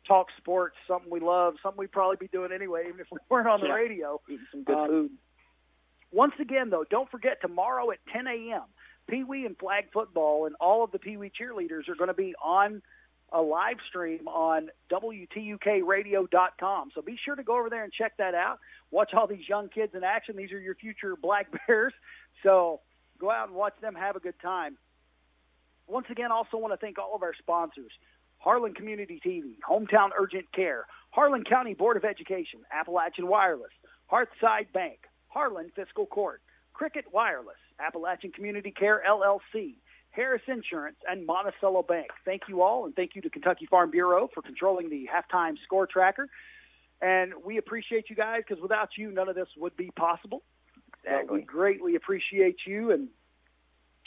talk sports, something we love, something we'd probably be doing anyway, even if we weren't on the radio. Eating some good food. Once again, though, don't forget tomorrow at 10 a.m., Pee Wee and flag football and all of the Pee Wee cheerleaders are going to be on a live stream on WTUKradio.com. So be sure to go over there and check that out. Watch all these young kids in action. These are your future Black Bears. So go out and watch them have a good time. Once again, also want to thank all of our sponsors. Harlan Community TV, Hometown Urgent Care, Harlan County Board of Education, Appalachian Wireless, Hearthside Bank, Harlan Fiscal Court, Cricket Wireless, Appalachian Community Care LLC, Harris Insurance, and Monticello Bank. Thank you all, and thank you to Kentucky Farm Bureau for controlling the halftime score tracker. And we appreciate you guys because without you, none of this would be possible. Exactly. We greatly appreciate you, and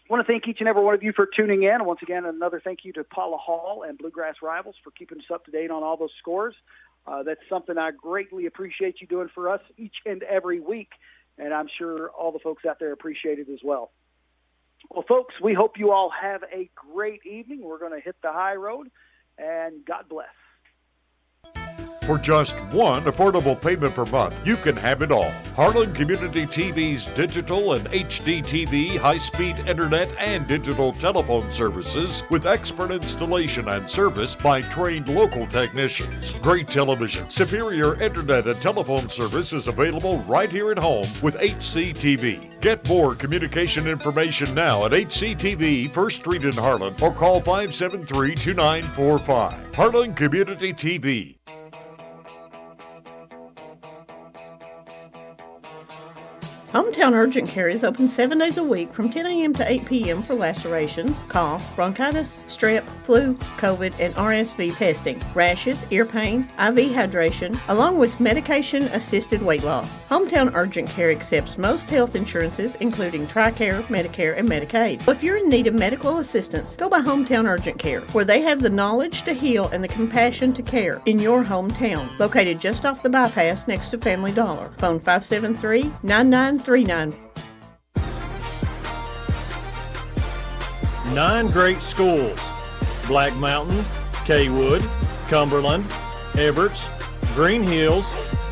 I want to thank each and every one of you for tuning in. And once again, another thank you to Paula Hall and Bluegrass Rivals for keeping us up to date on all those scores. That's something I greatly appreciate you doing for us each and every week, and I'm sure all the folks out there appreciate it as well. Well, folks, we hope you all have a great evening. We're going to hit the high road, and God bless. For just one affordable payment per month, you can have it all. Harlan Community TV's digital and HD TV, high-speed internet, and digital telephone services with expert installation and service by trained local technicians. Great television, superior internet and telephone service is available right here at home with HCTV. Get more communication information now at HCTV, 1st Street in Harlan, or call 573-2945. Harlan Community TV. Hometown Urgent Care is open 7 days a week from 10 a.m. to 8 p.m. for lacerations, cough, bronchitis, strep, flu, COVID, and RSV testing, rashes, ear pain, IV hydration, along with medication-assisted weight loss. Hometown Urgent Care accepts most health insurances, including TRICARE, Medicare, and Medicaid. If you're in need of medical assistance, go by Hometown Urgent Care, where they have the knowledge to heal and the compassion to care in your hometown. Located just off the bypass next to Family Dollar. Phone 573-9939. 9 great schools: Black Mountain, Kaywood, Cumberland, Everts, Green Hills,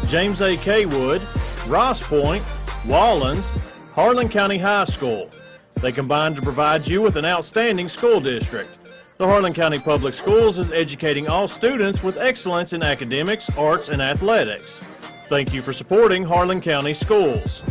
James A. Kaywood, Ross Point, Wallens, Harlan County High School. They combine to provide you with an outstanding school district. The Harlan County Public Schools is educating all students with excellence in academics, arts, and athletics. Thank you for supporting Harlan County Schools.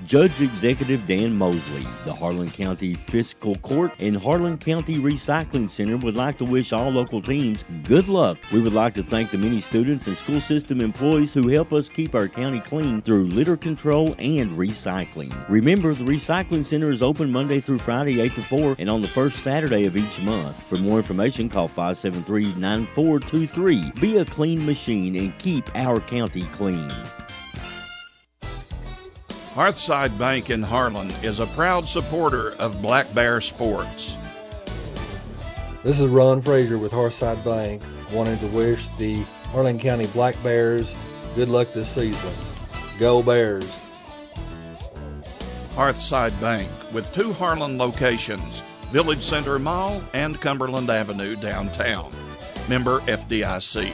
Judge Executive Dan Mosley, the Harlan County Fiscal Court and Harlan County Recycling Center would like to wish all local teams good luck. We would like to thank the many students and school system employees who help us keep our county clean through litter control and recycling. Remember, the Recycling Center is open Monday through Friday 8 to 4 and on the first Saturday of each month. For more information, call 573-9423. Be a clean machine and keep our county clean. Hearthside Bank in Harlan is a proud supporter of Black Bear sports. This is Ron Frazier with Hearthside Bank, wanting to wish the Harlan County Black Bears good luck this season. Go Bears! Hearthside Bank with 2 Harlan locations, Village Center Mall and Cumberland Avenue downtown. Member FDIC.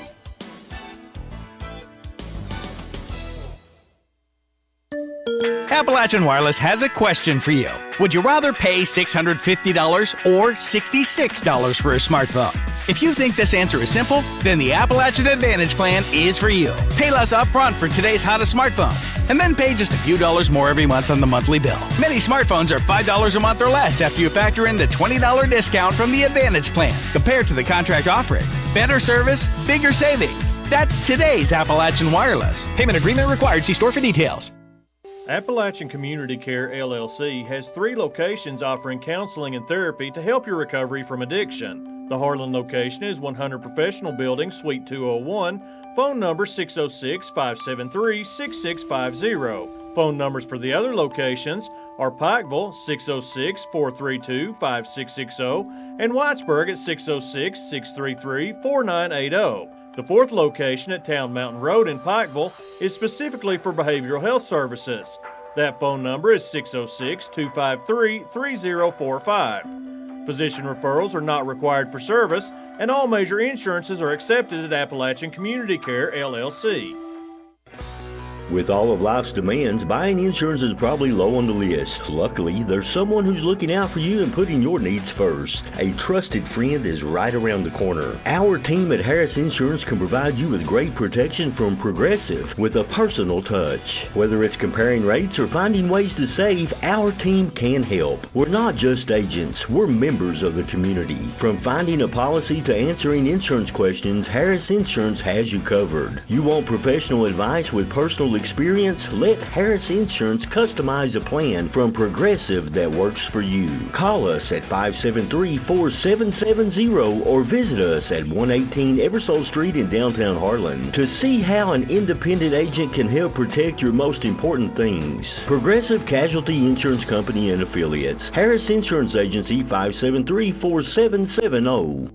Appalachian Wireless has a question for you. Would you rather pay $650 or $66 for a smartphone? If you think this answer is simple, then the Appalachian Advantage plan is for you. Pay less upfront for today's hottest smartphones, and then pay just a few dollars more every month on the monthly bill. Many smartphones are $5 a month or less after you factor in the $20 discount from the Advantage plan, compared to the contract offering. Better service, bigger savings. That's today's Appalachian Wireless. Payment agreement required. See store for details. Appalachian Community Care LLC has 3 locations offering counseling and therapy to help your recovery from addiction. The Harlan location is 100 Professional Building, Suite 201, phone number 606-573-6650. Phone numbers for the other locations are Pikeville 606-432-5660 and Whitesburg at 606-633-4980. The 4th location at Town Mountain Road in Pikeville is specifically for behavioral health services. That phone number is 606-253-3045. Physician referrals are not required for service, and all major insurances are accepted at Appalachian Community Care, LLC. With all of life's demands, buying insurance is probably low on the list. Luckily, there's someone who's looking out for you and putting your needs first. A trusted friend is right around the corner. Our team at Harris Insurance can provide you with great protection from Progressive with a personal touch. Whether it's comparing rates or finding ways to save, our team can help. We're not just agents, we're members of the community. From finding a policy to answering insurance questions, Harris Insurance has you covered. You want professional advice with personal experience? Let Harris Insurance customize a plan from Progressive that works for you. Call us at 573-4770 or visit us at 118 Eversole Street in downtown Harlan to see how an independent agent can help protect your most important things. Progressive Casualty Insurance Company and Affiliates. Harris Insurance Agency 573-4770.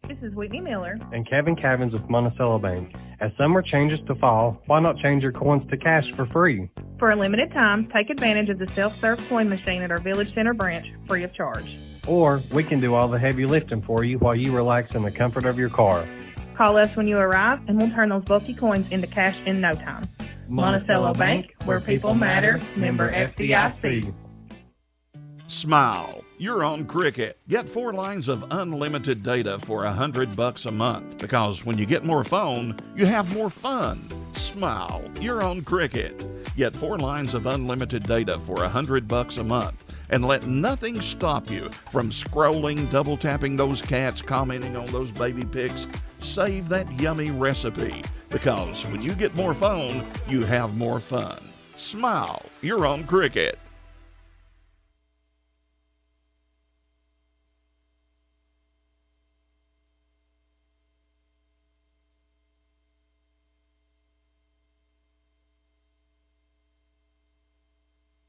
This is Whitney Miller and Kevin Cavins with Monticello Bank. As summer changes to fall, why not change your coins to cash for free? For a limited time, take advantage of the self-serve coin machine at our Village Center branch, free of charge. Or we can do all the heavy lifting for you while you relax in the comfort of your car. Call us when you arrive, and we'll turn those bulky coins into cash in no time. Monticello Bank, where people matter, member FDIC. Smile. You're on Cricket. Get 4 lines of unlimited data for $100 a month, because when you get more phone, you have more fun. Smile. You're on Cricket. Get 4 lines of unlimited data for $100 a month, and let nothing stop you from scrolling, double tapping those cats, commenting on those baby pics. Save that yummy recipe, because when you get more phone, you have more fun. Smile. You're on Cricket.